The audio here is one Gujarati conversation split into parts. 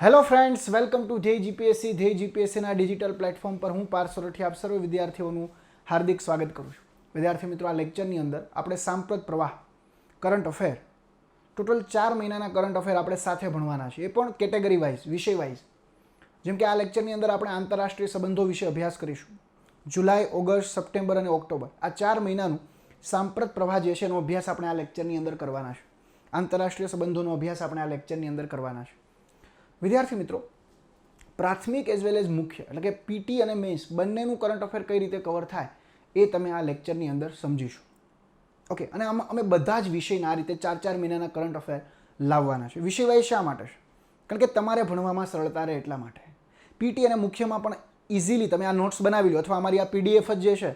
હેલો ફ્રેન્ડ્સ, વેલકમ ટુ ધ્યેય જીપીએસસી. ધ્યેય જીપીએસસીના ડિજિટલ પ્લેટફોર્મ પર હું પાર્થ સોરઠિયા આપ સર્વ વિદ્યાર્થીઓનું હાર્દિક સ્વાગત કરું છું. વિદ્યાર્થી મિત્રો, આ લેક્ચરની અંદર આપણે સાંપ્રત પ્રવાહ, કરંટ અફેર, ટોટલ 4 મહિનાના કરંટ અફેર આપણે સાથે ભણવાના છે, એ પણ કેટેગરી વાઇઝ, વિષય વાઇઝ. જેમ કે આ લેક્ચરની અંદર આપણે આંતરરાષ્ટ્રીય સંબંધો વિશે અભ્યાસ કરીશું. જુલાઈ, ઓગસ્ટ, સપ્ટેમ્બર અને ઓક્ટોબર, આ 4 મહિનાનું સાંપ્રત પ્રવાહ જે છે એનો અભ્યાસ આપણે આ લેક્ચરની અંદર કરવાના છે. આંતરરાષ્ટ્રીય સંબંધોનો અભ્યાસ આપણે આ લેક્ચરની અંદર કરવાના છે. વિદ્યાર્થી મિત્રો, પ્રાથમિક એઝ વેલ એઝ મુખ્ય એટલે કે પીટી અને મેન્સ બંનેનું કરંટ અફેર કઈ રીતે કવર થાય એ તમે આ લેક્ચરની અંદર સમજીશું. ઓકે, અને આમાં અમે બધા જ વિષયના આ રીતે 4 મહિનાના કરંટ અફેર લાવવાના છે. વિષય વાઇઝ શા માટે છે? કારણ કે તમારે ભણવામાં સરળતા રહે એટલા માટે. પીટી અને મુખ્યમાં પણ ઇઝીલી તમે આ નોટ્સ બનાવી લો, અથવા અમારી આ પીડીએફ જ જે છે,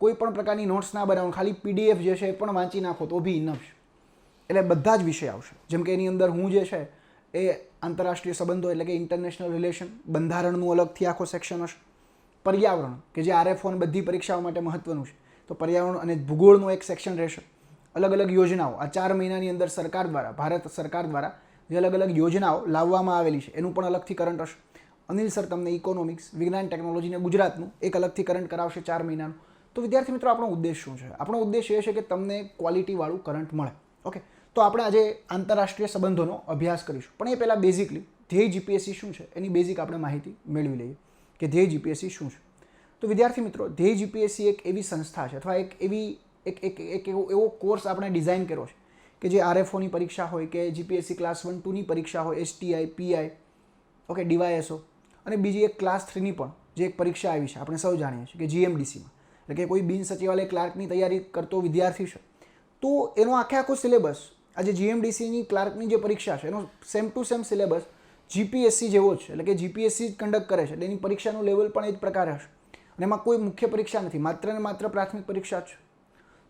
કોઈ પણ પ્રકારની નોટ્સ ના બનાવો, ખાલી પીડીએફ જે છે એ પણ વાંચી નાખો તો બી ઇનફ છે. એટલે બધા જ વિષય આવશે. જેમ કે એની અંદર હું જે છે એ આંતરરાષ્ટ્રીય સંબંધો એટલે કે ઇન્ટરનેશનલ રિલેશન, બંધારણનું અલગથી આખો સેક્શન હશે. પર્યાવરણ કે જે આરએફઓ અને બધી પરીક્ષાઓ માટે મહત્વનું છે, તો પર્યાવરણ અને ભૂગોળનો એક સેક્શન રહેશે. અલગ અલગ યોજનાઓ આ 4 મહિનાની અંદર સરકાર દ્વારા, ભારત સરકાર દ્વારા જે અલગ અલગ યોજનાઓ લાવવામાં આવેલી છે એનું પણ અલગથી કરંટ હશે. અનિલ સર તમને ઇકોનોમિક્સ, વિજ્ઞાન, ટેકનોલોજી અને ગુજરાતનું એક અલગથી કરંટ કરાવશે 4 મહિનાનું. તો વિદ્યાર્થી મિત્રો, આપણો ઉદ્દેશ શું છે? આપણો ઉદ્દેશ એ છે કે તમને ક્વોલિટીવાળું કરંટ મળે. ઓકે, તો આપણે આજે આંતરરાષ્ટ્રીય સંબંધોનો અભ્યાસ કરીશું. પણ એ પહેલાં બેઝિકલી ધ્યેય જીપીએસસી શું છે એની બેઝિક આપણે માહિતી મેળવી લઈએ કે ધ્યેય જીપીએસસી શું છે. તો વિદ્યાર્થી મિત્રો, ધ્યેય જીપીએસસી એક એવી સંસ્થા છે, અથવા એક એવો કોર્સ આપણે ડિઝાઇન કર્યો છે કે જે આરએફઓની પરીક્ષા હોય કે જીપીએસસી ક્લાસ 1, 2ની પરીક્ષા હોય, એસટીઆઈ, પીઆઈ, ઓકે, ડીવાયએસઓ, અને બીજી એક ક્લાસ 3ની પણ જે એક પરીક્ષા આવી છે, આપણે સૌ જાણીએ છીએ કે જીએમડીસીમાં, એટલે કે કોઈ બિન સચિવાલય ક્લાર્કની તૈયારી કરતો વિદ્યાર્થી છે તો એનો આખો સિલેબસ, આજે જીએમડીસીની ક્લાર્કની જે પરીક્ષા છે એનો same to same syllabus GPSC જેવો જ છે. એટલે કે જીપીએસસી જ કન્ડક્ટ કરે છે, એટલે એની પરીક્ષાનું લેવલ પણ એ જ પ્રકારે હશે. અને એમાં કોઈ મુખ્ય પરીક્ષા નથી, માત્ર ને માત્ર પ્રાથમિક પરીક્ષા જ છે.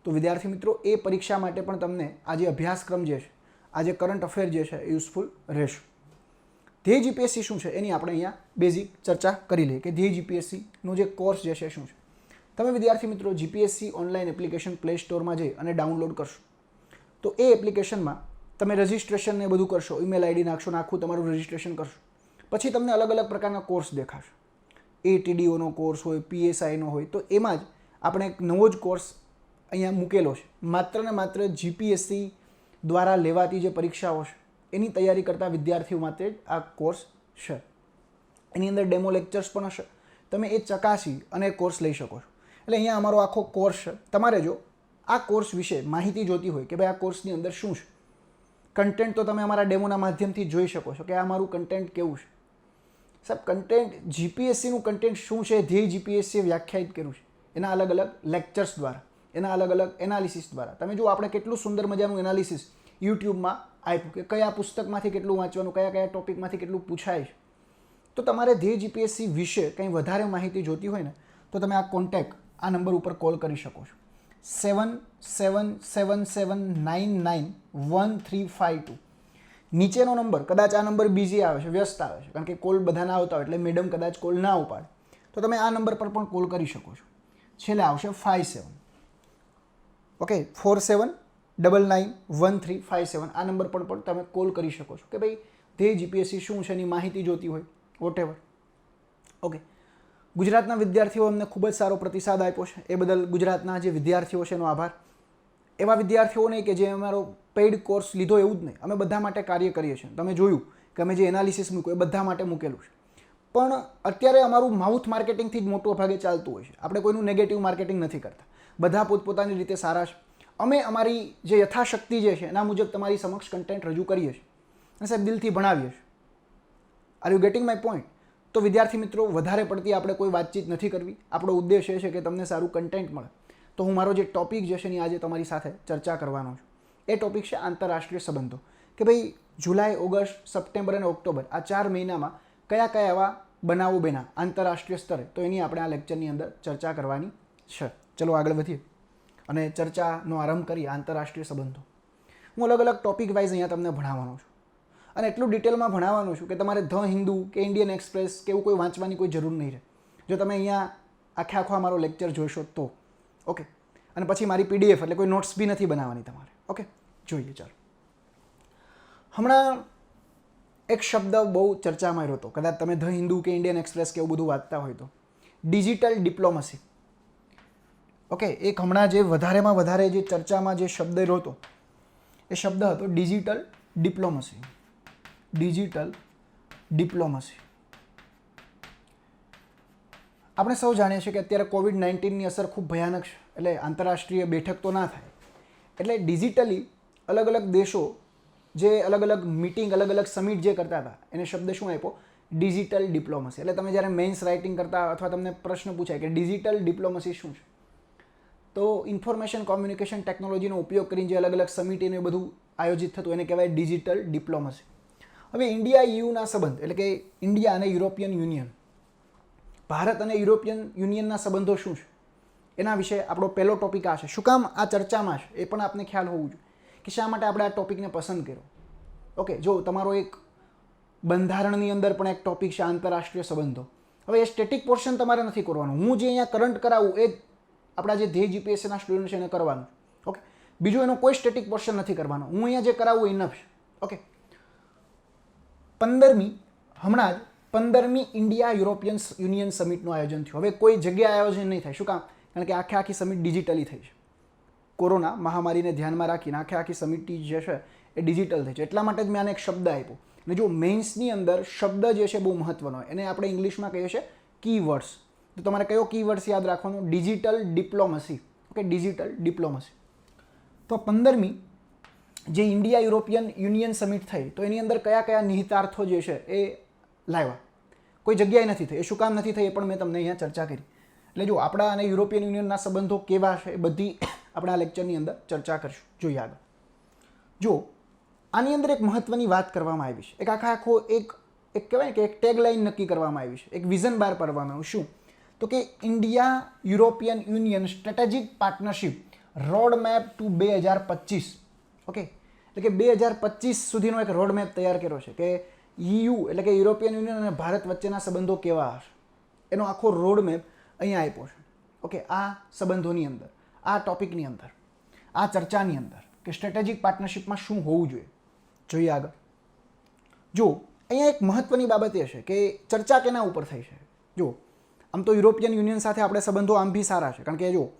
તો વિદ્યાર્થી મિત્રો, એ પરીક્ષા માટે પણ તમને આ જે અભ્યાસક્રમ જે છે, આ જે કરંટ અફેર જે છે એ યુઝફુલ રહેશે. ધ્યેય જીપીએસસી શું છે એની આપણે અહીંયા બેઝિક ચર્ચા કરી લઈએ કે ધ્યેય જીપીએસસીનો જે કોર્સ જે છે શું છે. તમે વિદ્યાર્થી મિત્રો જીપીએસસી ઓનલાઈન એપ્લિકેશન પ્લે સ્ટોરમાં જઈ અને ડાઉનલોડ કરશો, તો એ એપ્લિકેશનમાં તમે રજિસ્ટ્રેશન ને બધું કરશો, ઈમેલ આઈડી નાખશો, આખું તમારું રજિસ્ટ્રેશન કરશો, પછી તમને અલગ અલગ પ્રકારના કોર્સ દેખાશે. એટીડીઓનો કોર્સ હોય, પીએસઆઈનો હોય, તો એમાં જ આપણે એક નવો જ કોર્સ અહીંયા મૂકેલો છે. માત્ર ને માત્ર જીપીએસસી દ્વારા લેવાતી જે પરીક્ષાઓ છે એની તૈયારી કરતા વિદ્યાર્થીઓ માટે જ આ કોર્સ છે. એની અંદર ડેમો લેક્ચર્સ પણ હશે, તમે એ ચકાસી અને કોર્સ લઈ શકો છો. એટલે અહીંયા અમારો આખો કોર્સ છે. તમારે જો આ કોર્સ વિશે માહિતી જોતી હોય કે ભાઈ આ કોર્સની અંદર શું છે, કન્ટેન્ટ તો તમે અમારા ડેમોના માધ્યમથી જોઈ શકો છો કે આ અમારું કન્ટેન્ટ કેવું છે. સાહેબ, કન્ટેન્ટ જીપીએસસીનું કન્ટેન્ટ શું છે ધ્યેય જીપીએસસીએ વ્યાખ્યાયિત કર્યું છે એના અલગ અલગ લેક્ચર્સ દ્વારા, એના અલગ અલગ એનાલિસિસ દ્વારા. તમે જો આપણે કેટલું સુંદર મજાનું એનાલિસિસ યુટ્યુબમાં આપ્યું કે કયા પુસ્તકમાંથી કેટલું વાંચવાનું, કયા કયા ટોપિકમાંથી કેટલું પૂછાય છે. તો તમારે ધ્યેય જીપીએસસી વિશે કંઈ વધારે માહિતી જોતી હોય ને, તો તમે આ કોન્ટેક્ટ, આ નંબર ઉપર કોલ કરી શકો છો. 7777991352. નીચેનો નંબર, કદાચ આ નંબર બીજી આવે છે, વ્યસ્ત આવે છે, કારણ કે કોલ બધા ના આવતા હોય, એટલે મેડમ કદાચ કોલ ના ઉપાડે, તો તમે આ નંબર પર પણ કોલ કરી શકો છો. છેલ્લે આવશે 57, ઓકે, 47991357. આ નંબર પર પણ તમે કોલ કરી શકો છો કે ભાઈ ધ્યેય જીપીએસસી શું છે એની માહિતી જોતી હોય, વોટેવર. ઓકે, ગુજરાતના વિદ્યાર્થીઓ અમને ખૂબ જ સારો પ્રતિસાદ આપ્યો છે, એ બદલ ગુજરાતના જે વિદ્યાર્થીઓ છે એનો આભાર. એવા વિદ્યાર્થીઓ નહીં કે જે અમારો પેઇડ કોર્સ લીધો એવું જ નહીં, અમે બધા માટે કાર્ય કરીએ છીએ. તમે જોયું કે અમે જે એનાલિસિસ મૂક્યું એ બધા માટે મૂકેલું છે. પણ અત્યારે અમારું માઉથ માર્કેટિંગથી જ મોટો ભાગે ચાલતું હોય છે. આપણે કોઈનું નેગેટિવ માર્કેટિંગ નથી કરતા, બધા પોતપોતાની રીતે સારા છે. અમે અમારી જે યથાશક્તિ જે છે એના મુજબ તમારી સમક્ષ કન્ટેન્ટ રજૂ કરીએ છીએ અને સાહેબ દિલથી ભણાવીએ છીએ. Are you getting my point? તો વિદ્યાર્થી મિત્રો, વધારે પડતી આપણે કોઈ વાતચીત નથી કરવી. આપણો ઉદ્દેશ એ છે કે તમને સારું કન્ટેન્ટ મળે. તો હું મારો જે ટોપિક જે છે એની આજે તમારી સાથે ચર્ચા કરવાનો છું. એ ટોપિક છે આંતરરાષ્ટ્રીય સંબંધો. કે ભાઈ જુલાઈ, ઓગસ્ટ, સપ્ટેમ્બર અને ઓક્ટોબર, આ 4 મહિનામાં કયા કયા એવા બનાવો બન્યા આંતરરાષ્ટ્રીય સ્તરે, તો એની આપણે આ લેક્ચરની અંદર ચર્ચા કરવાની છે. ચલો આગળ વધીએ અને ચર્ચાનો આરંભ કરીએ. આંતરરાષ્ટ્રીય સંબંધો હું અલગ અલગ ટોપિક વાઇઝ અહીંયા તમને ભણાવવાનો છું, અને એટલું ડિટેલમાં ભણાવવાનું છું કે તમારે ધ હિન્દુ કે ઇન્ડિયન એક્સપ્રેસ કે એવું કોઈ વાંચવાની કોઈ જરૂર નહીં રહે, જો તમે અહીંયા આખો અમારો લેક્ચર જોશો તો. ઓકે, અને પછી મારી પીડીએફ એટલે કોઈ નોટ્સ બી નથી બનાવવાની તમારે. ઓકે, જોઈએ ચાલો. હમણાં એક શબ્દ બહુ ચર્ચામાં રહ્યો હતો, કદાચ તમે ધ હિન્દુ કે ઇન્ડિયન એક્સપ્રેસ કે એવું બધું વાંચતા હોય તો, ડિજિટલ ડિપ્લોમસી. ઓકે, એક હમણાં જે વધારેમાં વધારે જે ચર્ચામાં જે શબ્દ રહ્યો હતો એ શબ્દ હતો ડિજિટલ ડિપ્લોમસી. Digital diplomacy. આપણે સૌ જાણીએ છીએ કે અત્યારે કોવિડ-19ની અસર ખૂબ ભયાનક છે, એટલે આંતરરાષ્ટ્રીય બેઠક તો ના થાય, એટલે ડિજિટલી અલગ અલગ દેશો જે અલગ અલગ મીટિંગ, અલગ અલગ સમિટ જે કરતા હતા એને શબ્દ શું આપ્યો? Digital diplomacy. એટલે તમે જ્યારે મેઇન્સ રાઇટિંગ કરતા અથવા તમને પ્રશ્ન પૂછાય કે ડિજિટલ ડિપ્લોમસી શું છે, તો ઇન્ફોર્મેશન કોમ્યુનિકેશન ટેકનોલોજીનો ઉપયોગ કરીને જે અલગ અલગ સમિટ એને બધું આયોજિત થતું એને કહેવાય ડિજિટલ ડિપ્લોમસી. હવે ઇન્ડિયા યુના સંબંધ, એટલે કે ઇન્ડિયા અને યુરોપિયન યુનિયન, ભારત અને યુરોપિયન યુનિયનના સંબંધો શું છે એના વિશે આપણો પહેલો ટોપિક આ છે. શું કામ આ ચર્ચામાં છે એ પણ આપને ખ્યાલ હોવું જોઈએ કે શા માટે આપણે આ ટોપિકને પસંદ કર્યો. ઓકે, જો તમારો એક બંધારણની અંદર પણ એક ટોપિક છે આંતરરાષ્ટ્રીય સંબંધો. હવે એ સ્ટેટિક પોર્શન તમારે નથી કરવાનું, હું જે અહીંયા કરંટ કરાવું એ જ આપણા જે ધ્યેય જીપીએસસીના સ્ટુડન્ટ છે એને કરવાનું. ઓકે, બીજું એનો કોઈ સ્ટેટિક પોર્શન નથી કરવાનો, હું અહીંયા જે કરાવું ઇનફ છે. ઓકે, 15મી ઇન્ડિયા યુરોપિયન યુનિયન સમિટનું આયોજન થયું. હવે કોઈ જગ્યાએ આયોજન નહીં થાય. શું કામ? કારણ કે આખી સમિટ ડિજિટલી થઈ છે. કોરોના મહામારીને ધ્યાનમાં રાખીને આખી સમિટ જે છે એ ડિજિટલ થઈ છે. એટલા માટે જ મેં આને એક શબ્દ આપ્યો. અને જો મેઇન્સની અંદર શબ્દ જે છે બહુ મહત્વનો હોય, એને આપણે ઇંગ્લિશમાં કહીએ છીએ કીવર્ડ્સ. તો તમારે કયો કીવર્ડ્સ યાદ રાખવાનો? Digital diplomacy. Okay, digital diplomacy. તો 15મી જે ઇન્ડિયા યુરોપિયન યુનિયન સમિટ થઈ તો એની અંદર કયા કયા નિહિતાર્થો જે છે એ લાવ્યા? કોઈ જગ્યાએ નથી થઈ. એ શું કામ નથી થઈ એ પણ મેં તમને અહીંયા ચર્ચા કરી. એટલે જો આપણા અને યુરોપિયન યુનિયનના સંબંધો કેવા છે એ બધી આપણે આ લેક્ચરની અંદર ચર્ચા કરીશું. જોઈએ આગળ. જો આની અંદર એક મહત્વની વાત કરવામાં આવી છે, એક આખો એક કહેવાય કે એક ટેગલાઇન નક્કી કરવામાં આવી છે, એક વિઝન બહાર પાડવામાં આવ્યું. શું? તો કે India European Union strategic partnership road map to 2025. Okay, એટલે કે 2025 સુધીનો એક રોડ મેપ તૈયાર કર્યો છે કે EU એટલે કે યુરોપિયન યુનિયન અને ભારત વચ્ચેના સંબંધો કેવા હશે એનો આખો રોડ મેપ અહીંયા આપ્યો છે. ઓકે, આ સંબંધોની અંદર, આ ટોપિકની અંદર, આ ચર્ચાની અંદર કે સ્ટ્રેટેજિક પાર્ટનરશિપમાં શું હોવું જોઈએ. જોઈએ આગળ. જો અહીંયા એક મહત્વની બાબત એ છે કે ચર્ચા કેના ઉપર થઈ છે. જો આમ તો યુરોપિયન યુનિયન સાથે આપણે સંબંધો આમ બી સારા છે, કારણ કે જો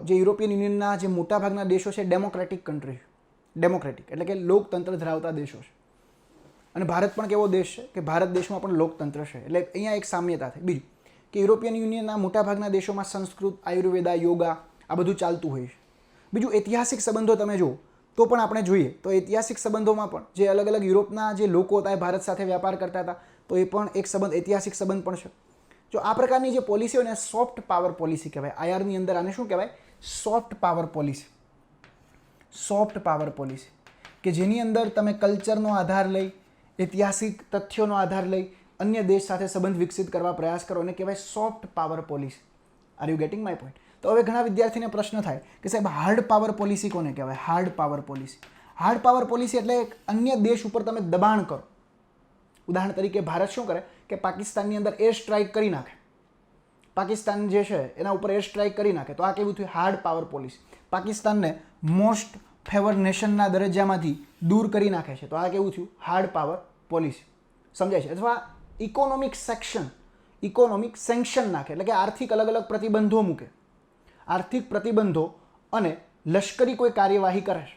જે યુરોપિયન યુનિયનના જે મોટાભાગના દેશો છે ડેમોક્રેટિક કન્ટ્રી, ડેમોક્રેટિક એટલે કે લોકતંત્ર ધરાવતા દેશો છે. અને ભારત પણ કેવો દેશ છે કે ભારત દેશમાં પણ લોકતંત્ર છે, એટલે અહીંયા એક સામ્યતા થઈ. બીજું કે યુરોપિયન યુનિયનના મોટાભાગના દેશોમાં સંસ્કૃત, આયુર્વેદા, યોગા આ બધું ચાલતું હોય છે. બીજું ઐતિહાસિક સંબંધો તમે જુઓ તો પણ આપણે જોઈએ તો ઐતિહાસિક સંબંધોમાં પણ જે અલગ અલગ યુરોપના જે લોકો હતા એ ભારત સાથે વ્યાપાર કરતા હતા, તો એ પણ એક સંબંધ, ઐતિહાસિક સંબંધ પણ છે. જો આ પ્રકારની જે પોલિસી હોય ને સોફ્ટ પાવર પોલિસી કહેવાય. આઈઆરની અંદર આને શું કહેવાય? Soft power policy. Soft power policy કે જેની અંદર તમે કલ્ચરનો આધાર લઈ, ઐતિહાસિક તથ્યોનો આધાર લઈ અન્ય દેશ સાથે સંબંધ વિકસિત કરવા પ્રયાસ કરો એને કહેવાય soft power policy. Are you getting my point? તો હવે ઘણા વિદ્યાર્થીને પ્રશ્ન થાય કે સાહેબ હાર્ડ પાવર પોલિસી કોને કહેવાય? Hard power policy. Hard power policy એટલે એક અન્ય દેશ ઉપર તમે દબાણ કરો. ઉદાહરણ તરીકે ભારત શું કરે કે પાકિસ્તાનની અંદર એર સ્ટ્રાઇક કરી નાખે, પાકિસ્તાન જે છે એના ઉપર એર સ્ટ્રાઇક કરી નાખે, તો આ કેવું થયું? Hard power policy. પાકિસ્તાનને મોસ્ટ ફેવર નેશનના દરજ્જામાંથી દૂર કરી નાખે છે, તો આ કેવું થયું? Hard power policy. સમજાય છે? અથવા ઇકોનોમિક સેક્શન, ઇકોનોમિક સેન્ક્શન નાખે, એટલે કે આર્થિક અલગ અલગ પ્રતિબંધો મૂકે, આર્થિક પ્રતિબંધો અને લશ્કરી કોઈ કાર્યવાહી કરે છે.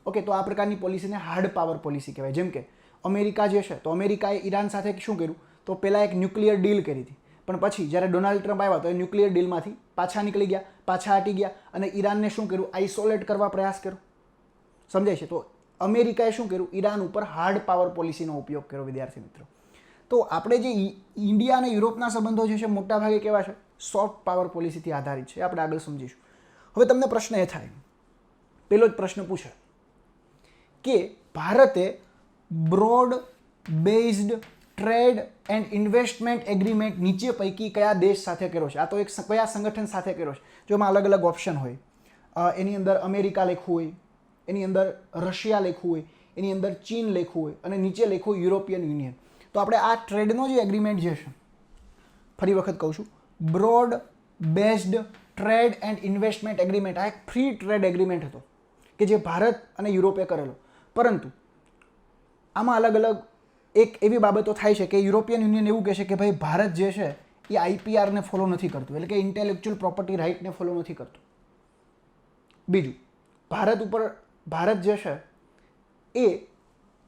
ઓકે, તો આ પ્રકારની પોલિસીને હાર્ડ પાવર પોલિસી કહેવાય. જેમ કે અમેરિકા જે છે, તો અમેરિકાએ ઈરાન સાથે શું કર્યું? તો પહેલાં એક ન્યુક્લિયર ડીલ કરી હતી, પણ પછી જ્યારે ડોનાલ્ડ ટ્રમ્પ આવ્યા તો એ ન્યુક્લિયર ડીલમાંથી પાછા નીકળી ગયા, પાછા હટી ગયા અને ઈરાનને શું કર્યું? આઇસોલેટ કરવા પ્રયાસ કર્યો. સમજાય છે? તો અમેરિકાએ શું કર્યું? ઈરાન ઉપર હાર્ડ પાવર પોલિસીનો ઉપયોગ કર્યો. વિદ્યાર્થી મિત્રો, તો આપણે જે ઇન્ડિયા અને યુરોપના સંબંધો જે છે મોટાભાગે કેવા છે? સોફ્ટ પાવર પોલિસીથી આધારિત છે. આપણે આગળ સમજીશું. હવે તમને પ્રશ્ન એ થાય, પેલો જ પ્રશ્ન પૂછે કે ભારતે broad based trade and investment agreement નીચે પૈકી કયા દેશ સાથે કર્યો છે? આ તો એક કયા સંગઠન સાથે કર્યો છે? જો એમાં અલગ અલગ ઓપ્શન હોય, એની અંદર અમેરિકા લખવું હોય, એની અંદર રશિયા લખવું હોય, એની અંદર ચીન લખવું હોય અને નીચે લખવું યુરોપિયન યુનિયન. તો આપણે આ ટ્રેડનો જે એગ્રીમેન્ટ જે છે, ફરી વખત કહું છું, broad based trade and investment agreement, આ એક ફ્રી ટ્રેડ એગ્રીમેન્ટ હતો કે જે ભારત અને યુરોપે કરેલો. પરંતુ આમાં અલગ અલગ એક એવી બાબતો થાય છે કે યુરોપિયન યુનિયન એવું કહે છે કે ભાઈ ભારત જે છે એ આઈપીઆરને ફોલો નથી કરતું, એટલે કે ઇન્ટેલેક્ચ્યુઅલ પ્રોપર્ટી રાઇટને ફોલો નથી કરતું. બીજું, ભારત જે છે એ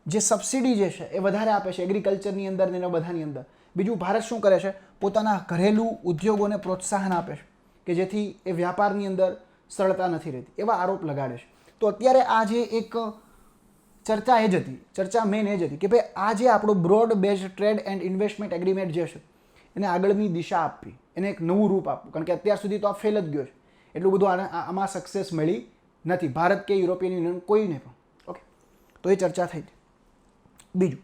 જે સબસિડી જે છે એ વધારે આપે છે એગ્રીકલ્ચરની અંદર ને બધાની અંદર. બીજું, ભારત શું કરે છે, પોતાના ઘરેલું ઉદ્યોગોને પ્રોત્સાહન આપે છે કે જેથી એ વ્યાપારની અંદર સરળતા નથી રહેતી, એવા આરોપ લગાડે છે. તો અત્યારે આ જે એક ચર્ચા એ જ હતી, ચર્ચા મેઇન એ જ હતી કે ભાઈ આ જે આપણો broad based trade and investment agreement જે છે એને આગળની દિશા આપવી, એને એક નવું રૂપ આપવું, કારણ કે અત્યાર સુધી તો આ ફેલ જ ગયો છે, એટલું બધું આમાં સક્સેસ મળી નથી ભારત કે યુરોપિયન યુનિયન કોઈને પણ. ઓકે, તો એ ચર્ચા થઈ હતી. બીજું,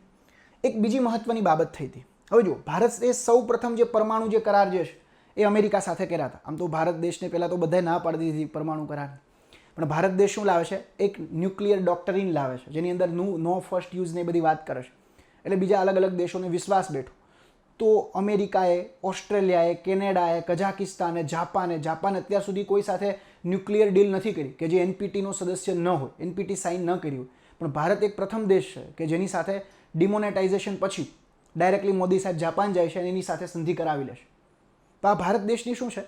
એક બીજી મહત્વની બાબત થઈ હતી. હવે જુઓ, ભારત દેશ સૌ પ્રથમ જે પરમાણુ જે કરાર જે છે એ અમેરિકા સાથે કર્યા હતા. આમ તો ભારત દેશને પહેલાં તો બધાએ ના પાડી દીધી પરમાણુ કરારની, પણ ભારત દેશ શું લાવે છે, એક ન્યુક્લિયર ડોક્ટરીન લાવે છે જેની અંદર નો ફર્સ્ટ યુઝ ને એ બધી વાત કરે છે. એટલે બીજા અલગ અલગ દેશોને વિશ્વાસ બેઠો. તો અમેરિકાએ, ઓસ્ટ્રેલિયાએ, કેનેડાએ, કઝાકિસ્તાને, જાપાન અત્યાર સુધી કોઈ સાથે ન્યુક્લિયર ડીલ નથી કરી કે જે એનપીટીનો સદસ્ય ન હોય, એનપીટી સાઇન ન કરી હોય. પણ ભારત એક પ્રથમ દેશ છે કે જેની સાથે ડિમોનેટાઇઝેશન પછી ડાયરેક્ટલી મોદી સાહેબ જાપાન જાય છે અને એની સાથે સંધિ કરાવી લેશે. તો આ ભારત દેશની શું છે,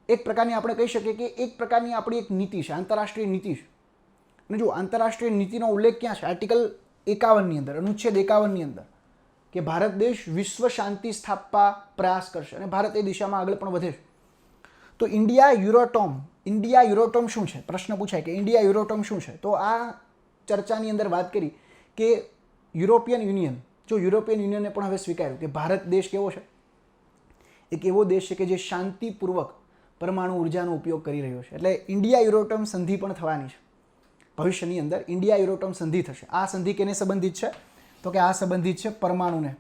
એક પ્રકારની આપણે કહી શકીએ કે એક પ્રકારની આપણી એક નીતિ છે, આંતરરાષ્ટ્રીય નીતિ છે. અને જો આંતરરાષ્ટ્રીય નીતિનો ઉલ્લેખ ક્યાં છે, આર્ટિકલ 51ની અંદર, અનુચ્છેદ 51ની અંદર, કે ભારત દેશ વિશ્વ શાંતિ સ્થાપવા પ્રયાસ કરશે અને ભારત એ દિશામાં આગળ પણ વધે છે. તો ઇન્ડિયા યુરોટોમ શું છે, પ્રશ્ન પૂછાય કે ઇન્ડિયા યુરોટોમ શું છે. તો આ ચર્ચાની અંદર વાત કરી કે યુરોપિયન યુનિયને પણ હવે સ્વીકાર્યું કે ભારત દેશ કેવો છે, એક એવો દેશ છે કે જે શાંતિપૂર્વક પરમાણુ ઉર્જાનો ઉપયોગ કરી રહ્યો છે. એટલે ઇન્ડિયા યુરોટોમ સંધિ પણ થવાની છે ભવિષ્યની અંદર. ઇન્ડિયા યુરોટોમ સંધિ થશે. આ સંધિ કેને સંબંધિત છે, તો કે આ સંબંધિત છે પરમાણુને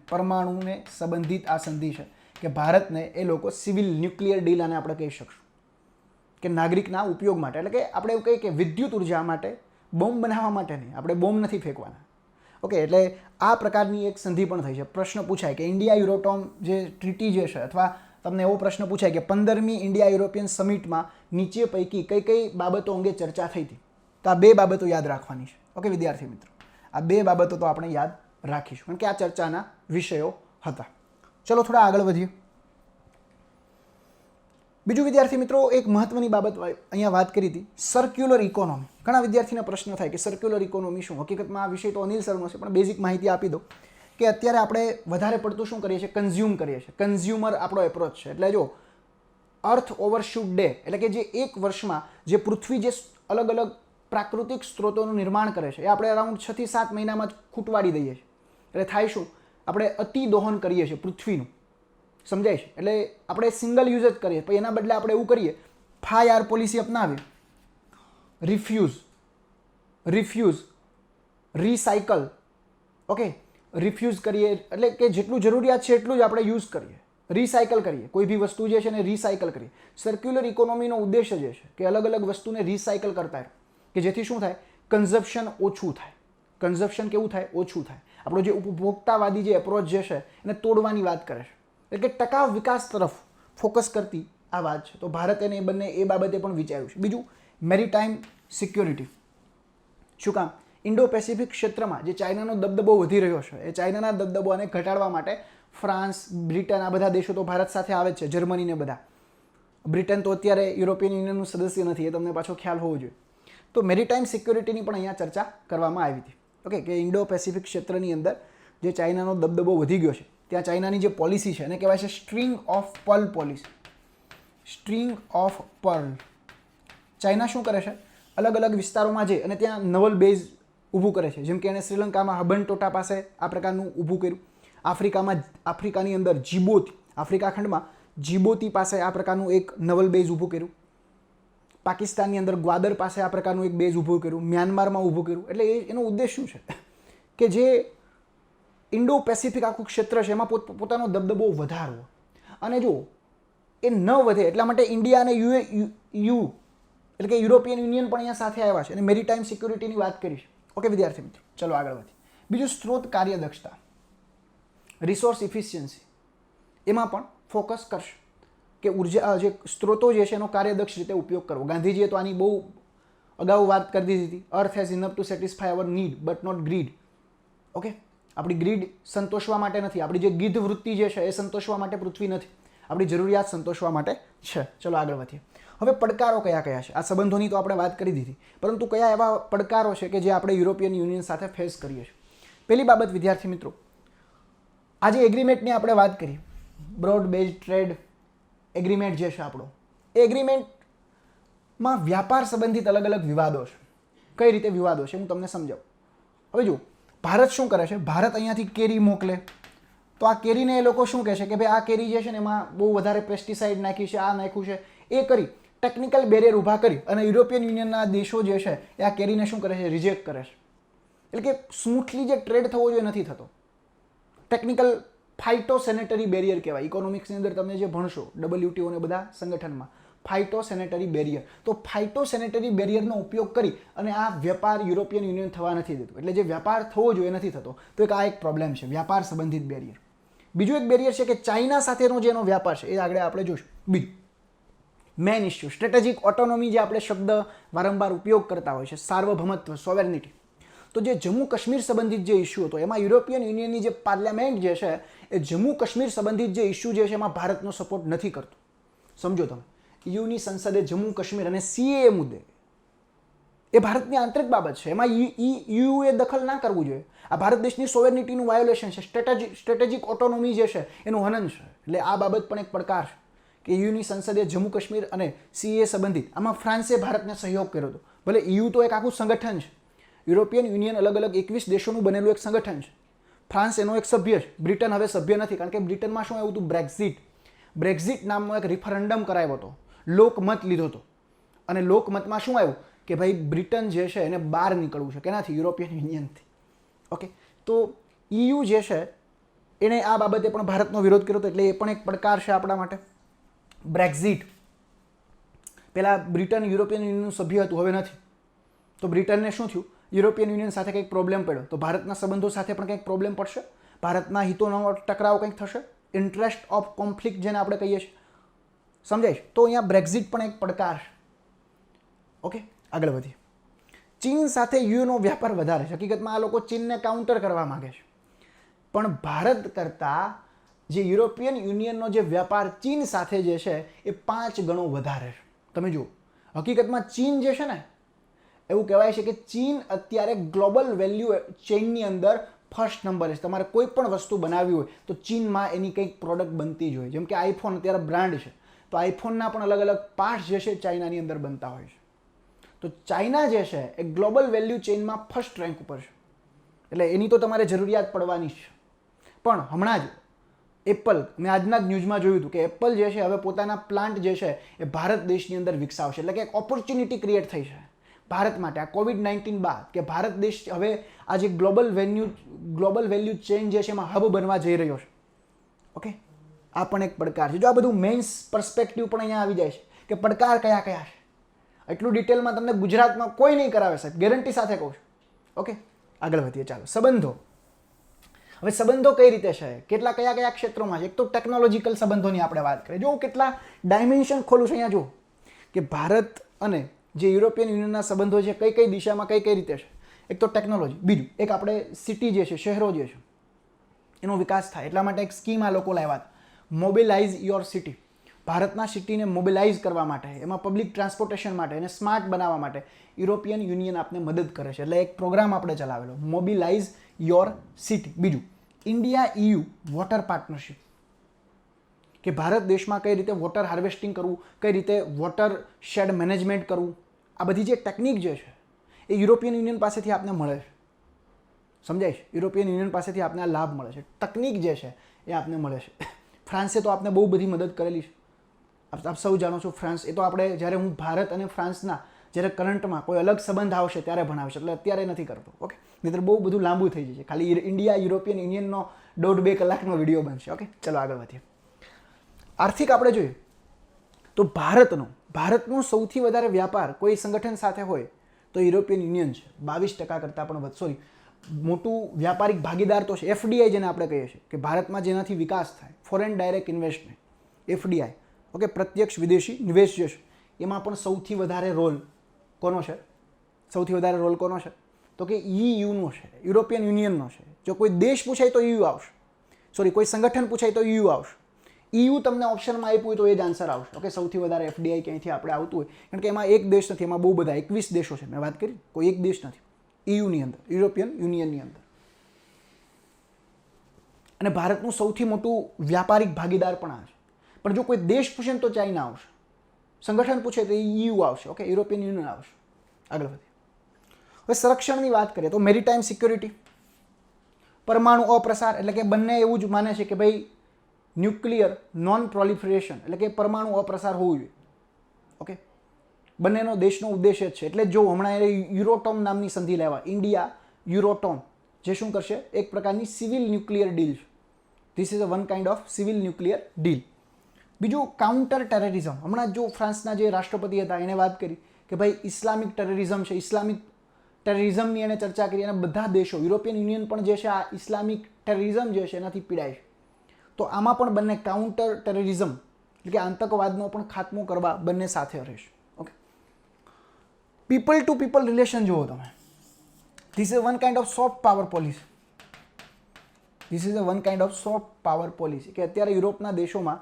સંબંધિત આ સંધિ છે કે ભારતને એ લોકો સિવિલ ન્યુક્લિયર ડીલ આને આપણે કહી શકશું કે નાગરિકના ઉપયોગ માટે, એટલે કે આપણે એવું કહીએ કે વિદ્યુત ઉર્જા માટે, બોમ્બ બનાવવા માટે નહીં, આપણે બોમ્બ નથી ફેંકવાના. ઓકે, એટલે આ પ્રકારની એક સંધિ પણ થઈ છે. પ્રશ્ન પૂછાય કે ઇન્ડિયા યુરોટોમ જે ટ્રીટી જે છે, અથવા તમને એવો પ્રશ્ન પૂછાય કે 15મી ઇન્ડિયા યુરોપિયન સમિટમાં નીચે પૈકી કઈ કઈ બાબતો અંગે ચર્ચા થઈ હતી, તો આ બે બાબતો યાદ રાખવાની છે. ઓકે વિદ્યાર્થી મિત્રો, આ બે બાબતો તો આપણે યાદ રાખીશું કારણ કે આ ચર્ચાના વિષયો હતા. ચલો થોડા આગળ વધીએ. બીજું વિદ્યાર્થી મિત્રો, એક મહત્વની બાબત અહીંયા વાત કરી હતી, સર્ક્યુલર ઇકોનોમી. ઘણા વિદ્યાર્થીને પ્રશ્ન થાય કે સર્ક્યુલર ઇકોનોમી શું. હકીકતમાં આ વિષય તો અનિલ સરનો છે, પણ બેઝિક માહિતી આપી દો કે અત્યારે આપણે વધારે પડતું શું કરીએ છીએ, કન્ઝ્યુમ કરીએ છીએ. કન્ઝ્યુમર આપણો એપ્રોચ છે. એટલે જો અર્થ ઓવરશૂટ ડે, એટલે કે જે એક વર્ષમાં જે પૃથ્વી જે અલગ અલગ પ્રાકૃતિક સ્ત્રોતોનું નિર્માણ કરે છે એ આપણે અરાઉન્ડ 6 થી 7 મહિનામાં જ ખૂટવાડી દઈએ છીએ. એટલે થાય શું, આપણે અતિ દોહન કરીએ છીએ પૃથ્વીનું, સમજાય છે. એટલે આપણે સિંગલ યુઝ જ કરીએ, પછી એના બદલે આપણે એવું કરીએ, 5R પોલિસી અપનાવી, રિફ્યુઝ, રિસાયકલ. ઓકે, રિફ્યુઝ કરીએ એટલે કે જેટલું જરૂરિયાત છે એટલું જ આપણે યુઝ કરીએ, રિસાયકલ કરીએ. કોઈ બી વસ્તુ જે છે એને રિસાયકલ કરીએ. સર્ક્યુલર ઇકોનોમીનો ઉદ્દેશ્ય જે છે કે અલગ અલગ વસ્તુને રિસાયકલ કરતા રહે કે જેથી શું થાય, કન્ઝપ્શન ઓછું થાય. કન્ઝપ્શન કેવું થાય, ઓછું થાય. આપણો જે ઉપભોક્તાવાદી જે એપ્રોચ જે છે એને તોડવાની વાત કરે છે. એટલે કે ટકાઉ વિકાસ તરફ ફોકસ કરતી આ વાત છે. તો ભારતે એ બાબતે પણ વિચાર્યું છે. બીજું, મેરીટાઈમ સિક્યોરિટી. શું કામ, ઇન્ડો પેસિફિક ક્ષેત્રમાં જે ચાઇનાનો દબદબો વધી રહ્યો છે એ ચાઇનાના દબદબોને ઘટાડવા માટે ફ્રાન્સ, બ્રિટન આ બધા દેશો તો ભારત સાથે આવે છે, જર્મની ને બધા. બ્રિટન તો અત્યારે યુરોપિયન યુનિયનનું સદસ્ય નથી, એ તમને પાછો ખ્યાલ હોવો જોઈએ. તો મેરીટાઈમ સિક્યોરિટીની પણ અહીંયા ચર્ચા કરવામાં આવી હતી. ઓકે, કે ઇન્ડો પેસિફિક ક્ષેત્રની અંદર જે ચાઇનાનો દબદબો વધી ગયો છે ત્યાં ચાઇનાની જે પોલિસી છે એને કહેવાય છે string of Perl policy. String of Perl. China શું કરે છે, અલગ અલગ વિસ્તારોમાં જઈ અને ત્યાં નવલ બેઝ ઊભું કરે છે. જેમ કે એણે શ્રીલંકામાં હબનટોટા પાસે આ પ્રકારનું ઊભું કર્યું. આફ્રિકાની અંદર જીબોતી, આફ્રિકા ખંડમાં જીબોતી પાસે આ પ્રકારનું એક નવલ બેઝ ઊભું કર્યું. પાકિસ્તાનની અંદર ગ્વાદર પાસે આ પ્રકારનું એક બેઝ ઊભું કર્યું. મ્યાનમારમાં ઊભું કર્યું. એટલે એનો ઉદ્દેશ શું છે કે જે ઇન્ડો પેસિફિક આખું ક્ષેત્ર છે એમાં પોતાનો દબદબો વધારવો. અને જો એ ન વધે એટલા માટે ઇન્ડિયા અને યુ એટલે કે યુરોપિયન યુનિયન પણ અહીંયા સાથે આવ્યા છે અને મેરીટાઈમ સિક્યોરિટીની વાત કરી છે. ઓકે વિદ્યાર્થી મિત્રો, ચલો આગળ વધીએ. બીજું, સ્ત્રોત કાર્યદક્ષતા, રિસોર્સ ઇફિશિયન્સી. એમાં પણ ફોકસ કરશે કે ઉર્જા જે સ્ત્રોતો જે છે એનો કાર્યદક્ષ રીતે ઉપયોગ કરવો. ગાંધીજીએ તો આની બહુ અગાઉ વાત કરી દીધી હતી. Earth has enough to satisfy our need but not greed. Okay, આપણી ગ્રીડ સંતોષવા માટે નથી, આપણી જે ગીધ વૃત્તિ જે છે એ સંતોષવા માટે પૃથ્વી નથી, આપણી જરૂરિયાત સંતોષવા માટે છે. ચલો આગળ વધીએ. હવે પડકારો કયા કયા છે? આ સંબંધોની તો આપણે વાત કરી દીધી, પરંતુ કયા એવા પડકારો છે કે જે આપણે યુરોપિયન યુનિયન સાથે ફેસ કરીએ છીએ? પહેલી બાબત વિદ્યાર્થી મિત્રો, આજે એગ્રીમેન્ટની આપણે વાત કરી, બ્રોડ બેઝ ટ્રેડ એગ્રીમેન્ટ જે છે આપણો, એ એગ્રીમેન્ટમાં વ્યાપાર સંબંધિત અલગ અલગ વિવાદો છે. કઈ રીતે વિવાદો છે હું તમને સમજાવું. હવે જુઓ, ભારત શું કરે છે, ભારત અહીંયાથી કેરી મોકલે તો આ કેરીને એ લોકો શું કહે છે કે ભાઈ આ કેરી જે છે ને એમાં બહુ વધારે પેસ્ટિસાઇડ નાખી છે, આ નાખ્યું છે, એ કરી ટેકનિકલ બેરિયર ઊભા કરી અને યુરોપિયન યુનિયનના દેશો જે છે એ આ કેરીને શું કરે છે, રિજેક્ટ કરે છે. એટલે કે સ્મૂથલી જે ટ્રેડ થવો જોઈએ નથી થતો. ટેકનિકલ ફાઇટોસેનેટરી બેરિયર કહેવાય. ઇકોનોમિક્સની અંદર તમે જે ભણશો WTO ને બધા સંગઠનમાં, ફાઇટોસેનેટરી બેરિયર. તો ફાઇટોસેનેટરી બેરિયરનો ઉપયોગ કરી અને આ વેપાર યુરોપિયન યુનિયન થવા નથી દેતું. એટલે જે વ્યાપાર થવો જોઈએ નથી થતો. તો આ એક પ્રોબ્લેમ છે, વ્યાપાર સંબંધિત બેરિયર. બીજું એક બેરિયર છે કે ચાઇના સાથેનો જેનો વ્યાપાર છે એ આગળ આપણે જોઈશું. બીજું મેઇન ઇસ્યુ સ્ટ્રેટેજિક ઓટોનોમી, જે આપણે શબ્દ વારંવાર ઉપયોગ કરતા હોય છે, સાર્વભૌમત્વ, સોવેરનિટી. તો જે જમ્મુ કાશ્મીર સંબંધિત જે ઇસ્યુ હતો એમાં યુરોપિયન યુનિયનની જે પાર્લામેન્ટ જે છે એ જમ્મુ કાશ્મીર સંબંધિત જે ઇસ્યુ જે છે એમાં ભારતનો સપોર્ટ નથી કરતો. સમજો તમે, યુની સંસદે જમ્મુ કાશ્મીર અને સીએએ મુદ્દે, એ ભારતની આંતરિક બાબત છે, એમાં યુએ દખલ ના કરવું જોઈએ. આ ભારત દેશની સોવેરનિટીનું વાયોલેશન છે, સ્ટ્રેટેજિક ઓટોનોમી જે છે એનું હનન છે. એટલે આ બાબત પણ એક પડકાર છે કે યુની સંસદે જમ્મુ કાશ્મીર અને સીએ સંબંધિત આમાં ફ્રાન્સે ભારતને સહયોગ કર્યો હતો. ભલે EU તો એક આખું સંગઠન છે, યુરોપિયન યુનિયન અલગ અલગ 21 દેશોનું બનેલું એક સંગઠન છે. ફ્રાન્સ એનો એક સભ્ય છે, બ્રિટન હવે સભ્ય નથી, કારણ કે બ્રિટનમાં શું આવ્યું હતું, બ્રેક્ઝિટ નામનો એક રિફરન્ડમ કરાયો હતો, લોકમત લીધો હતો, અને લોકમતમાં શું આવ્યું કે ભાઈ બ્રિટન જે છે એને બહાર નીકળવું છે. કેનાથી? યુરોપિયન યુનિયનથી. ઓકે, તો EU જે છે એણે આ બાબતે પણ ભારતનો વિરોધ કર્યો હતો. એટલે એ પણ એક પડકાર છે આપણા માટે. બ્રેક્ઝિટ, પહેલા બ્રિટન યુરોપિયન યુનિયનનું સભ્ય હતું, હવે નથી. તો બ્રિટનને શું થયું, યુરોપિયન યુનિયન સાથે કંઈક પ્રોબ્લેમ પડ્યો, તો ભારતના સંબંધો સાથે પણ કંઈક પ્રોબ્લેમ પડશે, ભારતના હિતોનો ટકરાવ કંઈક થશે, ઇન્ટરેસ્ટ ઓફ કોન્ફ્લિક્ટ જેને આપણે કહીએ છીએ. સમજાય? તો અહીંયા બ્રેક્ઝિટ પણ એક પડકાર છે. ઓકે, આગળ વધીએ. ચીન સાથે યુનો વ્યાપાર વધારે છે. હકીકતમાં આ લોકો ચીનને કાઉન્ટર કરવા માંગે છે, પણ ભારત કરતાં જે યુરોપિયન યુનિયનનો જે વ્યાપાર ચીન સાથે જે છે એ 5 ગણો વધારે છે. તમે જુઓ, હકીકતમાં ચીન જે છે ને, એવું કહેવાય છે કે ચીન અત્યારે ગ્લોબલ વેલ્યુ ચેઇનની અંદર ફર્સ્ટ નંબરે છે. તમારે કોઈ પણ વસ્તુ બનાવવી હોય તો ચીનમાં એની કંઈક પ્રોડક્ટ બનતી જ હોય. જેમ કે આઈફોન અત્યારે બ્રાન્ડ છે, તો આઈફોનના પણ અલગ અલગ પાર્ટ્સ જે છે ચાઇનાની અંદર બનતા હોય છે. તો ચાઇના જે છે એ ગ્લોબલ વેલ્યુ ચેઇનમાં ફર્સ્ટ રેન્ક ઉપર છે. એટલે એની તો તમારે જરૂરિયાત પડવાની જ છે. પણ હમણાં જ એપલ, મેં આજના જ ન્યૂઝમાં જોયું હતું કે એપલ જે છે હવે પોતાના પ્લાન્ટ જે છે એ ભારત દેશની અંદર વિકસાવશે. એટલે કે એક ઓપોર્ચ્યુનિટી ક્રિએટ થઈ છે ભારત માટે આ COVID-19 બાદ, કે ભારત દેશ હવે આ જે ગ્લોબલ વેલ્યુ ચેઇન જે છે એમાં હબ બનવા જઈ રહ્યો છે. ઓકે, આ પણ એક પડકાર છે. જો આ બધું મેઇન્સ પર્સપેક્ટિવ પણ અહીંયા આવી જાય છે કે પડકાર કયા કયા છે. એટલું ડિટેલમાં તમને ગુજરાતમાં કોઈ નહીં કરાવે સાહેબ, ગેરંટી સાથે કહું છું. ઓકે, આગળ વધીએ. ચાલો, સંબંધો. હવે સંબંધો કઈ રીતે છે, કેટલા કયા કયા ક્ષેત્રોમાં છે? એક તો ટેકનોલોજીકલ સંબંધોની આપણે વાત કરીએ. જો હું કેટલા ડાયમેન્શન ખોલું છું અહીંયા, જો કે ભારત અને જે યુરોપિયન યુનિયનના સંબંધો છે કઈ કઈ દિશામાં કઈ કઈ રીતે છે. એક તો ટેકનોલોજી, બીજું એક આપણે સિટી જે છે, શહેરો જે છે એનો વિકાસ થાય એટલા માટે એક સ્કીમ આ લોકો લાવ્યા હતા, મોબિલાઇઝ યોર સિટી. ભારતના સિટીને મોબિલાઇઝ કરવા માટે, એમાં પબ્લિક ટ્રાન્સપોર્ટેશન માટે એને સ્માર્ટ બનાવવા માટે યુરોપિયન યુનિયન આપને મદદ કરે છે. એટલે એક પ્રોગ્રામ આપણે ચલાવેલો, મોબિલાઇઝ યોર સિટી. બીજું, ઇન્ડિયા EU વોટર પાર્ટનરશિપ, કે ભારત દેશમાં કઈ રીતે વોટર હાર્વેસ્ટિંગ કરવું, કઈ રીતે વોટર શેડ મેનેજમેન્ટ કરવું, આ બધી જે ટેકનિક જે છે એ યુરોપિયન યુનિયન પાસેથી આપને મળે છે. સમજાય છે? યુરોપિયન યુનિયન પાસેથી આપને આ લાભ મળે છે, ટેકનિક જે છે એ આપને મળે છે. ફ્રાન્સે તો આપને બહુ બધી મદદ કરેલી છે. આપ સૌ જાણો છો, ફ્રાન્સ, એ તો આપણે જ્યારે હું ભારત અને ફ્રાન્સના જ્યારે કરંટમાં કોઈ અલગ સંબંધ આવશે ત્યારે ભણાવશે, એટલે અત્યારે નથી કરતો. ઓકે, નહીંતર બહુ બધું લાંબુ થઈ જશે. ખાલી ઇન્ડિયા યુરોપિયન યુનિયનનો 1.5-2 કલાકનો વિડીયો બનશે. ઓકે, ચલો આગળ વધીએ. આર્થિક આપણે જોઈએ તો ભારતનો સૌથી વધારે વ્યાપાર કોઈ સંગઠન સાથે હોય તો યુરોપિયન યુનિયન છે. 22% કરતાં પણ વધુ, સોરી, મોટું વ્યાપારિક ભાગીદાર તો છે. FDI જેને આપણે કહીએ છીએ કે ભારતમાં જેનાથી વિકાસ થાય, foreign direct investment, FDI. Okay, પ્રત્યક્ષ વિદેશી નિવેશ જે છે એમાં પણ સૌથી વધારે રોલ કોનો છે? સૌથી વધારે રોલ કોનો છે? તો કે EUનો છે, યુરોપિયન યુનિયનનો છે. જો કોઈ દેશ પૂછાય તો EU આવશે, સોરી કોઈ સંગઠન પૂછાય તો EU આવશે. EU તમને ઓપ્શનમાં આપ્યું હોય તો એ જ આન્સર આવશે. ઓકે, સૌથી વધારે FDI ક્યાંયથી આપણે આવતું હોય, કારણ કે એમાં એક દેશ નથી, એમાં બહુ બધા 21 દેશો છે. મેં વાત કરી, કોઈ એક દેશ નથી EUની અંદર, યુરોપિયન યુનિયનની અંદર. અને ભારતનું સૌથી મોટું વ્યાપારિક ભાગીદાર પણ આ છે. પણ જો કોઈ દેશ પૂછે તો ચાઇના આવશે, સંગઠન પૂછે તો EU આવશે. ઓકે, યુરોપિયન યુનિયન આવશે. આગળ વધીએ. હવે સંરક્ષણની વાત કરીએ તો મેરીટાઈમ સિક્યોરિટી, પરમાણુ અપ્રસાર, એટલે કે બંને એવું જ માને છે કે ભાઈ ન્યુક્લિયર નોન પ્રોલિફરેશન, એટલે કે પરમાણુ અપ્રસાર હોવું જોઈએ. ઓકે, બંનેનો દેશનો ઉદ્દેશ્ય જ છે. એટલે જો હમણાં યુરોટોમ નામની સંધિ લેવા, ઇન્ડિયા યુરોટોમ, જે શું કરશે, એક પ્રકારની સિવિલ ન્યુક્લિયર ડીલ છે. This is a one kind of civil nuclear deal. બીજું કાઉન્ટર ટેરરિઝમ. હમણાં જો ફ્રાન્સના જે રાષ્ટ્રપતિ હતા એણે વાત કરી કે ભાઈ ઇસ્લામિક ટેરરિઝમ છે, ઇસ્લામિક ટેરરિઝમની એણે ચર્ચા કરી, અને બધા દેશો, યુરોપિયન યુનિયન પણ જે છે આ ઇસ્લામિક ટેરરિઝમ જે છે એનાથી પીડાય છે. તો આમાં પણ બંને કાઉન્ટર ટેરરિઝમ એટલે કે આતંકવાદનો પણ ખાત્મો કરવા બંને સાથે રહેશે. Okay, people to people relation જુઓ તમે, this is one kind of soft power policy. This is a one kind of soft power policy કે અત્યારે યુરોપના દેશોમાં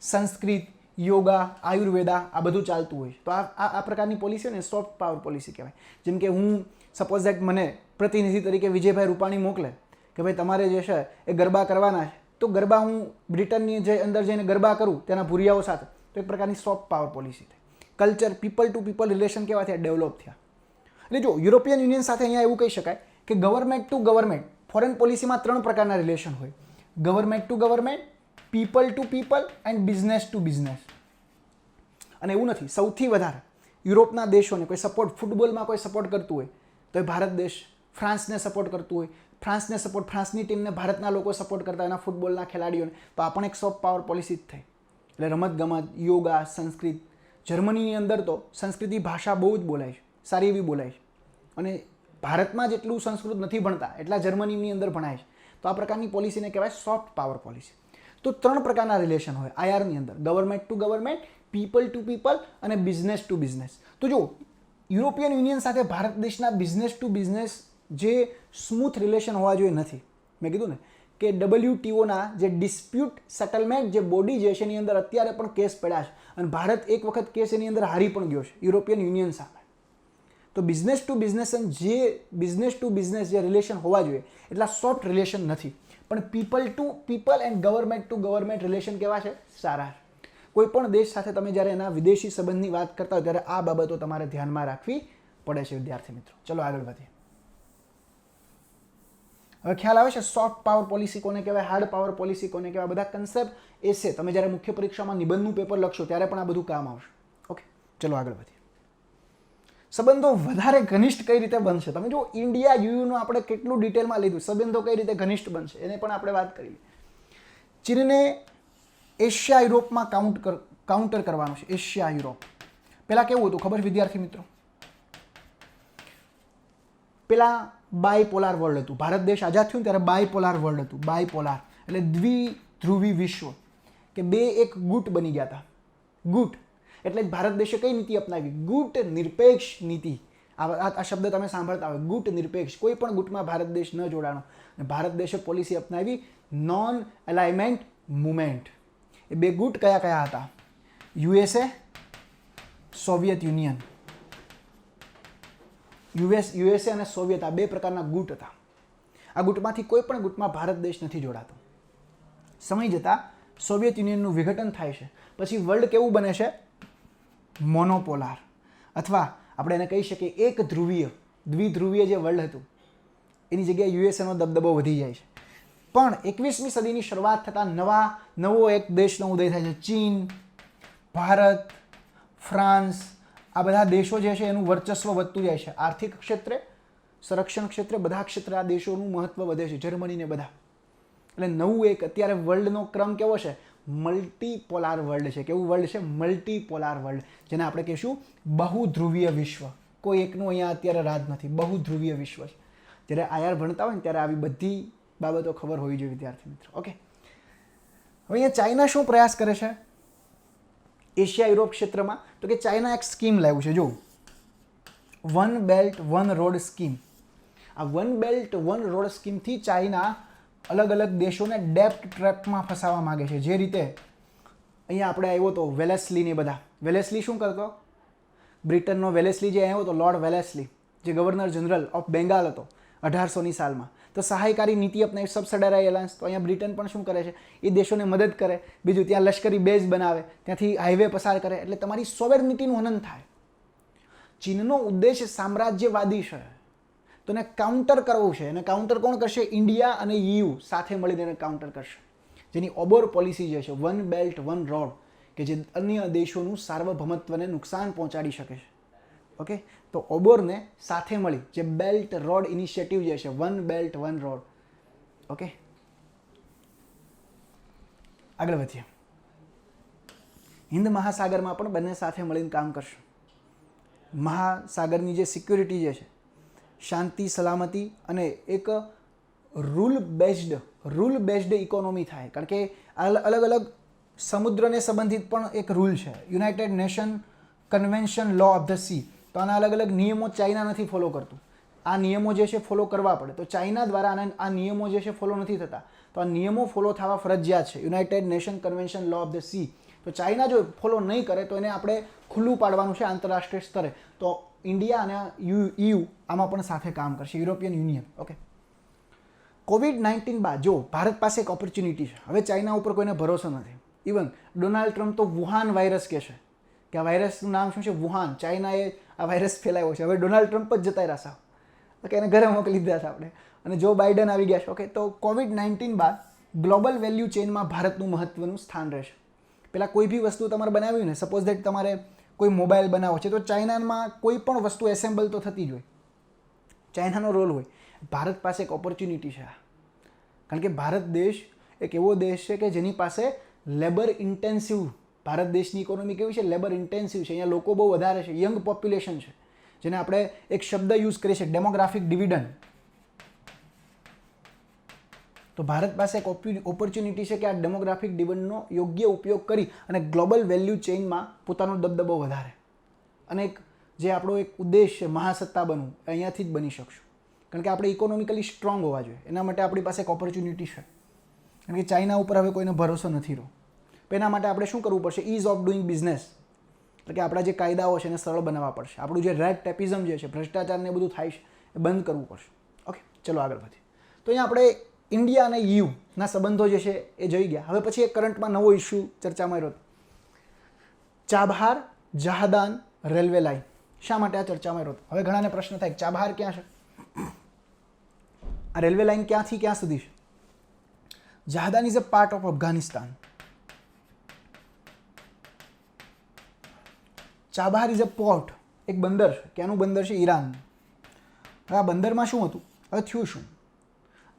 સંસ્કૃત, યોગા, આયુર્વેદા આ બધું ચાલતું હોય. તો આ પ્રકારની પોલિસી ને સોફ્ટ પાવર પોલિસી કહેવાય. જેમ કે હું સપોઝ દેટ મને પ્રતિનિધિ તરીકે વિજયભાઈ રૂપાણી મોકલે કે ભાઈ તમારે જે છે એ ગરબા કરવાના છે, તો ગરબા હું બ્રિટનની જે અંદર જઈને ગરબા કરું તેના ભૂરિયાઓ સાથે, તો એક પ્રકારની સોફ્ટ પાવર પોલિસી થઈ. Culture, people to people relation કેવા થયા, ડેવલપ થયા. એટલે જો યુરોપિયન યુનિયન સાથે અહીંયા એવું કહી શકાય કે ગવર્મેન્ટ ટુ ગવર્મેન્ટ, ફોરેન પોલિસીમાં 3 પ્રકારના રિલેશન હોય, government to government, people to people and business to business. અને એવું નથી, સૌથી વધારે યુરોપના દેશોને કોઈ સપોર્ટ, ફૂટબોલમાં કોઈ સપોર્ટ કરતું હોય તો એ ભારત દેશ, ફ્રાન્સને સપોર્ટ કરતું હોય, ફ્રાન્સની ટીમને ભારતના લોકો સપોર્ટ કરતા એના ફૂટબોલના ખેલાડીઓને, તો આ પણ એક સોફ્ટ પાવર પોલિસી જ થઈ. એટલે રમતગમત, યોગા, સંસ્કૃત. જર્મનીની અંદર તો સંસ્કૃતિ ભાષા બહુ જ બોલાય છે, સારી એવી બોલાય છે. અને ભારતમાં જેટલું સંસ્કૃત નથી ભણતા એટલા જર્મનીની અંદર ભણાય છે. તો આ પ્રકારની પોલિસીને કહેવાય સોફ્ટ પાવર પોલિસી. તો 3 પ્રકારના રિલેશન હોય IRની અંદર, government to government, people to people અને બિઝનેસ ટુ બિઝનેસ. તો જો યુરોપિયન યુનિયન સાથે ભારત દેશના બિઝનેસ ટુ બિઝનેસ જે સ્મૂથ રિલેશન હોવા જોઈએ નથી. મેં કીધું ને કે WTOના જે ડિસ્પ્યુટ સેટલમેન્ટ જે બોડી જે છે એની અંદર અત્યારે પણ કેસ પડ્યા છે, અને ભારત એક વખત કેસ એની અંદર હારી પણ ગયો છે યુરોપિયન યુનિયન સામે. તો બિઝનેસ ટુ બિઝનેસ જે રિલેશન હોવા જોઈએ એટલા સોફ્ટ રિલેશન નથી, પણ people to people and government to government relation કેવા છે, સારા. કોઈ પણ દેશ સાથે તમે જ્યારે એના વિદેશી સંબંધની વાત કરતા હોય ત્યારે આ બાબતો તમારે ધ્યાનમાં રાખવી પડે છે વિદ્યાર્થી મિત્રો. ચલો આગળ વધીએ. હવે ખ્યાલ આવે છે સોફ્ટ પાવર પોલિસી કોને કહેવાય, હાર્ડ પાવર પોલિસી કોને કહેવાય. બધા કન્સેપ્ટ એ છે, તમે જ્યારે મુખ્ય પરીક્ષામાં નિબંધનું પેપર લખશો ત્યારે પણ આ બધું કામ આવશે. ઓકે, ચલો આગળ વધીએ. સંબંધો વધારે ઘનિષ્ઠ કઈ રીતે બનશે, તમે જો ઇન્ડિયા યુયુનું આપણે કેટલું ડિટેલમાં લીધું, સંબંધો કઈ રીતે ઘનિષ્ઠ બનશે એને પણ આપણે વાત કરી. ચીનને એશિયા યુરોપમાં કાઉન્ટર કરવાનું છે. એશિયા યુરોપ પહેલાં કેવું હતું ખબર વિદ્યાર્થી મિત્રો, પહેલાં બાયપોલાર વર્લ્ડ હતું. ભારત દેશ આઝાદ થયું ત્યારે બાયપોલાર વર્લ્ડ હતું. બાયપોલાર એટલે દ્વિધ્રુવી વિશ્વ, કે બે એક ગુટ બની ગયા હતા. ગુટ એટલે ભારત દેશે કઈ નીતિ અપનાવી, ગુટ નિરપેક્ષ નીતિ. આ શબ્દ તમે સાંભળતા હોય, ગુટ નિરપેક્ષ, કોઈ પણ ગુટમાં ભારત દેશ ન જોડાણો. અને ભારત દેશે પોલિસી અપનાવી નોન અલાઇનમેન્ટ મુવમેન્ટ. એ બે ગુટ કયા કયા હતા, USA, સોવિયત યુનિયન. USA અને સોવિયત, આ 2 પ્રકારના ગુટ હતા. આ ગુટમાંથી કોઈ પણ ગુટમાં ભારત દેશ નથી જોડાતો. સમય જતાં સોવિયત યુનિયનનું વિઘટન થાય છે, પછી વર્લ્ડ કેવું બને છે, મોનોપોલાર, અથવા આપણે એને કહી શકીએ એક ધ્રુવીય, દ્વિધ્રુવીય જે વર્લ્ડ હતું એની જગ્યાએ USAનો દબદબો વધી જાય છે. પણ 21મી સદીની શરૂઆત થતાં નવો એક દેશનો ઉદય થાય છે. ચીન, ભારત, ફ્રાન્સ, આ બધા દેશો જે છે એનું વર્ચસ્વ વધતું જાય છે. આર્થિક ક્ષેત્રે, સંરક્ષણ ક્ષેત્રે, બધા ક્ષેત્રે આ દેશોનું મહત્વ વધે છે, જર્મનીને બધા. એટલે નવું એક અત્યારે વર્લ્ડનો ક્રમ કેવો છે, મલ્ટીપોલાર વર્લ્ડ છે. કેવું વર્લ્ડ છે, મલ્ટીપોલાર વર્લ્ડ, જેને આપણે કહીશું બહુધ્રુવીય વિશ્વ. કોઈ એકનું અહીંયા અત્યારે રાજ નથી, બહુધ્રુવીય વિશ્વ છે. જ્યારે IR ભણતા હોય ને ત્યારે આવી બધી બાબતો ખબર હોવી જોઈએ વિદ્યાર્થી મિત્રો. ઓકે, હવે અહીંયા ચાઇના શું પ્રયાસ કરે છે એશિયા યુરોપ ક્ષેત્રમાં, તો કે ચાઇના એક સ્કીમ લાવ્યું છે. જો one belt one road scheme. આ વન બેલ્ટ વન રોડ સ્કીમથી ચાઇના અલગ અલગ દેશોને ડેપ્ટ ટ્રેપમાં ફસાવવા માગે છે. જે રીતે અહીંયા આપણે આવ્યો તો વેલેસ્લી ને બધા. વેલેસ્લી શું કરતો? બ્રિટનનો વેલેસ્લી જે આવ્યો હતો, લોર્ડ વેલેસ્લી, જે ગવર્નર જનરલ ઓફ બેંગાલ હતો 1800ની સાલમાં, તો સહાયકારી નીતિ અપનાવી, સબસેડરી એલાયન્સ. તો અહીંયા બ્રિટન પણ શું કરે છે? એ દેશોને મદદ કરે, બીજું ત્યાં લશ્કરી બેઝ બનાવે, ત્યાંથી હાઈવે પસાર કરે, એટલે તમારી સોવેરનિટીનું હનન થાય. ચીનનો ઉદ્દેશ સામ્રાજ્યવાદી છે, તો એને કાઉન્ટર કરવું છે. અને કાઉન્ટર કોણ કરશે? ઇન્ડિયા અને EU સાથે મળીને એને કાઉન્ટર કરશે. જેની ઓબોર પોલિસી જે છે, વન બેલ્ટ વન રોડ, કે જે અન્ય દેશોનું સાર્વભૌમત્વને નુકસાન પહોંચાડી શકે છે. ઓકે, તો ઓબોરને સાથે મળી જે બેલ્ટ રોડ ઇનિશિયેટિવ જે છે, one belt one road. Okay, આગળ વધીએ. હિન્દ મહાસાગરમાં પણ બંને સાથે મળીને કામ કરશે. મહાસાગરની જે સિક્યુરિટી જે છે, શાંતિ, સલામતી અને એક રૂલ બેઝડ ઇકોનોમી થાય. કારણ કે અલગ અલગ સમુદ્રને સંબંધિત પણ એક રૂલ છે, United Nation convention law of the sea. તો આના અલગ અલગ નિયમો ચાઇના નથી ફોલો કરતું. આ નિયમો જે છે ફોલો કરવા પડે. તો ચાઇના દ્વારા આ નિયમો જે છે ફોલો નથી થતા. તો આ નિયમો ફોલો થવા ફરજિયાત છે, United Nation convention law of the sea. તો ચાઇના જો ફોલો નહીં કરે તો એને આપણે ખુલ્લું પાડવાનું છે આંતરરાષ્ટ્રીય સ્તરે. તો ઇન્ડિયા અને EU આમાં પણ સાથે કામ કરશે, યુરોપિયન યુનિયન. ઓકે, COVID-19 બાદ જો ભારત પાસે એક ઓપોર્ચ્યુનિટી છે. હવે ચાઇના ઉપર કોઈને ભરોસો નથી. ઇવન ડોનાલ્ડ ટ્રમ્પ તો વુહાન વાયરસ કહે છે, કે આ વાયરસનું નામ શું છે? વુહાન. ચાઇનાએ આ વાયરસ ફેલાવ્યો છે. હવે ડોનાલ્ડ ટ્રમ્પ જ જતા રહ્યા. ઓકે, એને ઘરે મોકલી દીધા હતા આપણે, અને જો બાઇડન આવી ગયા છે. ઓકે, તો COVID-19 બાદ ગ્લોબલ વેલ્યુ ચેઇનમાં ભારતનું મહત્વનું સ્થાન રહેશે. પહેલાં કોઈ બી વસ્તુ તમારે બનાવ્યું ને, સપોઝ દેટ તમારે કોઈ મોબાઈલ બનાવો છે, તો ચાઇનામાં કોઈ પણ વસ્તુ એસેમ્બલ તો થતી જ હોય, ચાઇનાનો રોલ હોય. ભારત પાસે એક ઓપોર્ચ્યુનિટી છે, કારણ કે ભારત દેશ એક એવો દેશ છે કે જેની પાસે લેબર ઇન્ટેન્સિવ, ભારત દેશની ઇકોનોમી કેવી છે? લેબર ઇન્ટેન્સિવ છે. અહીંયા લોકો બહુ વધારે છે, યંગ પોપ્યુલેશન છે, જેને આપણે એક શબ્દ યુઝ કરીએ છીએ, ડેમોગ્રાફિક ડિવિડન્ડ. તો ભારત પાસે એક ઓપોર્ચ્યુનિટી છે કે આ ડેમોગ્રાફિક ડિવિડન્ડનો યોગ્ય ઉપયોગ કરી અને ગ્લોબલ વેલ્યુ ચેઇનમાં પોતાનો દબદબો વધારે. અને એક જે આપણો એક ઉદ્દેશ છે, મહાસત્તા બનવું, અહીંયાથી જ બની શકશું. કારણ કે આપણે ઇકોનોમિકલી સ્ટ્રોંગ હોવા જોઈએ. એના માટે આપણી પાસે એક ઓપોર્ચ્યુનિટી છે. કારણ કે ચાઇના ઉપર હવે કોઈને ભરોસો નથી રહ્યો. એના માટે આપણે શું કરવું પડશે? Ease of doing business. એટલે કે આપણા જે કાયદાઓ છે એને સરળ બનાવવા પડશે. આપણું જે રેડ ટેપિઝમ જે છે, ભ્રષ્ટાચારને બધું થાય છે, એ બંધ કરવું પડશે. ઓકે, ચલો આગળ વધીએ. તો અહીંયા આપણે ઇન્ડિયા અને EUના સંબંધો જે છે એ જોઈ ગયા. હવે પછી એક કરંટમાં નવો ઇસ્યુ ચર્ચામાં રહ્યો, ચાબહાર જહાદાન રેલવે લાઇન. શા માટે આ ચર્ચામાં રહ્યો? હવે ઘણાને પ્રશ્ન થાય, ચાબહાર ક્યાં છે? આ રેલવે લાઇન ક્યાંથી ક્યાં સુધી છે? Zahedan is a part of Afghanistan. Chabahar is a port, એક બંદર છે. ક્યાંનું બંદર છે? ઈરાન. હવે આ બંદરમાં શું હતું? હવે થયું શું?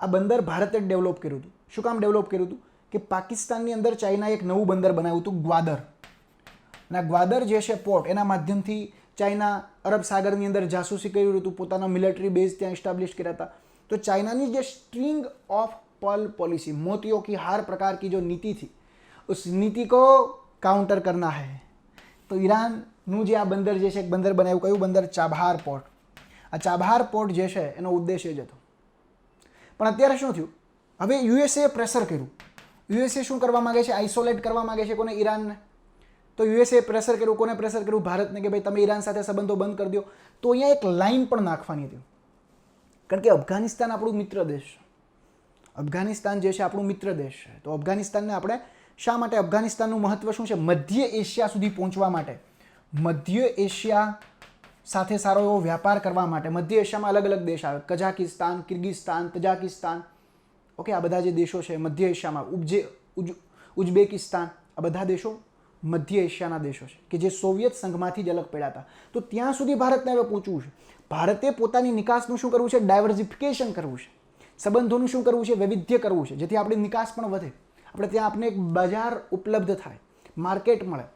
આ બંદર ભારતે જ ડેવલપ કર્યું હતું. શું કામ ડેવલપ કર્યું હતું? કે પાકિસ્તાનની અંદર ચાઇનાએ એક નવું બંદર બનાવ્યું હતું, ગ્વાદર. અને આ ગ્વાદર જે છે પોર્ટ, એના માધ્યમથી ચાઇના અરબ સાગરની અંદર જાસૂસી કર્યું હતું, પોતાના મિલિટરી બેઝ ત્યાં એસ્ટાબ્લિશ કર્યા હતા. તો ચાइना જે स्ट्रिंग ऑफ पर्ल पॉलिसी, मोतियों की हार प्रकार की जो नीति थी, उस नीति को काउंटर करना है. तो ઈરાનનું જે આ બંદર જે છે, એક બંદર બનાવ્યું. કયું બંદર? Chabahar port. આ ચાબહાર પોર્ટ જે છે એનો ઉદ્દેશ્ય જ હતો. પણ અત્યારે શું થયું? હવે યુએસએ પ્રેશર કર્યું. યુએસએ શું કરવા માગે છે? આઇસોલેટ કરવા માગે છે કોને? ઈરાનને. તો યુએસએ પ્રેશર કર્યું. કોને પ્રેશર કર્યું? ભારતને, કે ભાઈ તમે ઈરાન સાથે સંબંધો બંધ કરી દો. તો અહીંયા એક લાઇન પણ નાખવાની હતી, કારણ કે અફઘાનિસ્તાન આપણું મિત્ર દેશ છે. અફઘાનિસ્તાન જે છે આપણું મિત્ર દેશ છે. તો અફઘાનિસ્તાનને આપણે શા માટે? અફઘાનિસ્તાનનું મહત્વ શું છે? મધ્ય એશિયા સુધી પહોંચવા માટે, મધ્ય એશિયા સાથે સારો એવો વ્યાપાર કરવા માટે. મધ્ય એશિયામાં અલગ અલગ દેશ આવે, કઝાકિસ્તાન, કિર્ગિસ્તાન, તજાકિસ્તાન. ઓકે, આ બધા જે દેશો છે મધ્ય એશિયામાં, ઉઝબેકિસ્તાન, આ બધા દેશો મધ્ય એશિયાના દેશો છે કે જે સોવિયત સંઘમાંથી જ અલગ પડ્યા હતા. તો ત્યાં સુધી ભારતને હવે પહોંચવું છે. ભારતે પોતાની નિકાસનું શું કરવું છે? ડાયવર્સિફિકેશન કરવું છે. સંબંધોનું શું કરવું છે? વૈવિધ્ય કરવું છે, જેથી આપણી નિકાસ પણ વધે, આપણે ત્યાં આપણે એક બજાર ઉપલબ્ધ થાય, માર્કેટ મળે.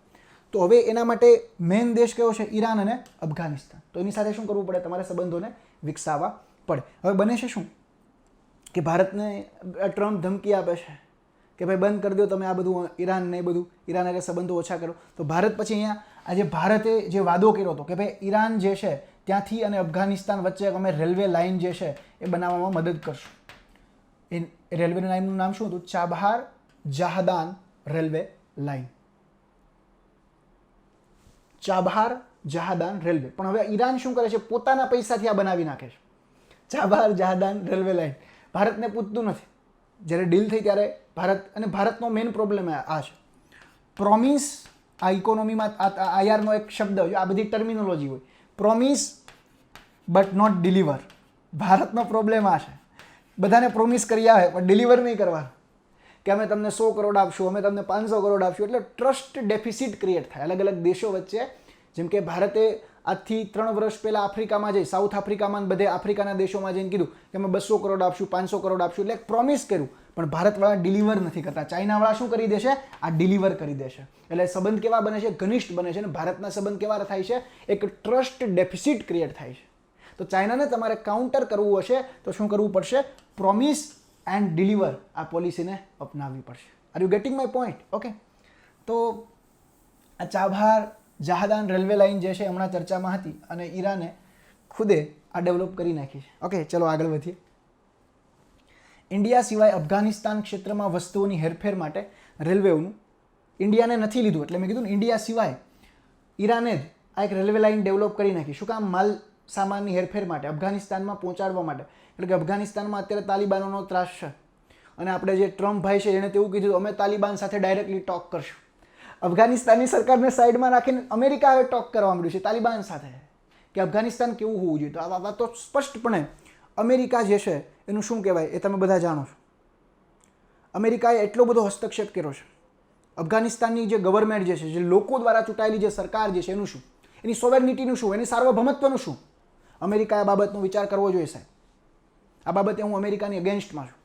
તો હવે એના માટે મેઇન દેશ કયો છે? ઈરાન અને અફઘાનિસ્તાન. તો એની સાથે શું કરવું પડે? તમારે સંબંધોને વિકસાવવા પડે. હવે બને છે શું કે ભારતને ટ્રમ્પ ધમકી આપે છે કે ભાઈ બંધ કરી દો તમે આ બધું ઈરાન ને બધું, ઈરાન સાથે સંબંધો ઓછા કરો. તો ભારત પછી અહીંયા આજે ભારતે જે વાદો કર્યો હતો કે ભાઈ ઈરાન જે છે ત્યાંથી અને અફઘાનિસ્તાન વચ્ચે અમે રેલવે લાઇન જે છે એ બનાવવામાં મદદ કરશું. એ રેલવે લાઇનનું નામ શું હતું? Chabahar Zahedan railway line. Chabahar Zahedan railway. પણ હવે ઈરાન શું કરે છે? પોતાના પૈસાથી આ બનાવી નાખે છે ચાબહાર જહાદાન રેલવે લાઇન. ભારતને પૂછતું નથી. જ્યારે ડીલ થઈ ત્યારે ભારતનો મેઇન પ્રોબ્લેમ આ છે. પ્રોમિસ, આ ઇકોનોમીમાં આઈઆરનો એક શબ્દ હોય, આ બધી ટર્મિનોલોજી હોય. Promise but not deliver. ભારતનો પ્રોબ્લેમ આ છે. બધાને પ્રોમિસ કરી આવે પણ ડિલિવર નહીં કરવાનું. કે અમે તમને 100 કરોડ આપશું, અમે તમને 500 કરોડ આપશું. એટલે ટ્રસ્ટ ડેફિસિટ ક્રિએટ થાય અલગ અલગ દેશો વચ્ચે. જેમ કે ભારતે આજથી 3 વર્ષ પહેલાં આફ્રિકામાં જઈ, સાઉથ આફ્રિકામાં બધે આફ્રિકાના દેશોમાં જઈને કીધું કે અમે 200 કરોડ આપશું, 500 કરોડ આપશું. એટલે પ્રોમિસ કર્યું પણ ભારતવાળા ડિલિવર નથી કરતા. ચાઇનાવાળા શું કરી દેશે? આ ડિલિવર કરી દેશે. એટલે સંબંધ કેવા બને છે? ઘનિષ્ઠ બને છે. અને ભારતના સંબંધ કેવા થાય છે? એક ટ્રસ્ટ ડેફિસિટ ક્રિએટ થાય છે. તો ચાઇનાને તમારે કાઉન્ટર કરવું હશે તો શું કરવું પડશે? પ્રોમિસ એન્ડ ડિલિવર આ પોલિસીને અપનાવવી પડશે. Are you getting my point? Okay. તો આ ચાબહાર જહાદાન રેલવે લાઇન જે છે હમણાં ચર્ચામાં હતી અને ઈરાને ખુદે આ ડેવલપ કરી નાખી છે. ઓકે, ચલો આગળ વધીએ. ઇન્ડિયા સિવાય અફઘાનિસ્તાન ક્ષેત્રમાં વસ્તુઓની હેરફેર માટે રેલવેનું ઇન્ડિયાને નથી લીધું. એટલે મેં કીધું ને, ઇન્ડિયા સિવાય ઈરાને જ આ એક રેલવે લાઇન ડેવલપ કરી નાખી. શું કામ? માલ સામાનની હેરફેર માટે, અફઘાનિસ્તાનમાં પહોંચાડવા માટે. એટલે કે અફઘાનિસ્તાનમાં અત્યારે તાલિબાનોનો ત્રાસ છે અને આપણે જે ટ્રમ્પ ભાઈ છે એણે તેવું કીધું અમે તાલિબાન સાથે ડાયરેક્ટલી ટોક કરશું. અફઘાનિસ્તાનની સરકારને સાઈડમાં રાખીને અમેરિકા હવે ટોક કરવા માંડ્યું છે તાલિબાન સાથે કે અફઘાનિસ્તાન કેવું હોવું જોઈએ. તો આ વાત તો સ્પષ્ટપણે અમેરિકા જે છે એનું શું કહેવાય એ તમે બધા જાણો છો. અમેરિકાએ એટલો બધો હસ્તક્ષેપ કર્યો છે. અફઘાનિસ્તાનની જે ગવર્મેન્ટ જે છે, જે લોકો દ્વારા ચૂંટાયેલી જે સરકાર જે છે એનું શું? એની સોવેરનિટીનું શું? એની સાર્વભૌમત્વનું શું? અમેરિકાએ આ બાબતનો વિચાર કરવો જોઈએ સાહેબ. આ બાબતે હું અમેરિકાની અગેન્સ્ટમાં છું.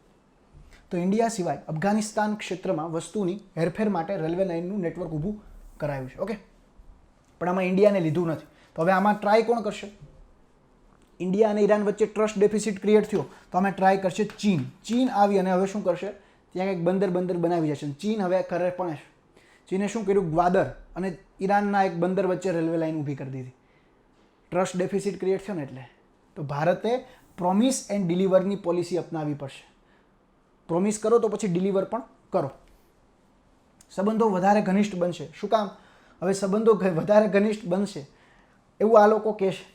તો ઇન્ડિયા સિવાય અફઘાનિસ્તાન ક્ષેત્રમાં વસ્તુની હેરફેર માટે રેલવે લાઇનનું નેટવર્ક ઊભું કરાયું છે. ઓકે, પણ આમાં ઇન્ડિયાને લીધું નથી. તો હવે આમાં ટ્રાય કોણ કરશે? ઇન્ડિયા અને ઈરાન વચ્ચે ટ્રસ્ટ ડેફિસિટ ક્રિએટ થયો તો અમે ટ્રાય કરશે ચીન. ચીન આવી અને હવે શું કરશે? ત્યાં એક બંદર બનાવી જશે. ચીન હવે કરે પણ છે. ચીને શું કર્યું? ગ્વાદર અને ઈરાનના એક બંદર વચ્ચે રેલવે લાઇન ઊભી કરી દીધી. ટ્રસ્ટ ડેફિસિટ ક્રિએટ થયો ને એટલે. તો ભારતે પ્રોમિસ એન્ડ ડિલિવરની પોલિસી અપનાવવી પડશે. પ્રોમિસ કરો તો પછી ડિલિવર પણ કરો. સંબંધો વધારે ઘનિષ્ઠ બનશે. શું કામ? હવે સંબંધો વધારે ઘનિષ્ઠ બનશે એવું આ લોકો કહેશે.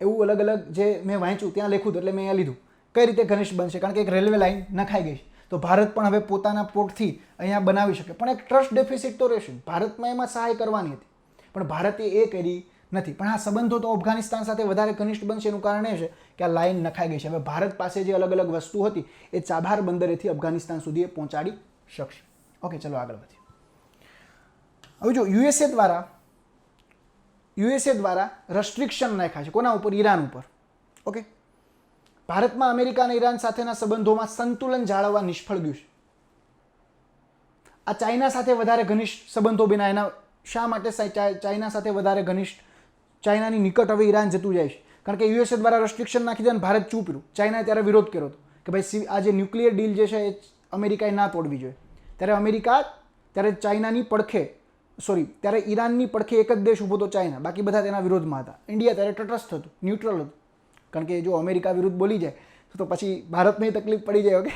એવું અલગ અલગ જે મેં વાંચ્યું ત્યાં લખ્યું એટલે મેં અહીંયા લીધું. કઈ રીતે ઘનિષ્ઠ બનશે? કારણ કે એક રેલવે લાઇન નખાઈ ગઈ છે. તો ભારત પણ હવે પોતાના પોર્ટથી અહીંયા બનાવી શકે. પણ એક ટ્રસ્ટ ડેફિસિટ તો રહેશે. ભારતમાં એમાં સહાય કરવાની હતી પણ ભારતે એ કરી નથી. પણ આ સંબંધો તો અફઘાનિસ્તાન સાથે વધારે ઘનિષ્ઠ બનશે. એનું કારણ એ છે કે આ લાઇન નખાઈ ગઈ છે. હવે ભારત પાસે જે અલગ અલગ વસ્તુ હતી એ ચાબહાર બંદરેથી અફઘાનિસ્તાન સુધી એ પહોંચાડી શકશે. ઓકે, ચલો આગળ વધીએ. હવે જો યુએસએ દ્વારા રસ્ટ્રિક્શન નાખ્યા છે. કોના ઉપર? ઈરાન ઉપર. ઓકે, ભારતમાં અમેરિકા અને ઈરાન સાથેના સંબંધોમાં સંતુલન જાળવવા નિષ્ફળ ગયું છે. આ ચાઇના સાથે વધારે ઘનિષ્ઠ સંબંધો બન્યા. એના શા માટે ચાઇના સાથે વધારે ઘનિષ્ઠ? ચાઇનાની નિકટ હવે ઈરાન જતું જાય છે. કારણ કે યુએસએ દ્વારા રસ્ટ્રિક્શન નાખી દીધા અને ભારત ચૂપ રહ્યું. ચાઇનાએ ત્યારે વિરોધ કર્યો હતો કે ભાઈ આ જે ન્યુક્લિયર ડીલ જે છે એ અમેરિકાએ ના તોડવી જોઈએ. ત્યારે ચાઇનાની પડખે ત્યારે ઈરાનની પડખે એક જ દેશ ઊભો હતો, ચાઇના. બાકી બધા તેના વિરોધમાં હતા. ઇન્ડિયા ત્યારે તટસ્થ હતું, ન્યુટ્રલ હતું. કારણ કે જો અમેરિકા વિરુદ્ધ બોલી જાય તો પછી ભારતને તકલીફ પડી જાય. ઓકે,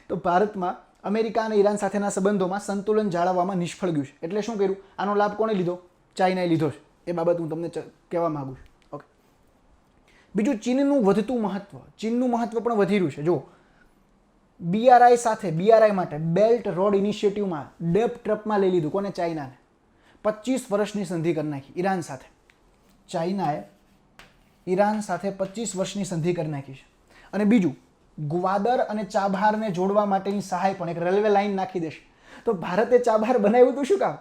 તો ભારતમાં અમેરિકા અને ઈરાન સાથેના સંબંધોમાં સંતુલન જાળવવામાં નિષ્ફળ ગયું છે. એટલે શું કર્યું? આનો લાભ કોણે લીધો? ચાઇનાએ લીધો છે. એ બાબત હું તમને કહેવા માગું છું. ઓકે, બીજું ચીનનું વધતું મહત્વ. ચીનનું મહત્વ પણ વધી રહ્યું છે. જો બીઆરઆઈ માટે બેલ્ટ રોડ ઇનિશિયેટિવમાં ડેપ ટ્રપમાં લઈ લીધું. કોને? ચાઇનાને. 25 વર્ષની સંધિ કરી નાખી ઈરાન સાથે. ચાઇનાએ ઈરાન સાથે 25 વર્ષની સંધિ કરી નાખી છે. અને બીજું, ગ્વાદર અને ચાબહારને જોડવા માટેની સહાય પણ એક રેલવે લાઇન નાખી દેશે. તો ભારતે ચાબહાર બનાવ્યું હતું શું કામ?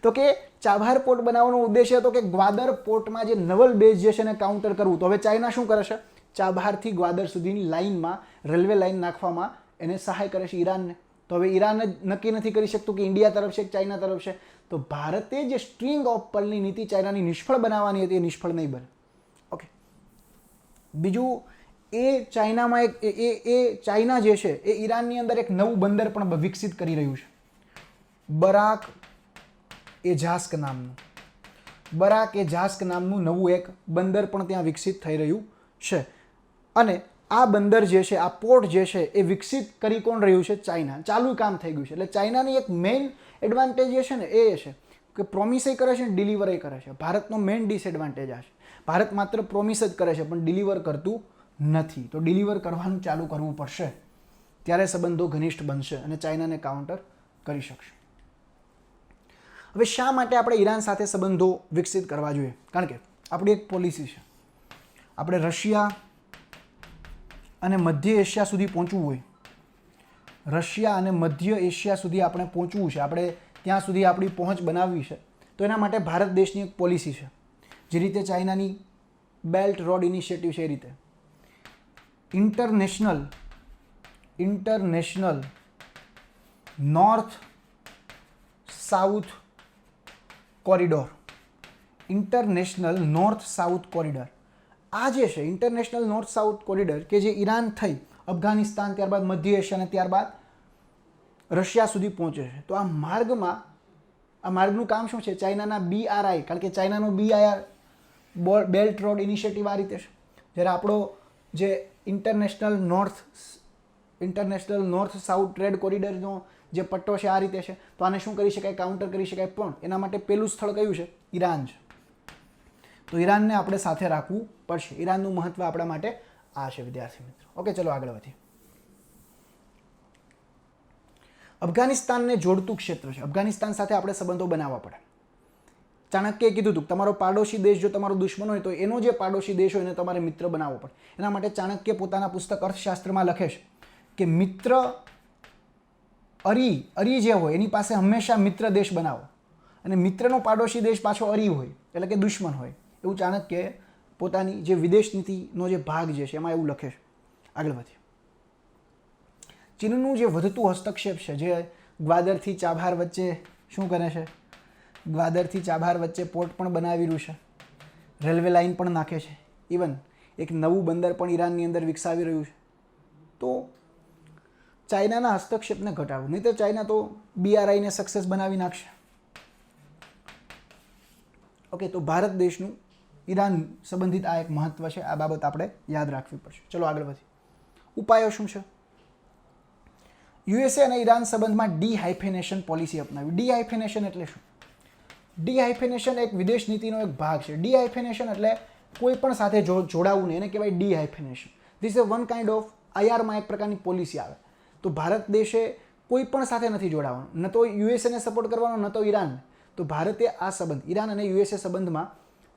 તો કે ચાબહાર પોર્ટ બનાવવાનો ઉદ્દેશ્ય હતો કે ગ્વાદર પોર્ટમાં જે નવલ બેઝ જે છે એને કાઉન્ટર કરવું. તો હવે ચાઇના શું કરે છે? ચાબહારથી ગ્વાદર સુધીની લાઇનમાં રેલવે લાઇન નાખવામાં એને સહાય કરે છે ઈરાનને. તો હવે ઈરાન જ નક્કી નથી કરી શકતું કે ઇન્ડિયા તરફ છે કે ચાઇના તરફ છે. તો ભારતે જે સ્ટ્રિંગ ઓફ પર્લની નીતિ ચાઇનાની નિષ્ફળ બનાવવાની હતી એ નિષ્ફળ નહીં બને. ઓકે, બીજું એ ચાઇનામાં ચાઇના જે છે એ ઈરાનની અંદર એક નવું બંદર પણ વિકસિત કરી રહ્યું છે, બરાક એજાસ્ક નામનું. બરાક એ જાસ્ક નામનું નવું એક બંદર પણ ત્યાં વિકસિત થઈ રહ્યું છે. અને આ બંદર જે છે, આ પોર્ટ જે છે એ વિકસિત કરી કોણ રહ્યું છે? ચાઇના. ચાલુ કામ થઈ ગયું છે. એટલે ચાઇનાની એક મેઇન એડવાન્ટેજ જે છે ને એ છે કે પ્રોમિસ કરે છે ને ડિલિવર કરે છે. ભારતનો મેઇન ડિસએડવાન્ટેજ આ છે. ભારત માત્ર પ્રોમિસ જ કરે છે પણ ડિલિવર કરતું નથી. તો ડિલિવર કરવાનું ચાલુ કરવું પડશે, ત્યારે સંબંધો ઘનિષ્ઠ બનશે અને ચાઇનાને કાઉન્ટર કરી શકશે. હવે શા માટે આપણે ઈરાન સાથે સંબંધો વિકસિત કરવા જોઈએ? કારણ કે આપણી એક પોલિસી છે, આપણે રશિયા અને મધ્ય એશિયા સુધી પહોંચવું હોય, રશિયા અને મધ્ય એશિયા સુધી આપણે પહોંચવું છે, આપણે ત્યાં સુધી આપણી પહોંચ બનાવવી છે. તો એના માટે ભારત દેશની એક પોલિસી છે, જે રીતે ચાઇનાની બેલ્ટ રોડ ઇનિશિયેટિવ છે એ રીતે international north south corridor. International north south corridor આ જે છે ઇન્ટરનેશનલ નોર્થ સાઉથ કોરિડોર કે જે ઈરાન થઈ અફઘાનિસ્તાન, ત્યારબાદ મધ્ય એશિયા અને ત્યારબાદ રશિયા સુધી પહોંચે છે. તો આ માર્ગનું કામ શું છે? ચાઇનાના BRI, કારણ કે ચાઇનાનો BIR બેલ્ટ રોડ ઇનિશિયેટિવ આ રીતે છે. જ્યારે આપણો જે ઇન્ટરનેશનલ નોર્થ સાઉથ ટ્રેડ કોરિડોરનો જે પટ્ટો છે આ રીતે છે. તો આને શું કરી શકાય? કાઉન્ટર કરી શકાય. પણ એના માટે પહેલું સ્થળ કયું છે? ઈરાન છે. તો ઈરાનને આપણે સાથે રાખવું પડશે. ઈરાનનું મહત્વ આપણા માટે આ છે વિદ્યાર્થી મિત્રો. ઓકે, ચલો આગળ વધીએ. અફઘાનિસ્તાનને જોડતું ક્ષેત્ર છે. અફઘાનિસ્તાન સાથે આપણે સંબંધો બનાવવા પડે. ચાણક્યએ કીધું હતું તમારો પાડોશી દેશ જો તમારો દુશ્મન હોય તો એનો જે પાડોશી દેશ હોય એને તમારે મિત્ર બનાવવો પડે. એના માટે ચાણક્ય પોતાના પુસ્તક અર્થશાસ્ત્રમાં લખે છે કે મિત્ર અરી જે હોય એની પાસે હંમેશા મિત્ર દેશ બનાવો, અને મિત્રનો પાડોશી દેશ પાછો અરી હોય એટલે કે દુશ્મન હોય. એવું ચાણક્યએ પોતાની જે વિદેશ નીતિનો જે ભાગ જે છે એમાં એવું લખે છે. આગળ વધીએ. ચીનનું જે વધતું હસ્તક્ષેપ છે, જે ગ્વાદરથી ચાબહાર વચ્ચે શું કરે છે? ગ્વાદરથી ચાબહાર વચ્ચે પોર્ટ પણ બનાવી રહ્યું છે, રેલવે લાઇન પણ નાખે છે, ઇવન એક નવું બંદર પણ ઈરાનની અંદર વિકસાવી રહ્યું છે. તો ચાઇનાના હસ્તક્ષેપને ઘટાડવું, નહીં તો ચાઇના તો BRIને સક્સેસ બનાવી નાખશે. ઓકે, તો ભારત દેશનું ઈરાન સંબંધિત આ એક મહત્વ છે. આ બાબત આપણે યાદ રાખવી પડશે. ચલો આગળ વધીએ. ઉપાયો શું છે? USA અને ઈરાન સંબંધમાં ડી-હાઇફેનેશન પોલિસી અપનાવી. ડી-હાઇફેનેશન એટલે શું? ડી-હાઇફેનેશન એક વિદેશ નીતિનો એક ભાગ છે. ડી-હાઇફેનેશન એટલે કોઈ પણ સાથે જોડાવું નહીં, એને કહેવાય dehyphenation. This is one kind of IRમાં એક પ્રકારની પોલિસી આવે. તો ભારત દેશે કોઈ પણ સાથે નથી જોડાવાનું, ન તો USAને સપોર્ટ કરવાનો, ન તો ઈરાનને. તો ભારતે આ સંબંધ ઈરાન અને USA સંબંધમાં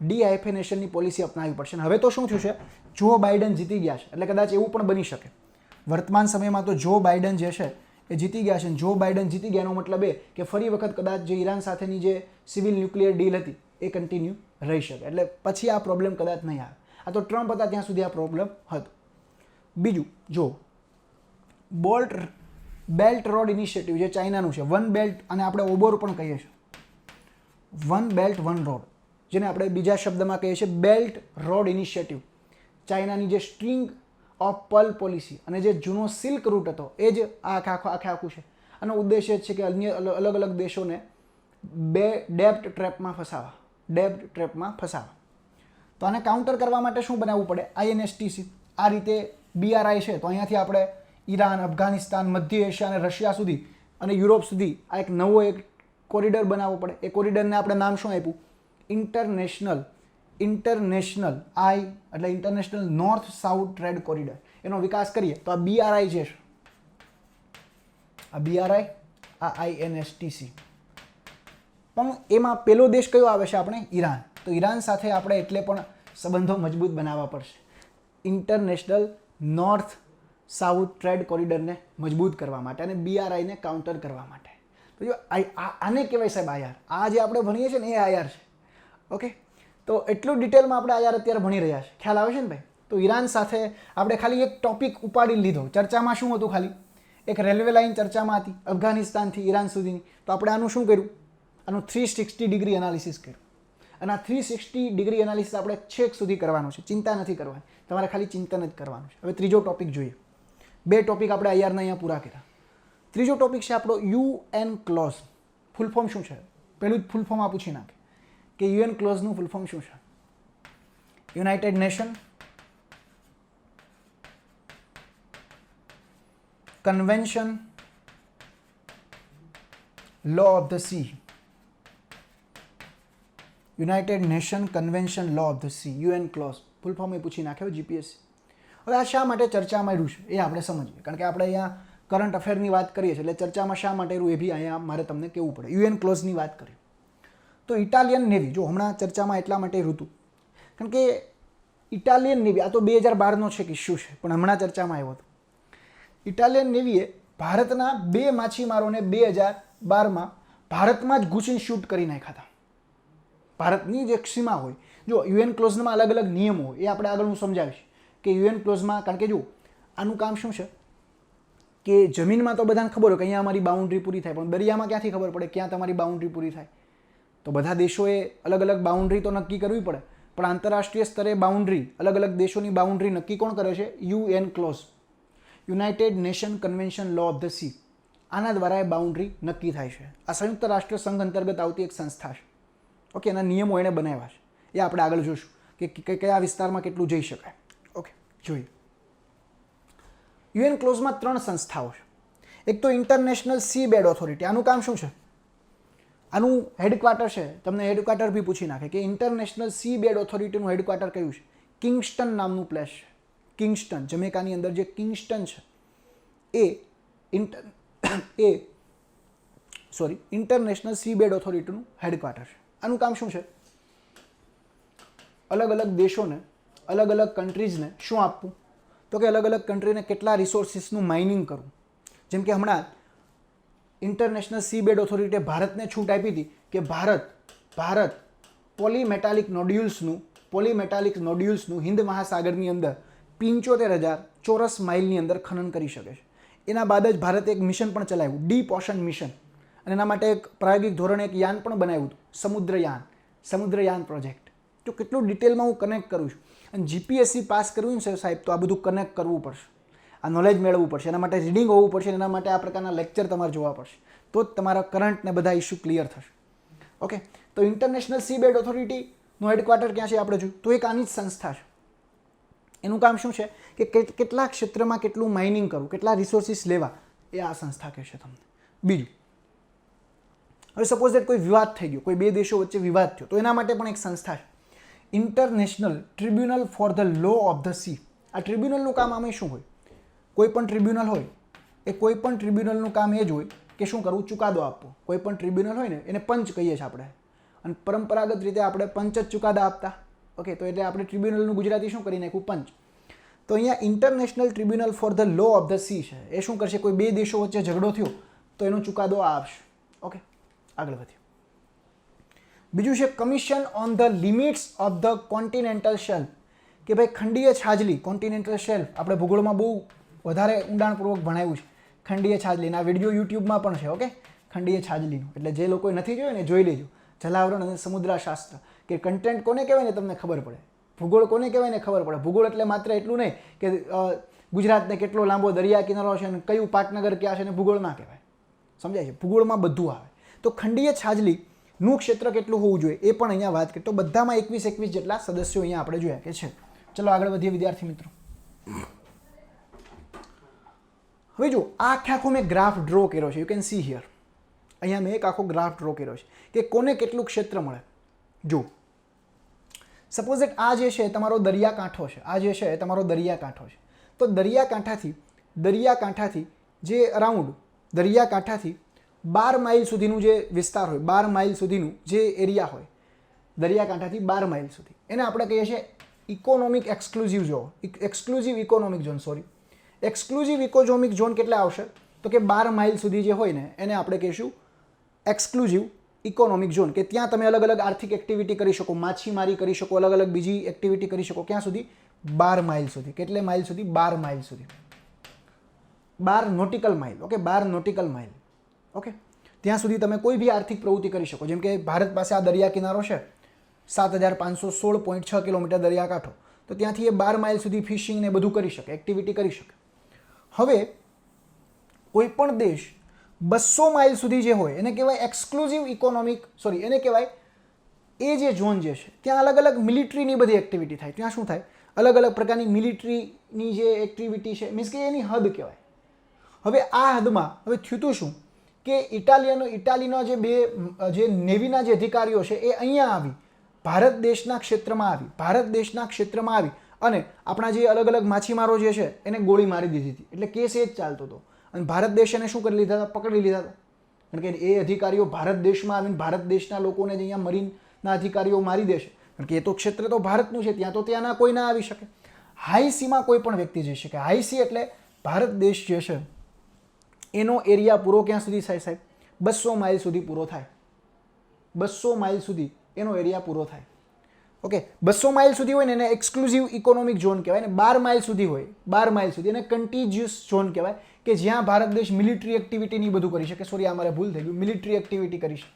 ડી-હાઇફેનેશનની પોલિસી અપનાવવી પડશે. હવે તો શું થયું છે? જો બાઇડન જીતી ગયા છે, એટલે કદાચ એવું પણ બની શકે વર્તમાન સમયમાં તો જો બાઇડન જે છે એ જીતી ગયા છે. જો બાઇડન જીતી ગયા એનો મતલબ એ કે ફરી વખત કદાચ જે ઈરાન સાથેની જે સિવિલ ન્યુક્લિયર ડીલ હતી એ કન્ટિન્યુ રહી શકે. એટલે પછી આ પ્રોબ્લેમ કદાચ નહીં આવે. આ તો ટ્રમ્પ હતા ત્યાં સુધી આ પ્રોબ્લેમ હતો. બીજું, જો બેલ્ટ રોડ ઇનિશિયેટિવ જે ચાઇનાનું છે, વન બેલ્ટ, અને આપણે ઓબોર પણ કહીએ છીએ, વન બેલ્ટ વન રોડ, જેને આપણે બીજા શબ્દમાં કહીએ છીએ બેલ્ટ રોડ ઇનિશિયેટિવ. ચાઇનાની જે સ્ટ્રિંગ ઓફ પર્લ પોલિસી અને જે જૂનો સિલ્ક રૂટ હતો એ જ આખું છે. આનો ઉદ્દેશ્ય છે કે અન્ય અલગ અલગ દેશોને ડેબ્ટ ટ્રેપમાં ફસાવા. તો આને કાઉન્ટર કરવા માટે શું બનાવવું પડે? INSTC. આ રીતે BRI છે, તો અહીંયાથી આપણે ઈરાન, અફઘાનિસ્તાન, મધ્ય એશિયા અને રશિયા સુધી અને યુરોપ સુધી આ એક નવો એક કોરિડોર બનાવવો પડે. એ કોરિડોરને આપણે નામ શું આપ્યું? ઇન્ટરનેશનલ એટલે international north south trade corridor. એનો વિકાસ કરીએ તો આ BRI જે છે, આ BRI, આ INSTC. પણ એમાં પહેલો દેશ કયો આવે છે? આપણે ઈરાન. તો ઈરાન સાથે આપણે એટલે પણ સંબંધો મજબૂત બનાવવા પડશે. ઇન્ટરનેશનલ નોર્થ સાઉથ ટ્રેડ કોરિડોરને મજબૂત કરવા માટે અને BRIને કાઉન્ટર કરવા માટે. તો જો આને કહેવાય સાહેબ IR. આ જે આપણે ભણીએ છીએ ને એ IR છે. ઓકે, તો એટલું ડિટેલમાં આપણે IR અત્યારે ભણી રહ્યા છે. ખ્યાલ આવે છે ને ભાઈ? તો ઈરાન સાથે આપણે ખાલી એક ટોપિક ઉપાડી લીધો. ચર્ચામાં શું હતું? ખાલી એક રેલવે લાઇન ચર્ચામાં હતી અફઘાનિસ્તાનથી ઈરાન સુધીની. તો આપણે આનું શું કર્યું? આનું 360 ડિગ્રી એનાલિસિસ કર્યું. અને આ 360 ડિગ્રી એનાલિસિસ આપણે છેક સુધી કરવાનું છે. ચિંતા નથી કરવાની, તમારે ખાલી ચિંતન જ કરવાનું છે. હવે ત્રીજો ટોપિક જોઈએ. 2 ટોપિક આપણે IRના અહીંયા પૂરા કર્યા. ત્રીજો ટોપિક છે આપણો UN ક્લોઝ. ફૂલ ફોર્મ શું છે? પહેલું જ ફૂલ ફોર્મ આ પૂછી નાખે. કે યુએન ક્લોઝનું ફૂલ ફોર્મ શું છે? United Nation convention law of the Sea. United Nation convention law of the Sea, UNCLOS full form એ પૂછી નાખ્યો જીપીએસસી. હવે આ શા માટે ચર્ચામાં રહ્યું છે એ આપણે સમજીએ, કારણ કે આપણે અહીંયા કરંટ અફેરની વાત કરીએ છીએ, એટલે ચર્ચામાં શા માટે રહ્યું એ બી અહીંયા મારે તમને કહેવું પડે. યુએન ક્લોઝની વાત કરીએ તો ઇટાલિયન નેવી, જો હમણાં ચર્ચામાં એટલા માટે ઋતુ, કારણ કે ઇટાલિયન નેવી, આ તો 2012નો છે કે ઇસ્યુ છે, પણ હમણાં ચર્ચામાં આવ્યો હતો. ઇટાલિયન નેવીએ ભારતના 2 માછીમારોને 2012માં ભારતમાં જ ઘૂસીને શૂટ કરી નાખ્યા હતા. ભારતની જે સીમા હોય, જો યુએન ક્લોઝમાં અલગ અલગ નિયમો હોય, એ આપણે આગળ હું સમજાવીશ કે યુએન ક્લોઝમાં, કારણ કે જો આનું કામ શું છે કે જમીનમાં તો બધાને ખબર હોય કે અહીંયા અમારી બાઉન્ડ્રી પૂરી થાય, પણ દરિયામાં ક્યાંથી ખબર પડે ક્યાં તમારી બાઉન્ડ્રી પૂરી થાય? તો બધા દેશોએ અલગ અલગ બાઉન્ડ્રી તો નક્કી કરવી પડે, પણ આંતરરાષ્ટ્રીય સ્તરે બાઉન્ડ્રી, અલગ અલગ દેશોની બાઉન્ડ્રી નક્કી કોણ કરે છે? UN clause, United Nation convention law of the sea. આના દ્વારા એ બાઉન્ડ્રી નક્કી થાય છે. આ સંયુક્ત રાષ્ટ્ર સંઘ અંતર્ગત આવતી એક સંસ્થા છે. ઓકે, એના નિયમો એણે બનાવ્યા છે, એ આપણે આગળ જોઈશું કે કયા વિસ્તારમાં કેટલું જઈ શકાય. ઓકે, જોઈએ. યુએન ક્લોઝમાં 3 સંસ્થાઓ છે. એક તો ઇન્ટરનેશનલ સી બેડ ઓથોરિટી. આનું કામ શું છે? આનું હેડક્વાર્ટર છે, તમને હેડક્વાર્ટર બી પૂછી નાખે કે ઇન્ટરનેશનલ સી બેડ ઓથોરિટીનું હેડક્વાર્ટર કયું છે? કિંગસ્ટન નામનું પ્લેસ છે. કિંગસ્ટન, જમૈકાની અંદર જે કિંગસ્ટન છે એ ઇન્ટરનેશનલ સી બેડ ઓથોરિટીનું હેડક્વાર્ટર છે. આનું કામ શું છે? અલગ અલગ દેશોને, અલગ અલગ કન્ટ્રીઝને શું આપવું? તો કે અલગ અલગ કન્ટ્રીને કેટલા રિસોર્સિસનું માઇનિંગ કરવું. જેમ કે હમણાં ઇન્ટરનેશનલ સી બેડ ઓથોરિટીએ ભારતને છૂટ આપી હતી કે ભારત પોલીમેટાલિક નોડ્યુલ્સનું હિન્દ મહાસાગરની અંદર 75,000 ચોરસ માઇલની અંદર ખનન કરી શકે છે. એના બાદ જ ભારતે એક મિશન પણ ચલાવ્યું, ડીપ ઓશન મિશન, અને એના માટે એક પ્રાયોગિક ધોરણે એક યાન પણ બનાવ્યું હતું, સમુદ્રયાન પ્રોજેક્ટ. તો કેટલું ડિટેલમાં હું કનેક્ટ કરું છું, અને જીપીએસસી પાસ કરવું છે સાહેબ, તો આ બધું કનેક્ટ કરવું પડશે, આ નોલેજ મેળવવું પડશે, એના માટે રીડિંગ હોવું પડશે, એના માટે આ પ્રકારના લેક્ચર તમારે જોવા પડશે, તો જ તમારા કરંટ ને બધા ઇસ્યુ ક્લિયર થશે. ઓકે, તો ઇન્ટરનેશનલ સી બેડ ઓથોરિટીનું હેડક્વાર્ટર ક્યાં છે આપણે જોયું, તો એક આની જ સંસ્થા છે. એનું કામ શું છે કે કેટલા ક્ષેત્રમાં કેટલું માઇનિંગ કરવું, કેટલા રિસોર્સિસ લેવા, એ આ સંસ્થા કહેશે તમને. બીજું, હવે સપોઝ દેટ કોઈ વિવાદ થઈ ગયો, કોઈ 2 દેશો વચ્ચે વિવાદ થયો, તો એના માટે પણ એક સંસ્થા છે, International Tribunal for the Law of the Sea. આ ટ્રિબ્યુનલનું કામ આમાં શું હોય? કોઈ પણ ટ્રિબ્યુનલ હોય, એ કોઈ પણ ટ્રિબ્યુનલનું કામ એ જ હોય કે શું કરવું? ચુકાદો આપવો. કોઈ પણ ટ્રિબ્યુનલ હોય ને એને પંચ કહીએ છીએ આપણે, અને પરંપરાગત રીતે આપણે પંચ જ ચુકાદા આપતા. ઓકે, તો એટલે આપણે ટ્રિબ્યુનલનું ગુજરાતી શું કરી નાખ્યું? પંચ. તો અહીંયા International Tribunal for the Law of the Sea છે. એ શું કરશે? કોઈ 2 દેશો વચ્ચે ઝઘડો થયો તો એનો ચુકાદો આપશે. ઓકે, આગળ વધીએ. બીજું છે commission on the limits of the continental shelf, કે ભાઈ ખંડીય છાજલી, કોન્ટિનેન્ટલ શેલ્ફ આપણે ભૂગોળમાં બહુ વધારે ઊંડાણપૂર્વક ભણાવ્યું છે. ખંડીય છાજલીના વિડીયો યુટ્યુબમાં પણ છે. ઓકે, ખંડીય છાજલીનું, એટલે જે લોકોએ નથી જોયું ને જોઈ લેજો. જલાવરણ અને સમુદ્રશાસ્ત્ર, કે કન્ટેન્ટ કોને કહેવાય ને તમને ખબર પડે, ભૂગોળ કોને કહેવાય ને ખબર પડે. ભૂગોળ એટલે માત્ર એટલું નહીં કે ગુજરાતને કેટલો લાંબો દરિયા કિનારો છે અને કયું પાટનગર ક્યાં છે, ને ભૂગોળ ના કહેવાય. સમજાય છે? ભૂગોળમાં બધું આવે. તો ખંડીય છાજલીનું ક્ષેત્ર કેટલું હોવું જોઈએ એ પણ અહીંયા વાત કરી. તો બધામાં 21 જેટલા સદસ્યો અહીંયા આપણે જોયા કે છે. ચલો આગળ વધીએ વિદ્યાર્થી મિત્રો. હવે જો આ આખો મેં ગ્રાફ ડ્રો કર્યો છે, યુ કેન સી હિયર. અહીંયા મેં એક આખો ગ્રાફ ડ્રો કર્યો છે કે કોને કેટલું ક્ષેત્ર મળે. જો સપોઝ દેટ આ જે છે તમારો દરિયાકાંઠો છે, આ જે છે તમારો દરિયાકાંઠો છે. તો દરિયાકાંઠાથી જે અરાઉન્ડ દરિયાકાંઠાથી 12 માઇલ સુધીનું જે વિસ્તાર હોય, 12 માઇલ સુધીનું જે એરિયા હોય, દરિયાકાંઠાથી 12 માઇલ સુધી, એને આપણે કહીએ છીએ economic exclusive zone, exclusive economic zone. Exclusive economic zone કેટલા આવશે? તો કે 12 માઇલ સુધી જે હોય ને એને આપણે કહીશું એક્સક્લુઝિવ ઇકોનોમિક ઝોન, કે ત્યાં તમે અલગ અલગ આર્થિક એક્ટિવિટી કરી શકો, માછીમારી કરી શકો, અલગ અલગ બીજી એક્ટિવિટી કરી શકો. ક્યાં સુધી? 12 માઇલ સુધી. કેટલે માઇલ સુધી? 12 માઇલ સુધી. 12 nautical mile. Okay, 12 nautical mile. Okay, ત્યાં સુધી તમે કોઈ બી આર્થિક પ્રવૃત્તિ કરી શકો. જેમ કે ભારત પાસે આ દરિયા કિનારો છે 7516.6 કિલોમીટર દરિયાકાંઠો, તો ત્યાંથી એ 12 માઇલ સુધી ફિશિંગ ને બધું કરી શકે, એક્ટિવિટી કરી શકે. હવે કોઈ પણ દેશ 200 માઇલ સુધી જે હોય એને કહેવાય એક્સક્લુઝિવ ઇકોનોમિક, એને કહેવાય એ જે ઝોન જે છે ત્યાં અલગ અલગ મિલિટરીની બધી એક્ટિવિટી થાય. ત્યાં શું થાય, અલગ અલગ પ્રકારની મિલિટરીની જે એક્ટિવિટી છે, મીન્સ કે એની હદ કહેવાય. હવે આ હદમાં હવે થયું તો શું કે ઇટાલીનો જે નેવીના જે અધિકારીઓ છે એ અહીંયા આવી ભારત દેશના ક્ષેત્રમાં આવી અને આપણા જે અલગ અલગ માછીમારો જે છે એને ગોળી મારી દીધી હતી. એટલે કેસ એ જ ચાલતો હતો અને ભારત દેશ એને શું કરી લીધા હતા, પકડી લીધા હતા. કારણ કે એ અધિકારીઓ ભારત દેશમાં આવીને ભારત દેશના લોકોને જ અહીંયા મરીનના અધિકારીઓ મારી દેશે. કારણ કે એ તો ક્ષેત્ર તો ભારતનું છે, ત્યાં તો ત્યાંના કોઈ ના આવી શકે. હાઈ સીમાં કોઈ પણ વ્યક્તિ જઈ શકે. હાઈ સી એટલે ભારત દેશ જે છે એનો એરિયા પૂરો ક્યાં સુધી થાય સાહેબ, 200 માઇલ સુધી પૂરો થાય. 200 માઇલ સુધી એનો એરિયા પૂરો થાય. ઓકે, 200 માઇલ સુધી હોય ને એને એક્સક્લુઝિવ ઇકોનોમિક ઝોન કહેવાય. ને 12 માઇલ સુધી હોય, 12 માઇલ સુધી એને કન્ટીજ્યુઅસ ઝોન કહેવાય કે જ્યાં ભારત દેશ મિલિટરી એક્ટિવિટીની બધું કરી શકે. સોરી, આ મારે ભૂલ થઈ ગયું, મિલિટરી એક્ટિવિટી કરી શકે.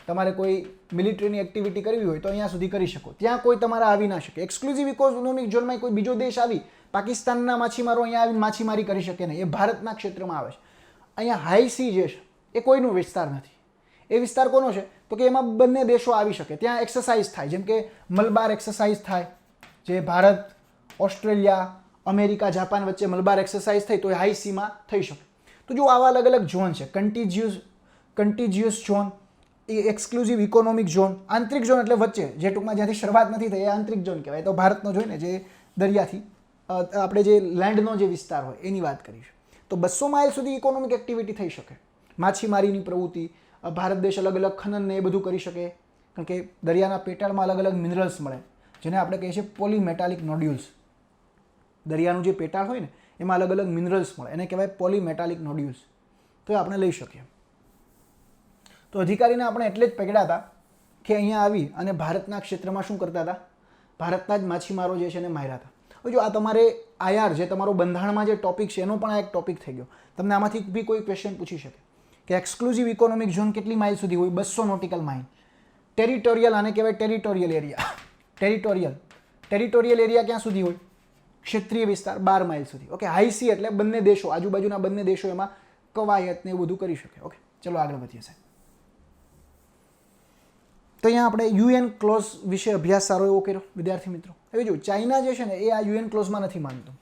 તમારે કોઈ મિલિટરીની એક્ટિવિટી કરવી હોય તો અહીંયા સુધી કરી શકો, ત્યાં કોઈ તમારા આવી ના શકે. એક્સક્લુઝિવ ઇકોનોમિક ઝોનમાં કોઈ બીજો દેશ આવી, પાકિસ્તાનના માછીમારો અહીંયા આવીને માછીમારી કરી શકે નહીં, એ ભારતના ક્ષેત્રમાં આવે છે. અહીંયા હાઈ સી જે છે એ કોઈનો વિસ્તાર નથી. એ વિસ્તાર કોનો છે તો કે એમાં બંને દેશો આવી શકે, ત્યાં એક્સરસાઇઝ થાય. જેમ કે મલબાર એક્સરસાઇઝ થાય, જે ભારત, ઓસ્ટ્રેલિયા, અમેરિકા, જાપાન વચ્ચે મલબાર એક્સરસાઇઝ થઈ તો એ હાઈ સીમાં થઈ શકે. તો જો આવા અલગ અલગ ઝોન છે, કન્ટીજ્યુઅસ ઝોન, એ એક્સક્લુઝિવ ઇકોનોમિક ઝોન, આંતરિક ઝોન એટલે વચ્ચે, જે ટૂંકમાં જ્યાંથી શરૂઆત નથી થઈ એ આંતરિક ઝોન કહેવાય. તો ભારતનો જોઈને જે દરિયાથી આપણે જે લેન્ડનો જે વિસ્તાર હોય એની વાત કરીશું. તો 200 માઇલ સુધી ઇકોનોમિક એક્ટિવિટી થઈ શકે. માછીમારીની પ્રવૃત્તિ, ભારત દેશ અલગ અલગ ખનન ને એ બધું કરી શકે. કારણ કે દરિયાના પેટાળમાં અલગ અલગ મિનરલ્સ મળે, જેને આપણે કહીએ છીએ પોલીમેટાલિક નોડ્યુલ્સ. દરિયાનું જે પેટાળ હોય ને એમાં અલગ અલગ મિનરલ્સ મળે, એને કહેવાય પોલીમેટાલિક નોડ્યુલ્સ. તો એ આપણે લઈ શકીએ. તો અધિકારીને આપણે એટલે જ પકડ્યા હતા કે અહીંયા આવી અને ભારતના ક્ષેત્રમાં શું કરતા હતા, ભારતના જ માછીમારો જે છે એને માર્યા હતા. હવે જો આ તમારે આઈઆર જે તમારો બંધારણમાં જે ટોપિક છે એનો પણ આ એક ટોપિક થઈ ગયો. તમને આમાંથી બી કોઈ ક્વેશ્ચન પૂછી શકે કે એક્સક્લુઝિવ ઇકોનોમિક ઝોન કેટલી માઇલ સુધી હોય, 200 નોટિકલ માઇલ. ટેરિટોરિયલ, આને કહેવાય ટેરિટોરિયલ એરિયા. ટેરિટોરિયલ એરિયા ક્યાં સુધી હોય, ક્ષેત્રીય વિસ્તાર 12 માઇલ સુધી. ઓકે, હાઈ સી એટલે બંને દેશો, આજુબાજુના બંને દેશો એમાં કવાયત ને એવું બધું કરી શકે. ઓકે, ચલો આગળ વધીએ સાહેબ. તો અહીંયા આપણે યુએન ક્લોઝ વિશે અભ્યાસ સારો એવો કર્યો વિદ્યાર્થી મિત્રો. હવે જો ચાઇના જે છે ને એ આ યુએન ક્લોઝમાં નથી માનતું.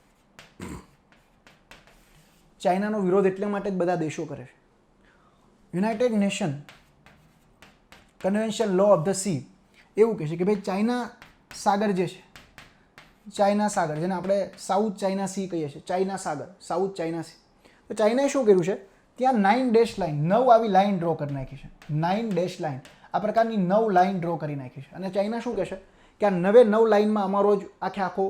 ચાઇનાનો વિરોધ એટલા માટે જ બધા દેશો કરે છે. United Nation convention law of the sea એવું કહે છે કે ભાઈ ચાઇના સાગર જે છે, ચાઇના સાગર જેને આપણે સાઉથ ચાઇના સી કહીએ છીએ, ચાઇના સાગર, સાઉથ ચાઇના સી. તો ચાઇનાએ શું કર્યું છે, ત્યાં 9 ડેશ લાઇન, 9 આવી લાઇન ડ્રો કરી નાખી છે. 9 ડેશ લાઇન, આ પ્રકારની 9 લાઇન ડ્રો કરી નાખી છે. અને ચાઇના શું કહેશે કે આ 9 લાઇનમાં અમારો જ આખો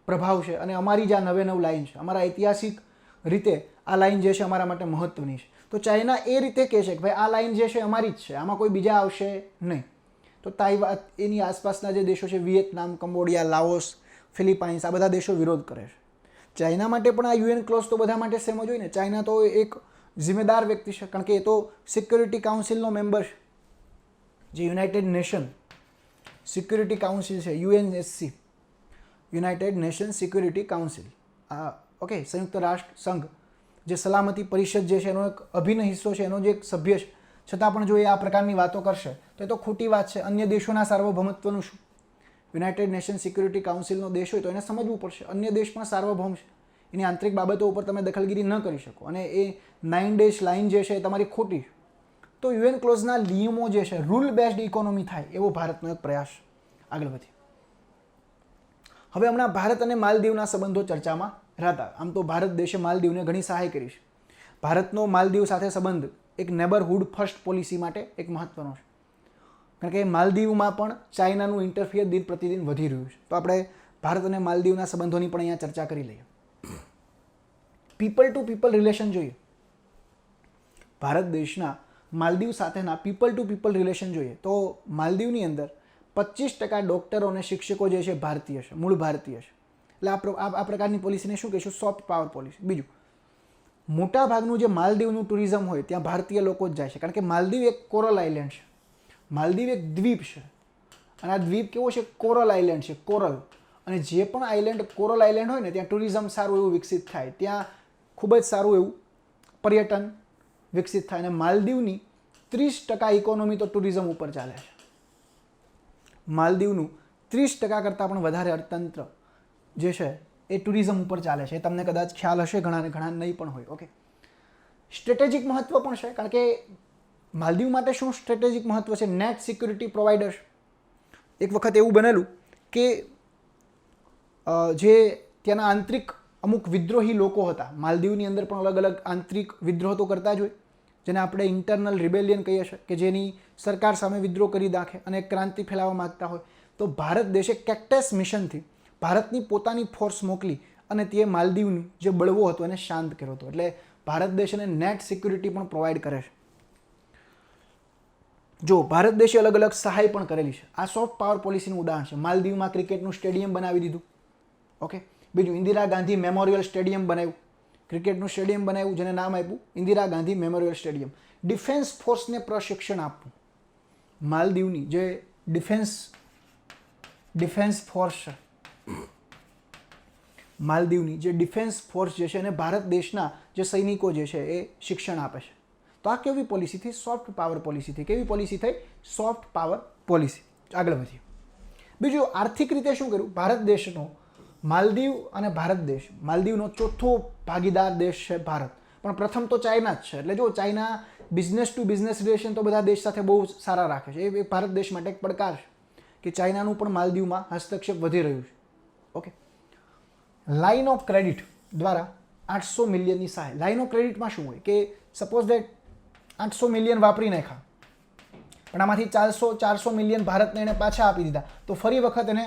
પ્રભાવ છે અને અમારી જ આ 9 લાઇન છે, અમારા ઐતિહાસિક રીતે આ લાઇન જે છે અમારા માટે મહત્વની છે. તો ચાઇના એ રીતે કહે છે કે ભાઈ આ લાઇન જે છે અમારી જ છે, આમાં કોઈ બીજા આવશે નહીં. તો તાઇવાન, એની આસપાસના જે દેશો છે, વિયેતનામ, કંબોડિયા, લાઓસ, ફિલિપાઇન્સ, આ બધા દેશો વિરોધ કરે છે. ચાઇના માટે પણ આ યુએન ક્લોઝ તો બધા માટે સેમ જ હોય ને. ચાઇના તો એક જિમ્મેદાર વ્યક્તિ છે, કારણ કે એ તો સિક્યોરિટી કાઉન્સિલનો મેમ્બર છે. જે યુનાઇટેડ નેશન સિક્યુરિટી કાઉન્સિલ છે, UNSC, United nation security council, okay, સંયુક્ત રાષ્ટ્ર સંઘ જે સલામતી પરિષદ જે છે એનો એક અભિન્ન હિસ્સો છે, એનો જે એક સભ્ય છે, છતાં પણ જો એ આ પ્રકારની વાતો કરશે તો એ તો ખોટી વાત છે. અન્ય દેશોના સાર્વભૌમત્વનું શું? યુનાઇટેડ નેશન સિક્યુરિટી કાઉન્સિલનો દેશ હોય તો એને સમજવું પડશે અન્ય દેશ પણ સાર્વભૌમ છે, એની આંતરિક બાબતો ઉપર તમે દખલગીરી ન કરી શકો. અને એ 9 ડેશ લાઇન જે છે એ તમારી ખોટી છે. તો યુએન ક્લોઝના નિયમો જે છે, રૂલ બેઝડ ઇકોનોમી થાય એવો ભારતનો એક પ્રયાસ. આગળ વધીએ. હવે હમણાં ભારત અને માલદીવના સંબંધો ચર્ચામાં રહેતા. આમ તો ભારત દેશે માલદીવને ઘણી સહાય કરી છે. ભારતનો માલદીવ સાથે સંબંધ એક નેબરહુડ ફર્સ્ટ પોલિસી માટે એક મહત્વનો છે. કારણ કે માલદીવમાં પણ ચાઇનાનું ઇન્ટરફિયર દિન પ્રતિદિન વધી રહ્યું છે. તો આપણે ભારત અને માલદીવના સંબંધોની પણ અહીંયા ચર્ચા કરી લઈએ. પીપલ ટુ પીપલ રિલેશન જોઈએ. ભારત દેશના માલદીવ સાથેના પીપલ ટુ પીપલ રિલેશન જોઈએ તો માલદીવની અંદર 25% ડૉક્ટરો અને શિક્ષકો જે છે ભારતીય છે, મૂળ ભારતીય છે. એટલે આ પ્રકારની પોલિસીને શું કહીશું, સોફ્ટ પાવર પોલિસી. બીજું, મોટા ભાગનું જે માલદીવનું ટુરિઝમ હોય ત્યાં ભારતીય લોકો જ જાય છે, કારણ કે માલદીવ એક કોરલ આઇલેન્ડ છે. માલદીવ એક દ્વીપ છે અને આ દ્વીપ કેવો છે, કોરલ આઇલેન્ડ છે, કોરલ. અને જે પણ આઇલેન્ડ કોરલ આઇલેન્ડ હોય ને ત્યાં ટુરિઝમ સારું એવું વિકસિત થાય, ત્યાં ખૂબ જ સારું એવું પર્યટન વિકસિત થાય. અને માલદીવની 30% ઇકોનોમી તો ટુરિઝમ ઉપર ચાલે છે. માલદીવનું 30% કરતાં પણ વધારે અર્થતંત્ર જે છે એ ટુરિઝમ ઉપર ચાલે છે. એ તમને કદાચ ખ્યાલ હશે, ઘણાને ઘણા નહીં પણ હોય. ઓકે, સ્ટ્રેટેજિક મહત્વ પણ છે, કારણ કે માલદીવ માટે શું સ્ટ્રેટેજિક મહત્વ છે? Net security provider. એક વખત એવું બનેલું કે જે ત્યાંના આંતરિક અમુક વિદ્રોહી લોકો હતા, માલદીવની અંદર પણ અલગ અલગ આંતરિક વિદ્રોહ તો કરતા જ હોય, જેને આપણે ઇન્ટરનલ રિબેલિયન કહીએ છીએ, કે જેની સરકાર સામે વિદ્રોહ કરી નાખે અને ક્રાંતિ ફેલાવવા માગતા હોય. તો ભારત દેશે કેક્ટસ મિશનથી ભારતની પોતાની ફોર્સ મોકલી અને તે માલદીવનું જે બળવો હતો એને શાંત કર્યો હતો. એટલે ભારત દેશ એને નેટ સિક્યુરિટી પણ પ્રોવાઈડ કરે છે. જો ભારત દેશે અલગ અલગ સહાય પણ કરેલી છે. આ સોફ્ટ પાવર પોલિસીનું ઉદાહરણ છે. માલદીવમાં ક્રિકેટનું સ્ટેડિયમ બનાવી દીધું. ઓકે, બીજું ઇન્દિરા ગાંધી મેમોરિયલ સ્ટેડિયમ બનાવ્યું, ક્રિકેટનું સ્ટેડિયમ બનાવ્યું, જેને નામ આપ્યું Indira Gandhi Memorial Stadium. Defence ફોર્સને પ્રશિક્ષણ આપવું. માલદીવની જે ડિફેન્સ ફોર્સ છે, માલદીવની જે ડિફેન્સ ફોર્સ જે છે એને ભારત દેશના જે સૈનિકો જે છે એ શિક્ષણ આપે છે. તો આ કેવી પોલિસી થઈ? સોફ્ટ પાવર પોલિસી થઈ. કેવી પોલિસી થઈ? Soft power policy. આગળ વધીએ. બીજું, આર્થિક રીતે શું કર્યું? ભારત દેશનો માલદીવ અને ભારત દેશ, માલદીવનો ચોથો ભાગીદાર દેશ છે ભારત, પણ પ્રથમ તો ચાઇના જ છે. એટલે જો China business to business relation તો બધા દેશ સાથે બહુ સારા રાખે છે. એ ભારત દેશ માટે એક પડકાર છે કે ચાઇનાનું પણ માલદીવમાં હસ્તક્ષેપ વધી રહ્યું છે. ઓકે, લાઇન ઓફ ક્રેડિટ દ્વારા 800 મિલિયનની સહાય. લાઇન ઓફ ક્રેડિટમાં શું હોય કે સપોઝ દેટ 800 મિલિયન વાપરી નાખ્યા, પણ આમાંથી 400 મિલિયન ભારતને એને પાછા આપી દીધા, તો ફરી વખત એને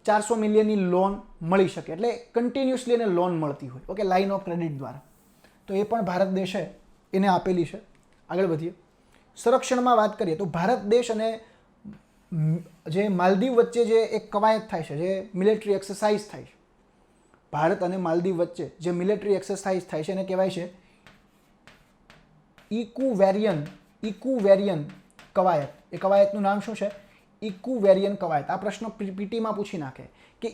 400 મિલિયનની લોન મળી શકે. એટલે કન્ટિન્યુઅસલી એને લોન મળતી હોય. ઓકે, લાઇન ઓફ ક્રેડિટ દ્વારા. તો એ પણ ભારત દેશે એને આપેલી છે. આગળ વધીએ. સંરક્ષણમાં વાત કરીએ તો ભારત દેશ અને જે માલદીવ વચ્ચે જે એક કવાયત થાય છે, જે મિલિટરી એક્સરસાઇઝ થાય છે, ભારત અને માલદીવ વચ્ચે જે મિલિટરી એક્સરસાઇઝ થાય છે એને કહેવાય છે ઇક્યુવેરિયન કવાયત. એ કવાયતનું નામ શું છે? ઇક્યુવેરિયન કવાયત. આ પ્રશ્ન પીટીમાં પૂછી નાખે કે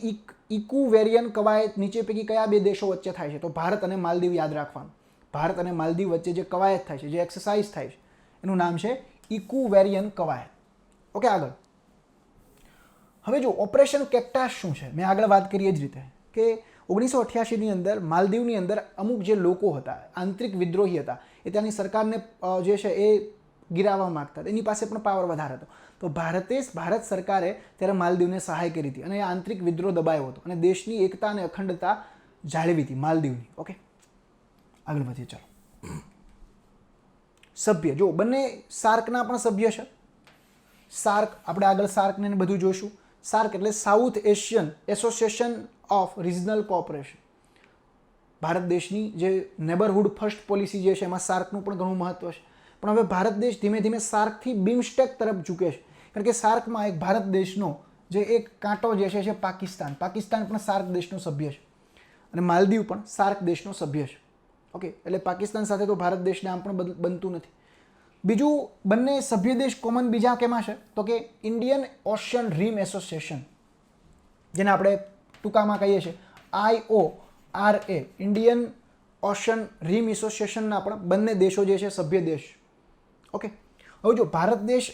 ઇક્યુવેરિયન કવાયત નીચે પૈકી કયા બે દેશો વચ્ચે થાય છે? તો ભારત અને માલદીવ યાદ રાખવાનું. ભારત અને માલદીવ વચ્ચે જે કવાયત થાય છે, જે એક્સરસાઇઝ થાય છે, એનું નામ છે ઇક્યુવેરિયન કવાયત. ઓકે, આગળ. હવે જો ઓપરેશન કેક્ટાસ શું છે? મેં આગળ વાત કરી એ જ રીતે કે 1988ની અંદર માલદીવની અંદર અમુક જે લોકો હતા, આંતરિક વિદ્રોહી હતા, એ ત્યાંની સરકારને જે છે એ ગિરાવવા માગતા હતા. એની પાસે પણ પાવર વધારે હતો. તો ભારત સરકારે ત્યારે માલદીવને સહાય કરી હતી અને એ આંતરિક વિદ્રોહ દબાયો હતો અને દેશની એકતા અને અખંડતા જાળવી હતી માલદીવની. ઓકે, આગળ વધીએ. ચાલો. સભ્ય, જો બંને સાર્કના પણ સભ્ય છે. સાર્ક, આપણે આગળ સાર્કને બધું જોઈશું. સાર્ક એટલે south Asian association of regional cooperation. Bharat દેશની જે નેબરહુડ ફર્સ્ટ પોલિસી જે છે એમાં સાર્કનું પણ ઘણું મહત્વ છે. પણ હવે ભારત દેશ ધીમે ધીમે સાર્કથી બિમસ્ટેક તરફ ઝૂકે છે, કારણ કે સાર્કમાં એક ભારત દેશનો જે એક કાંટો જે છે પાકિસ્તાન પણ સાર્ક દેશનો સભ્ય છે અને માલદીવ પણ સાર્ક દેશનો સભ્ય છે. ઓકે, એટલે પાકિસ્તાન સાથે તો ભારત દેશને આમ પણ બનતું નથી. બીજું, બંને સભ્ય દેશ કોમન બીજા કેમાં છે? તો કે ઇન્ડિયન ઓશિયન રીમ એસોસિએશન, જેને આપણે ટૂંકામાં કહીએ છીએ IORA, ઇન્ડિયન ઓશિયન રીમ એસોસિએશનના પણ બંને દેશો જે છે સભ્ય દેશ. ઓકે, હવે જો ભારત દેશ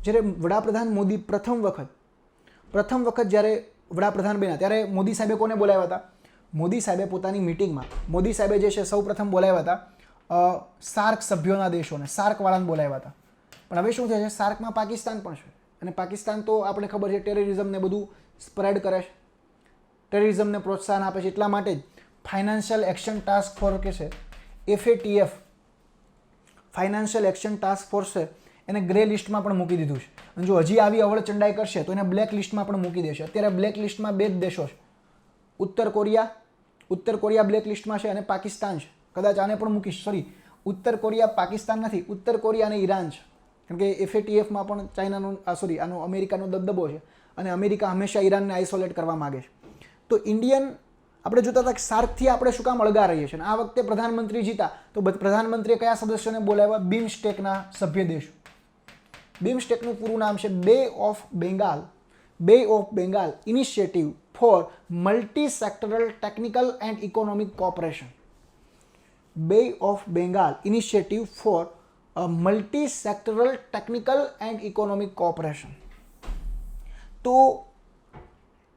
જ્યારે વડાપ્રધાન મોદી પ્રથમ વખત જ્યારે વડાપ્રધાન બન્યા ત્યારે મોદી સાહેબે કોને બોલાવ્યા હતા? મોદી સાહેબે પોતાની મિટિંગમાં મોદી સાહેબે જે છે સૌ પ્રથમ બોલાવ્યા હતા સાર્ક સભ્યોના દેશોને, સાર્કવાળાને બોલાવ્યા હતા. પણ હવે શું થયું છે? સાર્કમાં પાકિસ્તાન પણ છે અને પાકિસ્તાન તો આપણે ખબર છે ટેરરિઝમને બધું સ્પ્રેડ કરે છે, ટેરરિઝમને પ્રોત્સાહન આપે છે. એટલા માટે જ ફાઇનાન્શિયલ એક્શન ટાસ્ક ફોર્સ કે છે FATF, financial action task force છે, એને ગ્રે લિસ્ટમાં પણ મૂકી દીધું છે. અને જો હજી આવી અવળ ચંડાઈ કરશે તો એને બ્લેક લિસ્ટમાં પણ મૂકી દેશે. અત્યારે બ્લેક લિસ્ટમાં બે જ દેશો છે, ઉત્તર કોરિયા બ્લેક લિસ્ટમાં છે અને પાકિસ્તાન છે. કદાચ આને પણ મૂકીશ, ઉત્તર કોરિયા પાકિસ્તાન નથી, ઉત્તર કોરિયા અને ઈરાન છે. કારણ કે FATFમાં પણ આનો અમેરિકાનો દબદબો છે અને અમેરિકા હંમેશા ઈરાનને આઇસોલેટ કરવા માગે છે. તો ઇન્ડિયન આપણે જોતા હતા કે સાર્કથી આપણે શું કામ અળગા રહીએ છીએ. આ વખતે પ્રધાનમંત્રી જીતા તો પ્રધાનમંત્રીએ કયા સદસ્યોને બોલાવ્યા? બિમસ્ટેકના સભ્ય દેશો. બિમસ્ટેકનું પૂરું નામ છે Bay of Bengal initiative for multi sectoral technical and economic cooperation. Bay of Bengal initiative for multi sectoral technical and economic cooperation. તો તો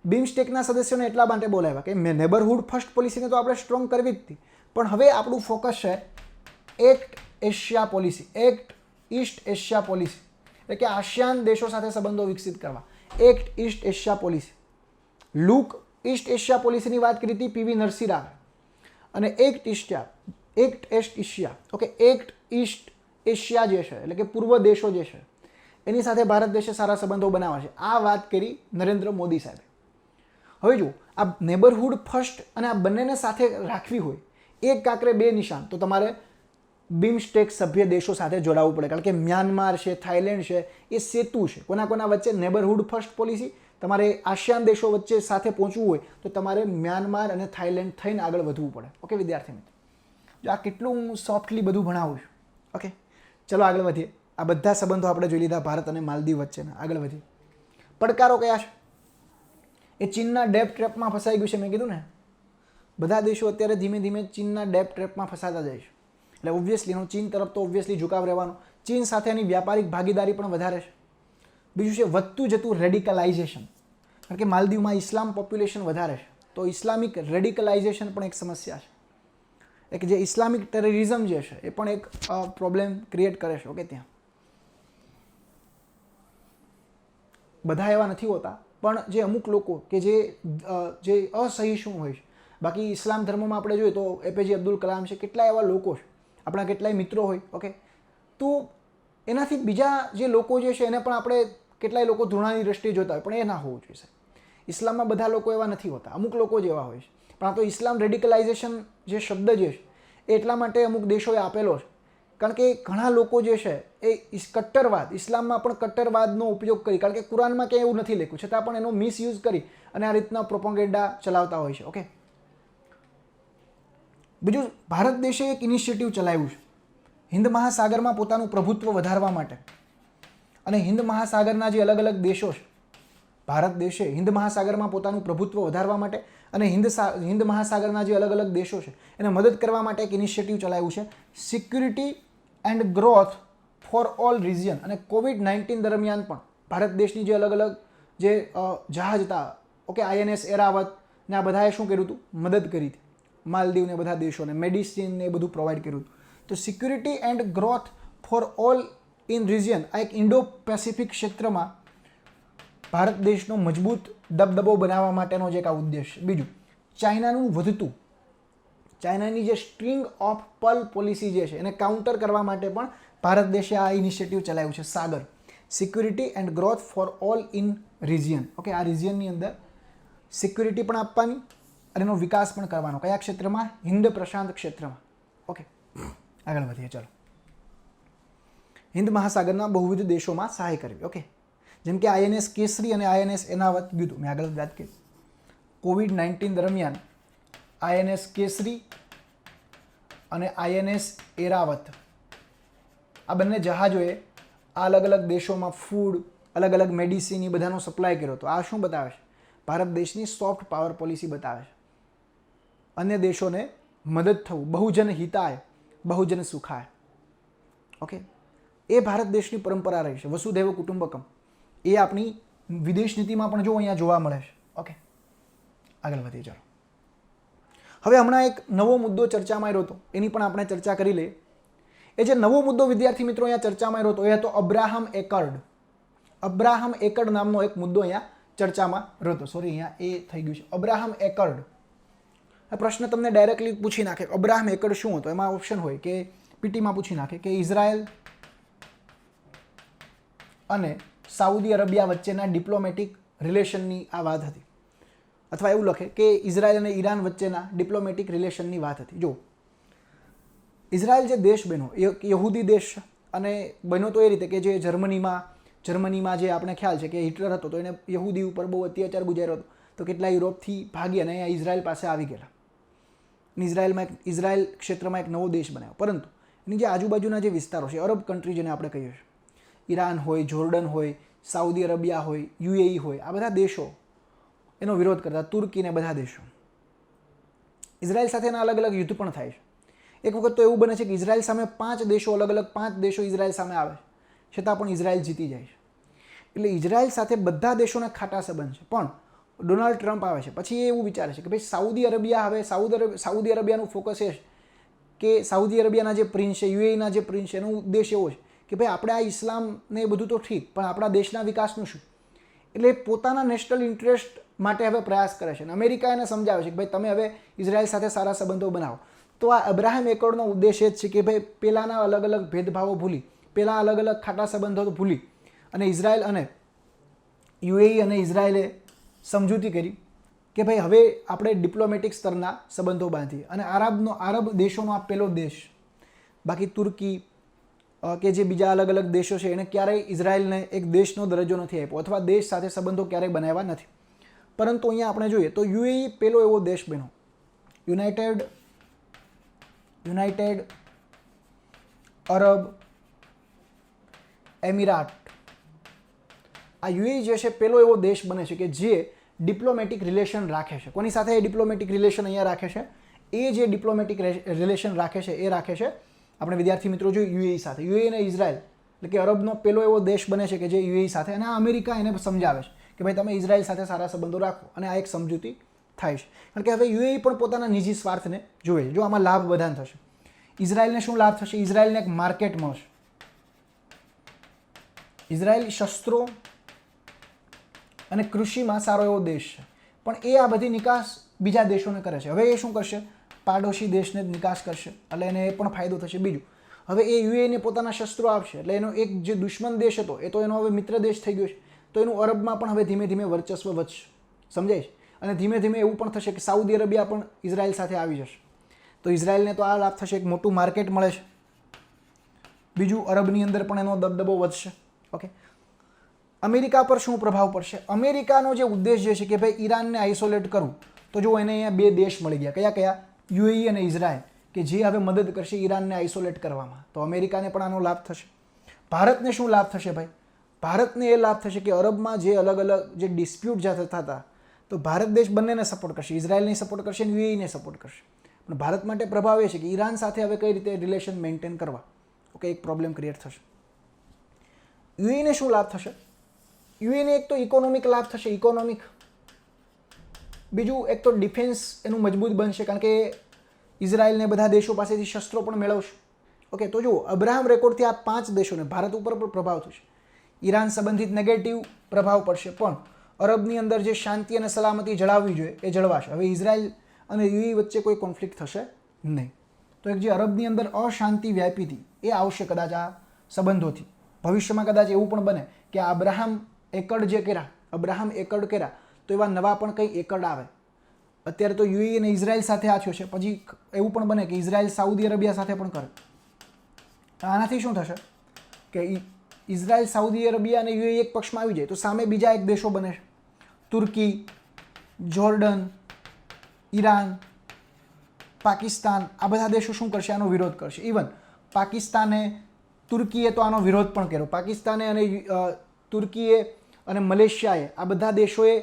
બિમસ્ટેકના સદસ્યોને એટલા માટે બોલાવ્યા કે નેબરહુડ ફર્સ્ટ પોલિસીને તો આપણે સ્ટ્રોંગ કરવી જ હતી, પણ હવે આપણું ફોકસ છે act Asia policy, act East Asia policy, એટલે કે આસિયાન દેશો સાથે સંબંધો વિકસિત કરવા. Act East Asia policy. Look East Asia પોલિસીની વાત કરી હતી પીવી નરસિંહ રાવે, અને act East Asia, okay, act East Asia જે છે એટલે કે પૂર્વ દેશો જે છે એની સાથે ભારત દેશે સારા સંબંધો બનાવવા છે. આ વાત કરી નરેન્દ્ર મોદી સાહેબે. હવે જુઓ, આ નેબરહુડ ફર્સ્ટ અને આ બંનેને સાથે રાખવી હોય, એક કાંકરે બે નિશાન, તો તમારે બિમસ્ટેક સભ્ય દેશો સાથે જોડાવવું પડે, કારણ કે મ્યાનમાર છે, થાઈલેન્ડ છે, એ સેતુ છે કોના કોના વચ્ચે? Neighbourhood first policy. તમારે આસિયાન દેશો વચ્ચે સાથે પહોંચવું હોય તો તમારે મ્યાનમાર અને થાઈલેન્ડ થઈને આગળ વધવું પડે. ઓકે વિદ્યાર્થી મિત્રો, જો આ કેટલું હું સોફ્ટલી બધું ભણાવું છું. ઓકે, ચલો આગળ વધીએ. આ બધા સંબંધો આપણે જોઈ લીધા ભારત અને માલદીવ વચ્ચેના. આગળ વધીએ. પડકારો કયા છે? એ ચીનના ડેપ ટ્રેપમાં ફસાઈ ગયું છે. મેં કીધું ને, બધા દેશો અત્યારે ધીમે ધીમે ચીનના ડેપ ટ્રેપમાં ફસાતા જાય છે. એટલે ઓબ્વિયસલી એનો ચીન તરફ તો ઓબ્વિયસલી ઝુકાવ રહેવાનો. ચીન સાથેની વ્યાપારિક ભાગીદારી પણ વધારે છે. બીજું છે વધતું જતું રેડિકલાઇઝેશન, કારણ કે માલદીવમાં ઇસ્લામ પોપ્યુલેશન વધારે છે, તો ઇસ્લામિક રેડિકલાઇઝેશન પણ એક સમસ્યા છે. એક જે ઇસ્લામિક ટેરરિઝમ જે છે એ પણ એક પ્રોબ્લેમ ક્રિએટ કરે છે. ઓકે, ત્યાં બધા એવા નથી હોતા, પણ જે અમુક લોકો કે જે અસહિષ્ણુ હોય છે. બાકી ઇસ્લામ ધર્મમાં આપણે જોઈએ તો એપીજે અબ્દુલ કલામ છે, કેટલાય એવા લોકો છે, આપણા કેટલાય મિત્રો હોય. ઓકે, તો એનાથી બીજા જે લોકો જે છે એને પણ આપણે કેટલાય લોકો ધૃણાની દ્રષ્ટિએ જોતા હોય, પણ એ ના હોવું જોઈએ. ઇસ્લામમાં બધા લોકો એવા નથી હોતા, અમુક લોકો જ એવા હોય છે. પણ આ તો ઇસ્લામ રેડિકલાઇઝેશન જે શબ્દ જે છે એ એટલા માટે અમુક દેશોએ આપેલો છે, કારણ કે ઘણા લોકો જે છે એ કટ્ટરવાદ, ઇસ્લામમાં પણ કટ્ટરવાદનો ઉપયોગ કરી, કારણ કે કુરાનમાં ક્યાંય એવું નથી લખ્યું છતાં પણ એનો મિસયુઝ કરી અને આ રીતના પ્રોપોગેન્ડા ચલાવતા હોય છે. ઓકે, બીજું, ભારત દેશે એક ઇનિશિયેટિવ ચલાવ્યું છે હિન્દ મહાસાગરમાં પોતાનું પ્રભુત્વ વધારવા માટે. અને હિન્દ મહાસાગરના જે અલગ અલગ દેશો છે, ભારત દેશે હિન્દ મહાસાગરમાં પોતાનું પ્રભુત્વ વધારવા માટે અને હિન્દ મહાસાગરના જે અલગ અલગ દેશો છે એને મદદ કરવા માટે એક ઇનિશિયેટિવ ચલાવ્યું છે, security and growth for all region. અને કોવિડ-19 દરમિયાન પણ ભારત દેશની જે અલગ અલગ જે જહાજ હતા, ઓકે, INS એરાવત ને આ બધાએ શું કર્યું હતું? મદદ કરી હતી માલદીવને બધા દેશોને, મેડિસિન ને એ બધું પ્રોવાઈડ કર્યું હતું. તો security and growth for all in region, આ એક ઇન્ડો પેસિફિક ક્ષેત્રમાં ભારત દેશનો મજબૂત દબદબો બનાવવા માટેનો જે એક આ ઉદ્દેશ છે. બીજું, ચાઇનાની જે સ્ટ્રિંગ ઓફ પર્લ પોલિસી જે છે એને કાઉન્ટર કરવા માટે પણ ભારત દેશે આ ઇનિશિયેટિવ ચલાવ્યું છે, SAGAR, security and growth for all in region. Okay, આ રિજિયનની અંદર સિક્યુરિટી પણ આપવાની અને એનો વિકાસ પણ કરવાનો. કયા ક્ષેત્રમાં? હિન્દ પ્રશાંત ક્ષેત્રમાં. ઓકે, આગળ વધીએ. ચલો, હિન્દ મહાસાગરના બહુવિધ દેશોમાં સહાય કરવી. ઓકે, જેમ કે INS કેસરી અને INS એનાવત કીધું મેં આગળ વાત કરી. કોવિડ-19 દરમિયાન INS કેસરી અને INS એરાવત આ બંને જહાજોએ આ અલગ અલગ દેશોમાં ફૂડ, અલગ અલગ મેડિસિન એ બધાનો સપ્લાય કર્યો હતો. આ શું બતાવે છે? ભારત દેશની સોફ્ટ પાવર પોલિસી બતાવે છે. અન્ય દેશોને મદદ થવું, બહુજન હિતાય બહુજન સુખાય. ઓકે, એ ભારત દેશની પરંપરા રહી છે, વસુધૈવ કુટુંબકમ. એ આપણી વિદેશ નીતિમાં પણ જો અહીંયા જોવા મળે છે. ઓકે, આગળ વધીએ. ચાલો, હવે હમણાં એક નવો મુદ્દો ચર્ચામાં આવ્યો હતો, એની પણ આપણે ચર્ચા કરી લઈએ. એ જે નવો મુદ્દો વિદ્યાર્થી મિત્રો અહીંયા ચર્ચામાં આવ્યો હતો એ હતો અબ્રાહમ એકર્ડ. અબ્રાહમ એકર્ડ નામનો એક મુદ્દો અહીંયા ચર્ચામાં રહ્યો હતો. સોરી, અહીંયા એ થઈ ગયું છે, અબ્રાહમ એકર્ડ. આ પ્રશ્ન તમને ડાયરેક્ટલી પૂછી નાખે અબ્રાહમ એકર્ડ શું હતો, એમાં ઓપ્શન હોય કે પીટીમાં પૂછી નાખે કે ઇઝરાયલ અને સાઉદી અરેબિયા વચ્ચેના ડિપ્લોમેટિક રિલેશનની આ વાત હતી, અથવા એવું લખે કે ઇઝરાયલ અને ઈરાન વચ્ચેના ડિપ્લોમેટિક રિલેશનની વાત હતી. જો ઇઝરાયલ જે દેશ બન્યો એ યહૂદી દેશ છે, અને બન્યો તો એ રીતે કે જે જર્મનીમાં જે આપણે ખ્યાલ છે કે હિટલર હતો તો એને યહૂદી ઉપર બહુ અત્યાચાર ગુજાર્યો હતો, તો કેટલા યુરોપથી ભાગી અને અહીંયા ઇઝરાયલ પાસે આવી ગયેલા. ઇઝરાયલ ક્ષેત્રમાં એક નવો દેશ બનાવ્યો. પરંતુ એની જે આજુબાજુના જે વિસ્તારો છે, અરબ કન્ટ્રી જેને આપણે કહીએ છીએ, ઈરાન હોય, જોર્ડન હોય, સાઉદી અરેબિયા હોય, UAE હોય, આ બધા દેશો એનો વિરોધ કરતા, તુર્કી ને બધા દેશો. ઇઝરાયલ સાથેના અલગ અલગ યુદ્ધ પણ થાય છે. એક વખત તો એવું બને છે કે ઇઝરાયલ સામે 5 દેશો, અલગ અલગ 5 દેશો ઇઝરાયલ સામે આવે છે, છતાં પણ ઇઝરાયલ જીતી જાય છે. એટલે ઇઝરાયલ સાથે બધા દેશોને ખાટા સંબંધ છે. પણ ડોનાલ્ડ ટ્રમ્પ આવે છે પછી એ એવું વિચારે છે કે ભાઈ સાઉદી અરેબિયા, હવે સાઉદી અરેબિયાનું ફોકસ એ છે કે સાઉદી અરેબિયાના જે પ્રિન્સ છે, યુએઈના જે પ્રિન્સ છે, એનો ઉદ્દેશ એવો છે કે ભાઈ આપણે આ ઇસ્લામને બધું તો ઠીક, પણ આપણા દેશના વિકાસનું શું? એટલે પોતાના નેશનલ ઇન્ટરેસ્ટ માટે હવે પ્રયાસ કરે છે. અને અમેરિકા એને સમજાવે છે કે ભાઈ તમે હવે ઇઝરાયલ સાથે સારા સંબંધો બનાવો. તો આ અબ્રાહમ એકોર્ડનો ઉદ્દેશ એ જ છે કે ભાઈ પહેલાંના અલગ અલગ ભેદભાવો ભૂલી, પહેલાં અલગ અલગ ખાટા સંબંધો ભૂલી અને ઇઝરાયલ અને યુએઈ અને ઇઝરાયલે સમજૂતી કરી કે ભાઈ હવે આપણે ડિપ્લોમેટિક સ્તરના સંબંધો બાંધીએ. અને આરબ દેશોનો આ પહેલો દેશ, બાકી તુર્કી કે જે બીજા અલગ અલગ દેશો છે એને ક્યારેય ઇઝરાયલને એક દેશનો દરજ્જો નથી આપ્યો અથવા દેશ સાથે સંબંધો ક્યારેય બનાવ્યા નથી. પરંતુ અહીંયા આપણે જોઈએ તો યુએઈ પહેલો એવો દેશ બન્યો, યુનાઇટેડ અરબ એમિરાત. આ યુએઈ જે છે પહેલો એવો દેશ બને છે કે જે ડિપ્લોમેટિક રિલેશન રાખે છે. કોની સાથે એ ડિપ્લોમેટિક રિલેશન અહીંયા રાખે છે? એ જે ડિપ્લોમેટિક રિલેશન રાખે છે એ રાખે છે આપણે વિદ્યાર્થી મિત્રો જોયું યુએઈ સાથે. યુએઈ અને ઇઝરાયલ એટલે કે અરબનો પહેલો એવો દેશ બને છે કે જે યુએઈ સાથે, અને આ અમેરિકા એને સમજાવે છે કે ભાઈ તમે ઇઝરાયલ સાથે સારા સંબંધો રાખો, અને આ એક સમજૂતી થાય છે. કારણ કે હવે યુએઈ પણ પોતાના નિજી સ્વાર્થને જોવે છે. જો આમાં લાભ બધાને થશે. ઇઝરાયલને શું લાભ થશે? ઇઝરાયલને એક માર્કેટ મળશે. ઇઝરાયલ શસ્ત્રો અને કૃષિમાં સારો એવો દેશ છે, પણ એ આ બધી નિકાસ બીજા દેશોને કરે છે. હવે એ શું કરશે? પાડોશી દેશને જ નિકાસ કરશે, એટલે એને એ પણ ફાયદો થશે. બીજું, હવે એ યુએઈને પોતાના શસ્ત્રો આપશે, એટલે એનો એક જે દુશ્મન દેશ હતો એ તો એનો હવે મિત્ર દેશ થઈ ગયો છે. તો એનું અરબમાં પણ હવે ધીમે ધીમે વર્ચસ્વ વધશે. સમજાય છે? અને ધીમે ધીમે એવું પણ થશે કે સાઉદી અરેબિયા પણ ઇઝરાયલ સાથે આવી જશે. તો ઇઝરાયલને તો આ લાભ થશે, એક મોટું માર્કેટ મળે છે. બીજું, અરબની અંદર પણ એનો દબદબો વધશે. ઓકે, અમેરિકા પર શું પ્રભાવ પડશે? અમેરિકાનો જે ઉદ્દેશ જે છે કે ભાઈ ઈરાનને આઇસોલેટ કરવું, તો જો એને અહીંયા બે દેશ મળી ગયા. કયા કયા? યુએઈ અને ઇઝરાયલ, કે જે હવે મદદ કરશે ઈરાનને આઇસોલેટ કરવામાં. તો અમેરિકાને પણ આનો લાભ થશે. ભારતને શું લાભ થશે ભાઈ? ભારતને એ લાભ થશે કે અરબમાં જે અલગ અલગ જે ડિસ્પ્યુટ જ્યાં થતા હતા, તો ભારત દેશ બંનેને સપોર્ટ કરશે, ઇઝરાયલને સપોર્ટ કરશે અને યુએઈને સપોર્ટ કરશે. પણ ભારત માટે પ્રભાવ એ છે કે ઈરાન સાથે હવે કઈ રીતે રિલેશન મેન્ટેન કરવા. ઓકે, એક પ્રોબ્લેમ ક્રિએટ થશે. યુએઈને શું લાભ થશે? યુએઈને એક તો ઇકોનોમિક લાભ થશે, ઇકોનોમિક. બીજું, એક તો ડિફેન્સ એનું મજબૂત બનશે, કારણ કે ઇઝરાયલને બધા દેશો પાસેથી શસ્ત્રો પણ મેળવશે. ઓકે, તો જુઓ, અબ્રાહમ રેકોર્ડથી આ 5 દેશોને ભારત ઉપર પણ પ્રભાવ થશે. ઈરાન સંબંધિત નેગેટિવ પ્રભાવ પડશે, પણ અરબની અંદર જે શાંતિ અને સલામતી જળાવવી જોઈએ એ જળવાશે. હવે ઇઝરાયલ અને યુએઈ વચ્ચે કોઈ કોન્ફ્લિક્ટ થશે નહીં. તો એક જે અરબની અંદર અશાંતિ વ્યાપી હતી એ આવશે કદાચ આ સંબંધોથી. ભવિષ્યમાં કદાચ એવું પણ બને કે આ અબ્રાહમ એકર્ડ કર્યા તો એવા નવા પણ કંઈ એકર્ડ આવે. અત્યારે તો યુએઈ અને ઇઝરાયલ સાથે આ થયો છે, પછી એવું પણ બને કે ઇઝરાયલ સાઉદી અરેબિયા સાથે પણ કરે. આનાથી શું થશે કે ઇઝરાયલ, સાઉદી અરેબિયા અને યુએઈ એક પક્ષમાં આવી જાય તો સામે બીજા એક દેશો બને છે. તુર્કી, જોર્ડન, ઈરાન, પાકિસ્તાન, આ બધા દેશો શું કરશે? આનો વિરોધ કરશે. ઇવન પાકિસ્તાને, તુર્કીએ તો આનો વિરોધ પણ કર્યો. પાકિસ્તાને અને તુર્કીએ અને મલેશિયાએ, આ બધા દેશોએ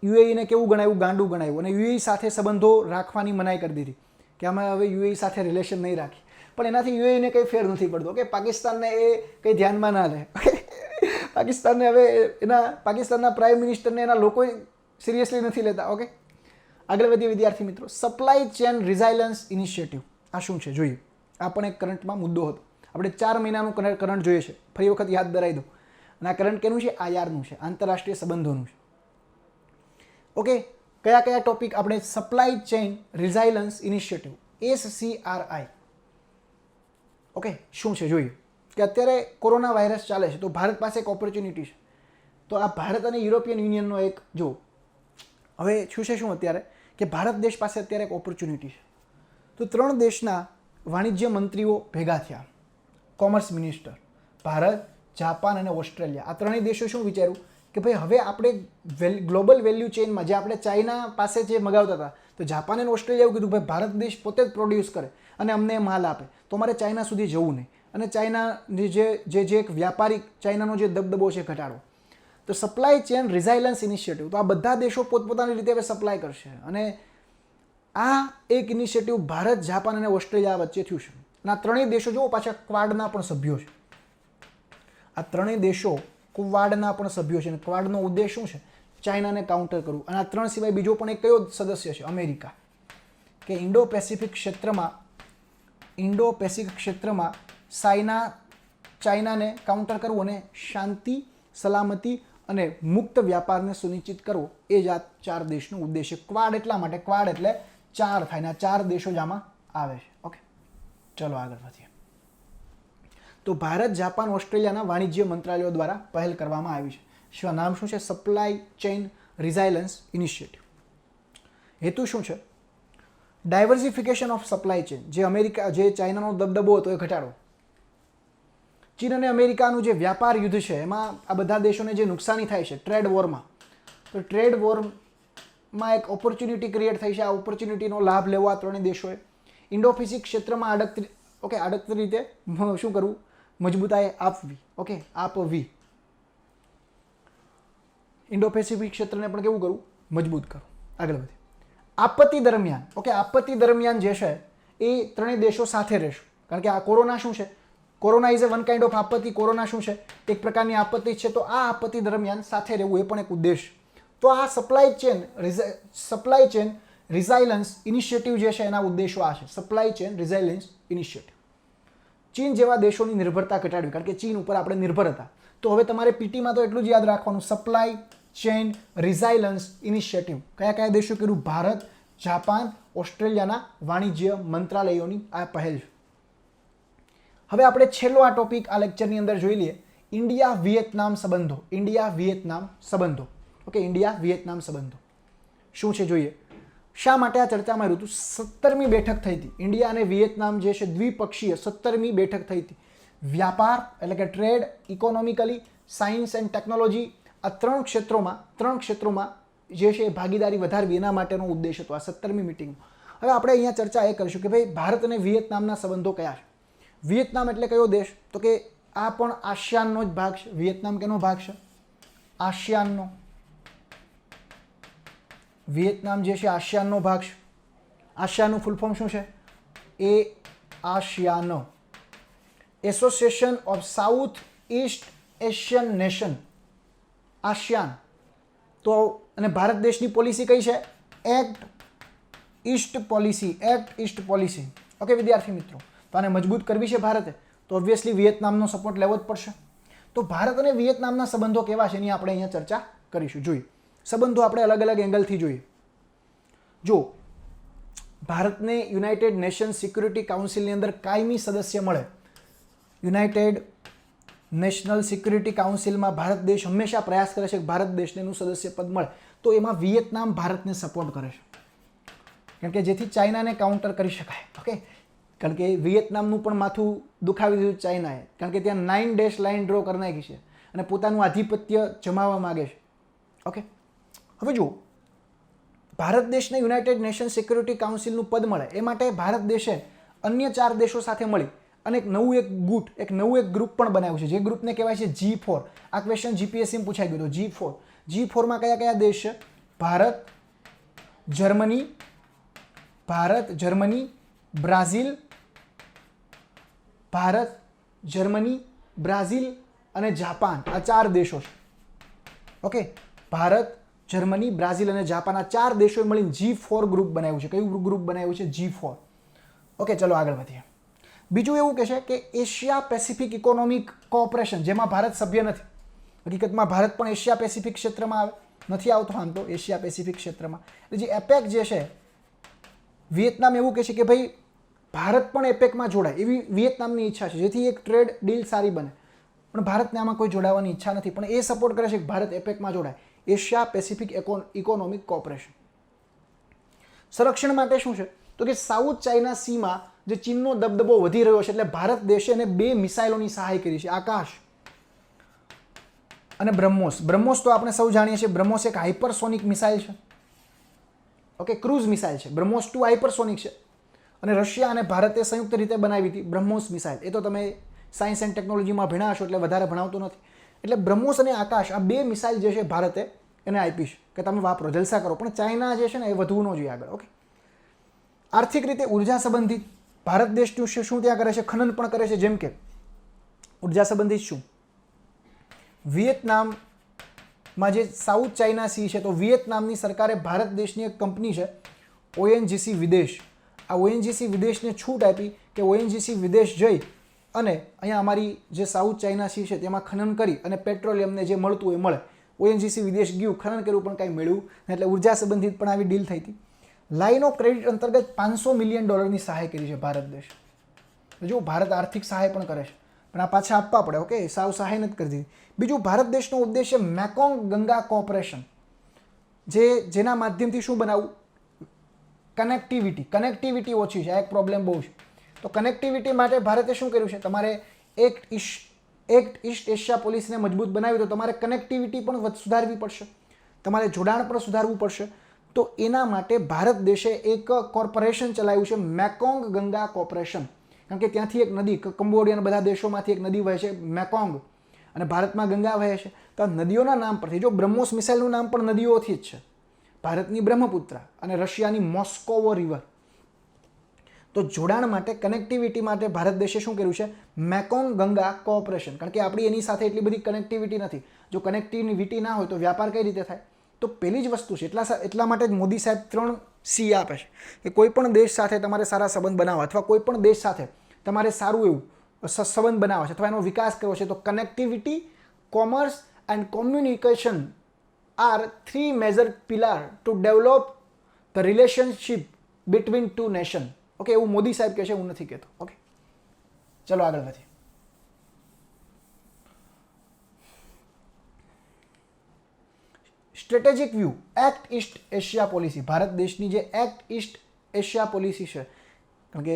યુએઈને કેવું ગણાવ્યું? ગાંડું ગણાવ્યું. અને યુએઈ સાથે સંબંધો રાખવાની મનાઈ કરી દીધી કે અમે હવે યુએઈ સાથે રિલેશન નહીં રાખી. પણ એનાથી યુએઈને કંઈ ફેર નથી પડતો. કે પાકિસ્તાનને એ કંઈ ધ્યાનમાં ના લે. પાકિસ્તાનને હવે પાકિસ્તાનના પ્રાઇમ મિનિસ્ટરને એના લોકો સિરિયસલી નથી લેતા. ઓકે, આગળ વધીએ વિદ્યાર્થી મિત્રો. સપ્લાય ચેન રિઝાઇલન્સ ઇનિશિયેટિવ, આ શું છે જોઈએ. આ પણ એક કરંટમાં મુદ્દો હતો. આપણે 4 મહિનાનું કરંટ જોઈએ છે. ફરી વખત યાદ કરાવી દઉં. અને આ કરંટ કેનું છે? આઈઆરનું છે, આંતરરાષ્ટ્રીય સંબંધોનું છે. ઓકે, કયા કયા ટોપિક આપણે? Supply chain resilience initiative, SCRI. Okay, શું છે જોઈએ. કે અત્યારે કોરોના વાયરસ ચાલે છે, તો ભારત પાસે એક ઓપોર્ચ્યુનિટી છે. તો આ ભારત અને યુરોપિયન યુનિયનનો એક જો હવે શું છે, શું અત્યારે કે ભારત દેશ પાસે અત્યારે એક ઓપોર્ચ્યુનિટી છે. તો 3 દેશના વાણિજ્ય મંત્રીઓ ભેગા થયા, કોમર્સ મિનિસ્ટર, ભારત, જાપાન અને ઓસ્ટ્રેલિયા. આ 3 દેશો શું વિચાર્યું કે ભાઈ હવે આપણે ગ્લોબલ વેલ્યુ ચેઇનમાં જે આપણે ચાઇના પાસે જે મગાવતા હતા, તો જાપાન અને ઓસ્ટ્રેલિયા એવું કીધું ભાઈ ભારત દેશ પોતે જ પ્રોડ્યુસ કરે અને અમને માલ આપે, તો અમારે ચાઇના સુધી જવું નહીં. અને ચાઇનાની જે એક વ્યાપારિક ચાઇનાનો જે દબદબો છે ઘટાડો. તો સપ્લાય ચેન રિઝાઇલન્સ ઇનિશિયેટિવ, તો આ બધા દેશો પોતપોતાની રીતે હવે સપ્લાય કરશે. અને આ એક ઇનિશિયેટિવ ભારત, જાપાન અને ઓસ્ટ્રેલિયા વચ્ચે થયું છે. અને આ 3 દેશો જો પાછા ક્વાડના પણ સભ્યો છે. આ 3 દેશો ક્વાડના પણ સભ્યો છે અને ક્વાડનો ઉદ્દેશ શું છે? ચાઇનાને કાઉન્ટર કરવું. અને આ 3 સિવાય બીજો પણ એક કયો સદસ્ય છે? અમેરિકા. કે ઇન્ડો પેસિફિક ક્ષેત્રમાં ચાઇનાને કાઉન્ટર કરવું અને શાંતિ, સલામતી અને મુક્ત વ્યાપારને સુનિશ્ચિત કરવો, એ જ આ 4 દેશનો ઉદ્દેશ છે. ક્વાડ એટલા માટે, ક્વાડ એટલે 4 થાય ને આ 4 દેશો જ આમાં આવે છે. ઓકે, ચલો આગળ વધીએ. તો ભારત, જાપાન, ઓસ્ટ્રેલિયાના વાણિજ્ય મંત્રાલયો દ્વારા પહેલ કરવામાં આવી છે. શું નામ શું છે? Supply chain resilience initiative. હેતુ શું છે? Diversification of supply chain. જે ચાઇનાનો દબદબો હતો એ ઘટાડો. ચીન અને અમેરિકાનું જે વ્યાપાર યુદ્ધ છે એમાં આ બધા દેશોને જે નુકસાની થાય છે ટ્રેડ વોરમાં, તો ટ્રેડ વોરમાં એક ઓપોર્ચ્યુનિટી ક્રિએટ થઈ છે. આ ઓપોર્ચ્યુનિટીનો લાભ લેવો આ 3 દેશોએ. ઇન્ડો પેસિફિક ક્ષેત્રમાં આડકતી રીતે શું કરવું? મજબૂતાઈ આપવી. ઓકે, આપવી. ઇન્ડો પેસિફિક ક્ષેત્રને પણ કેવું કરવું? મજબૂત કરવું. આગળ વધીએ. આપત્તિ દરમિયાન જે છે એ 3 દેશો સાથે રહેશે. કારણ કે આ કોરોના શું છે? Corona is one kind of આપત્તિ. કોરોના શું છે? એક પ્રકારની આપત્તિ છે. તો આ આપત્તિ દરમિયાન સાથે રહેવું એ પણ એક ઉદ્દેશ. તો આ સપ્લાય ચેન રિઝાઇલન્સ ઇનિશિયેટિવ જે છે એના ઉદ્દેશો આ છે. Supply chain resilience initiative. ચીન જેવા દેશોની નિર્ભરતા ઘટાડવી, કારણ કે ચીન ઉપર આપણે નિર્ભર હતા. તો હવે તમારે પીટીમાં તો એટલું જ યાદ રાખવાનું, સપ્લાય ચેન રિઝાઇલન્સ ઇનિશિયેટિવ. કયા કયા દેશો કર્યું? ભારત, જાપાન, ઓસ્ટ્રેલિયાના વાણિજ્ય મંત્રાલયોની આ પહેલ છે. હવે આપણે છેલ્લો આ ટોપિક આ લેક્ચરની અંદર જોઈ લઈએ. ઇન્ડિયા વિયેતનામ સંબંધો. ઓકે, ઇન્ડિયા વિયેતનામ સંબંધો શું છે જોઈએ. શા માટે આ ચર્ચામાં રહ્યું હતું? 17મી બેઠક થઈ હતી. ઇન્ડિયા અને વિયેતનામ જે છે દ્વિપક્ષીય 17મી બેઠક થઈ હતી. વ્યાપાર એટલે કે trade, economically, science and technology, આ 3 ક્ષેત્રોમાં જે છે ભાગીદારી વધારવી એના માટેનો ઉદ્દેશ હતો આ 17મી મિટિંગ. હવે આપણે અહીંયા ચર્ચા એ કરીશું કે ભાઈ ભારત અને વિયેતનામના સંબંધો કયા છે. વિયેતનામ એટલે કયો દેશ? તો કે આ પણ આસિયાનનો જ ભાગ છે. વિયેતનામ કેનો ભાગ છે? આસિયાનનો. વિયેતનામ જે છે આસિયાનનો ભાગ છે. આસિયાનનું ફૂલ ફોર્મ શું છે? ASEAN, association of south East Asian nation. ASEAN. તો અને ભારત દેશની પોલિસી કઈ છે? Act East policy. ઓકે વિદ્યાર્થી મિત્રો, તો આને મજબૂત કરવી છે ભારતે, તો ઓબ્વિયસલી વિયેતનામનો સપોર્ટ લેવો જ પડશે. તો ભારત અને વિયેતનામના સંબંધો કેવા છે એની આપણે અહીંયા ચર્ચા કરીશું. જોઈએ સંબંધો આપણે અલગ અલગ એંગલથી જોઈએ. જો ભારતને યુનાઇટેડ નેશન સિક્યુરિટી કાઉન્સિલની અંદર કાયમી સદસ્ય મળે, યુનાઇટેડ નેશનલ સિક્યુરિટી કાઉન્સિલમાં ભારત દેશ હંમેશા પ્રયાસ કરે છે કે ભારત દેશને એનું સદસ્ય પદ મળે, તો એમાં વિયેતનામ ભારતને સપોર્ટ કરે છે. કારણ કે જેથી ચાઇનાને કાઉન્ટર કરી શકાય. ઓકે, કારણ કે વિયેતનામનું પણ માથું દુખાવી દીધું ચાઇનાએ, કારણ કે ત્યાં 9 ડેશ લાઇન ડ્રો કરી નાખી છે અને પોતાનું આધિપત્ય જમાવવા માગે છે. ઓકે, હવે જુઓ, ભારત દેશને યુનાઇટેડ નેશન સિક્યુરિટી કાઉન્સિલનું પદ મળે એ માટે ભારત દેશે અન્ય 4 દેશો સાથે મળી અને એક નવું ગ્રુપ પણ બનાવ્યું છે, જે ગ્રુપને કહેવાય છે G4. આ ક્વેશ્ચન જીપીએસસીમાં પૂછાઈ ગયો હતો. G4માં કયા કયા દેશ છે? ભારત, જર્મની, બ્રાઝિલ અને જાપાન. આ 4 દેશો છે. ઓકે, ભારત, જર્મની, બ્રાઝિલ અને જાપાન, આ 4 દેશોએ મળીને G4 ગ્રુપ બનાવ્યું છે. કયું ગ્રુપ બનાવ્યું છે? G4. ઓકે, ચલો આગળ વધીએ. બીજું એવું કહે છે કે એશિયા પેસિફિક ઇકોનોમિક કોઓપરેશન, જેમાં ભારત સભ્ય નથી. હકીકતમાં ભારત પણ એશિયા પેસિફિક ક્ષેત્રમાં નથી આવતો, આમ તો એશિયા પેસિફિક ક્ષેત્રમાં. એટલે જે એપેક જે છે, વિયેતનામ એવું કહે છે કે ભાઈ ભારત પણ એપેકમાં જોડાય, એવી વિયેતનામની ઈચ્છા છે, જેથી એક ટ્રેડ ડીલ સારી બને. પણ ભારતને આમાં કોઈ જોડાવાની ઈચ્છા નથી, પણ એ સપોર્ટ કરે છે કે ભારત એપેકમાં જોડાય, એશિયા પેસિફિક ઇકોનોમિક કોઓપરેશન. સંરક્ષણ માટે શું છે? તો કે સાઉથ ચાઇના સીમાં જે ચીનનો દબદબો વધી રહ્યો છે, એટલે ભારત દેશે એને 2 મિસાઇલોની સહાય કરી છે, આકાશ અને બ્રહ્મોસ. બ્રહ્મોસ તો આપણે સૌ જાણીએ છીએ, બ્રહ્મોસ એક હાઇપરસોનિક મિસાઇલ છે. ઓકે, ક્રૂઝ મિસાઇલ છે. બ્રહ્મોસ 2 હાઇપરસોનિક છે અને રશિયા અને ભારતે સંયુક્ત રીતે બનાવી હતી બ્રહ્મોસ મિસાઇલ. એ તો તમે સાયન્સ એન્ડ ટેકનોલોજીમાં ભણ્યા હશો એટલે વધારે ભણાવતો નથી. એટલે બ્રહ્મોસ અને આકાશ, આ 2 મિસાઇલ જે છે ભારતે એને આપી છે કે તમે વાપરો, જલસા કરો. પણ ચાઇના જે છે ને એ વધવું ન જોઈએ આગળ. ઓકે, આર્થિક રીતે ઉર્જા સંબંધિત ભારત દેશ શું ત્યાં કરે છે? ખનન પણ કરે છે. જેમ કે ઉર્જા સંબંધિત શું? વિયેતનામમાં જે સાઉથ ચાઇના સી છે, તો વિયેતનામની સરકારે ભારત દેશની એક કંપની છે ONGC વિદેશ, આ ONGC વિદેશને છૂટ આપી કે ONGC વિદેશ જઈ અને અહીંયા અમારી જે સાઉથ ચાઇના સી છે તેમાં ખનન કરી અને પેટ્રોલિયમને જે મળતું એ મળે. ONGC વિદેશ ગયું, ખનન કર્યું, પણ કાંઈ મળ્યું નહીં, એટલે ઉર્જા સંબંધિત પણ આવી ડીલ થઈ હતી. લાઇન ઓફ ક્રેડિટ અંતર્ગત $500 મિલિયન સહાય કરી છે ભારત દેશ. જો ભારત આર્થિક સહાય પણ કરે છે, પણ આ પાછા આપવા પડે. ઓકે, સાવ સહાય નથી કરી દીધી. બીજું, ભારત દેશનો ઉદ્દેશ્ય મેકોંગ ગંગા કોઓપરેશન, જેના માધ્યમથી શું બનાવવું? કનેક્ટિવિટી ઓછી છે, આ એક પ્રોબ્લેમ બહુ છે. તો કનેક્ટિવિટી માટે ભારતે શું કર્યું છે? તમારે એક્ટ ઈસ્ટ એશિયા પોલિસીને મજબૂત બનાવી, તો તમારે કનેક્ટિવિટી પણ સુધારવી પડશે, તમારે જોડાણ પણ સુધારવું પડશે. તો એના માટે ભારત દેશે એક કોર્પોરેશન ચલાવ્યું છે, મેકોંગ ગંગા કોર્પોરેશન. કારણ કે ત્યાંથી એક નદી, કંબોડિયા બધા દેશોમાંથી એક નદી વહે છે મેકોંગ, અને ભારતમાં ગંગા વહે છે. તો આ નદીઓના નામ પરથી, જો બ્રહ્મોસ મિસાઇલનું નામ પણ નદીઓથી જ છે, ભારતની બ્રહ્મપુત્રા અને રશિયાની મોસ્કોવો રિવર. તો જોડાણ માટે, કનેક્ટિવિટી માટે ભારત દેશે શું કર્યું છે? Mekong Ganga cooperation. કારણ કે આપણી એની સાથે એટલી બધી કનેક્ટિવિટી નથી. જો કનેક્ટિવિટી ના હોય તો વ્યાપાર કઈ રીતે થાય? તો પહેલી જ વસ્તુ છે, એટલા માટે જ મોદી સાહેબ 3 C આપે છે કે કોઈ પણ દેશ સાથે તમારે સારા સંબંધ બનાવવા, અથવા કોઈ પણ દેશ સાથે તમારે સારું એવું સંબંધ બનાવવા છે અથવા એનો વિકાસ કરવો છે, તો connectivity, commerce and communication are 3 major pillar to develop the relationship between 2 nation. Okay, એવું મોદી સાહેબ કહે છે, હું નથી કહેતો. ઓકે, ચલો આગળ વધીએ. Strategic view, act East Asia policy. Bharat દેશની જે એક્ટ ઈસ્ટ એશિયા પોલિસી છે, કારણ કે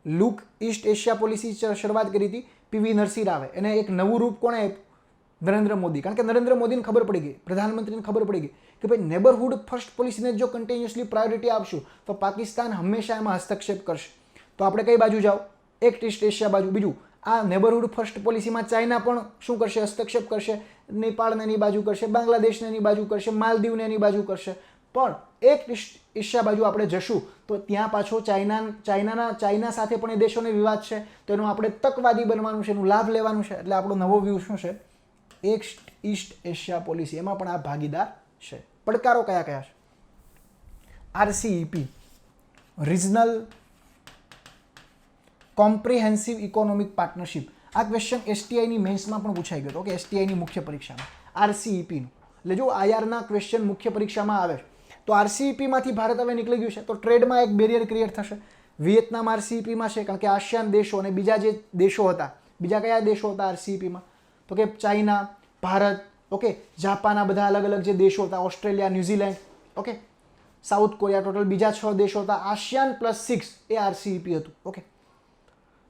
લુક ઈસ્ટ એશિયા પોલિસી શરૂઆત કરી હતી PV નરસિંહ રાવે, એને એક નવું રૂપ કોણે આપ્યું? નરેન્દ્ર મોદી. કારણ કે નરેન્દ્ર મોદીને ખબર પડી ગઈ, પ્રધાનમંત્રીને ખબર પડી ગઈ કે ભાઈ નેબરહુડ ફર્સ્ટ પોલિસીને જો કન્ટિન્યુઅસલી પ્રાયોરિટી આપશું તો પાકિસ્તાન હંમેશા એમાં હસ્તક્ષેપ કરશે. તો આપણે કઈ બાજુ જાઓ? એક્ટ ઈસ્ટ એશિયા બાજુ. બીજું, આ નેબરહુડ ફર્સ્ટ પોલિસીમાં ચાઇના પણ શું કરશે? હસ્તક્ષેપ કરશે. નેપાળને એની બાજુ કરશે, બાંગ્લાદેશને એની બાજુ કરશે, માલદીવને એની બાજુ કરશે. પણ એક્ટ ઈસ્ટ એશિયા બાજુ આપણે જશું તો ત્યાં પાછો ચાઇના સાથે પણ એ દેશોને વિવાદ છે, તો એનું આપણે તકવાદી બનવાનું છે, એનું લાભ લેવાનું છે. એટલે આપણો નવો વ્યૂ શું છે? Act East Asia policy. એમાં પણ આ ભાગીદાર છે. પડકારો કયા કયા છે? RCEP, regional comprehensive economic partnership. આ ક્વેશ્ચન STIની મેન્સમાં પણ પૂછાઈ ગયો હતો કે STIની મુખ્ય પરીક્ષામાં RCEPનું. એટલે જો IRના ક્વેશ્ચન મુખ્ય પરીક્ષામાં આવે તો RCEPમાંથી ભારત હવે નીકળી ગયું છે, તો ટ્રેડમાં એક બેરિયર ક્રિએટ થશે. વિયેતનામ RCEPમાં છે, કારણ કે આસિયાન દેશો અને બીજા જે દેશો હતા, બીજા કયા દેશો હતા RCEPમાં? તો કે ચાઇના, ભારત, ઓકે, જાપાન, આ બધા અલગ અલગ જે દેશો હતા, Australia, New Zealand, okay, south Korea, total બીજા 6 દેશો હતા. આસિયાન +6 એ RCEP હતું. ઓકે,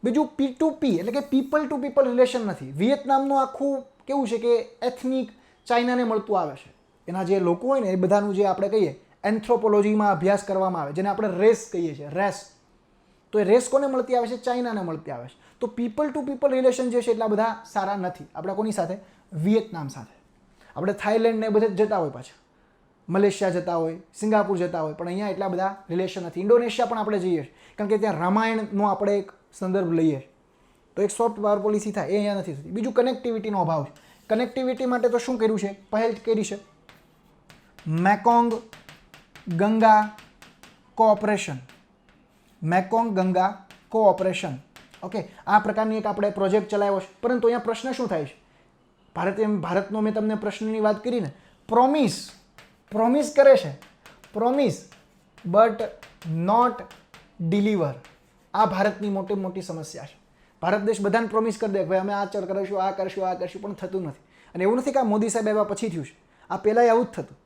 બીજું P2P એટલે કે પીપલ ટુ પીપલ રિલેશન નથી. વિયેતનામનું આખું કેવું છે કે એથનિક ચાઇનાને મળતું આવે છે. એના જે લોકો હોય ને એ બધાનું જે આપણે કહીએ એન્થ્રોપોલોજીમાં અભ્યાસ કરવામાં આવે, જેને આપણે રેસ કહીએ છીએ, રેસ. તો એ રેસ કોને મળતી આવે છે? ચાઇનાને મળતી આવે છે. તો પીપલ ટુ પીપલ રિલેશન જે છે એટલા બધા સારા નથી. આપણે કોની સાથે? વિયેતનામ સાથે. આપણે થાઈલેન્ડ ને બધે જતા હોય, પાછા મલેશિયા જતા હોય, સિંગાપુર જતા હોય, પણ અહીંયા એટલા બધા રિલેશન નથી. ઇન્ડોનેશિયા પણ આપણે જઈએ છીએ, કારણ કે ત્યાં રામાયણનો આપણે એક સંદર્ભ લઈએ, તો એક સોફ્ટ પાવર પોલિસી થાય, એ અહીંયા નથી થતી. બીજું, કનેક્ટિવિટીનો અભાવ છે. કનેક્ટિવિટી માટે તો શું કર્યું છે? પહેલ કરી છે Mekong Ganga cooperation. Mekong Ganga cooperation. Okay, આ પ્રકારની એક આપણે પ્રોજેક્ટ ચલાવ્યો છે. પરંતુ અહીંયા પ્રશ્ન શું થાય છે? ભારતનો મેં તમને પ્રશ્નની વાત કરી ને, પ્રોમિસ કરે છે, પ્રોમિસ બટ નોટ ડિલિવર. આ ભારતની મોટી સમસ્યા છે. ભારત દેશ બધાને પ્રોમિસ કરી દે કે ભાઈ અમે આ કરીશું, આ કરશું, પણ થતું નથી. અને એવું નથી કે આ મોદી સાહેબ આવ્યા પછી થયું છે, આ પહેલાં આવું જ થતું.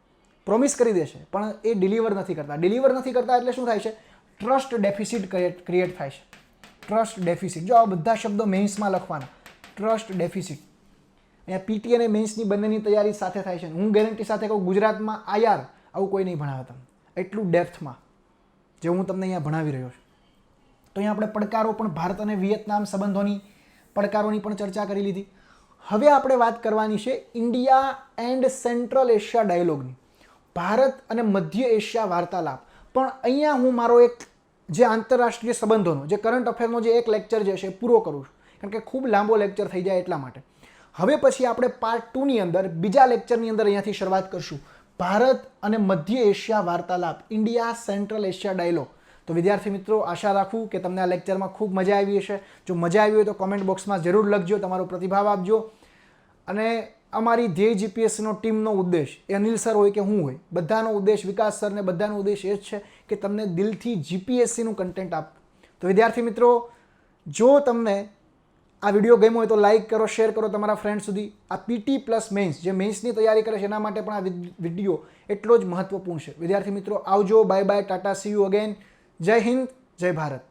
પ્રોમિસ કરી દે છે પણ એ ડિલિવર નથી કરતા. એટલે શું થાય છે? ટ્રસ્ટ ડેફિસિટ ક્રિએટ થાય છે. ટ્રસ્ટ ડેફિસિટ, જો આ બધા શબ્દો મેન્સમાં લખવાના. Trust deficit. અહીંયા PT અને મેન્સની બંનેની તૈયારી સાથે થાય છે. હું ગેરંટી સાથે કહું, ગુજરાતમાં IR આવું કોઈ નહીં ભણાવે તમને એટલું ડેપ્થમાં જે હું તમને અહીંયા ભણાવી રહ્યો છું. તો અહીંયા આપણે પડકારો પણ, ભારત અને વિયેતનામ સંબંધોની પડકારોની પણ ચર્ચા કરી લીધી. હવે આપણે વાત કરવાની છે ઇન્ડિયા એન્ડ સેન્ટ્રલ એશિયા ડાયલોગની, ભારત અને મધ્ય એશિયા વાર્તાલાપ. પણ અહીંયા હું મારો એક જે આંતરરાષ્ટ્રીય સંબંધોનો, જે કરંટ અફેરનો જે એક લેક્ચર જે છે પૂરો કરું છું, કારણ કે ખૂબ લાંબો લેક્ચર થઈ જાય એટલા માટે. હવે પછી આપણે પાર્ટ 2ની અંદર બીજા લેક્ચરની અંદર અહીંયાથી શરૂઆત કરશું. ભારત અને મધ્ય એશિયા વાર્તાલાપ, ઇન્ડિયા સેન્ટ્રલ એશિયા ડાયલોગ. તો વિદ્યાર્થી મિત્રો, આશા રાખું કે તમને આ લેક્ચરમાં ખૂબ મજા આવી હશે. જો મજા આવી હોય તો કોમેન્ટ બોક્સમાં જરૂર લખજો, તમારો પ્રતિભાવ આપજો. અને અમારી ધ્યેય જીપીએસસીનો ટીમનો ઉદ્દેશ, એ અનિલ સર હોય કે હું હોય, બધાનો ઉદ્દેશ, વિકાસ સર ને બધાનો ઉદ્દેશ એ જ છે કે તમને દિલથી જીપીએસસીનું કન્ટેન્ટ આપવું. તો વિદ્યાર્થી મિત્રો, જો તમને આ વિડીયો ગમ્યો હોય તો લાઇક કરો, શેર કરો તમારા ફ્રેન્ડ સુધી. આ પીટી પ્લસ મેન્સ, જે મેન્સની તૈયારી કરે છે એના માટે પણ આ વિડીયો એટલો જ મહત્વપૂર્ણ છે. વિદ્યાર્થી મિત્રો, આવજો, bye bye, Tata, C you again. જય હિન્દ, જય ભારત.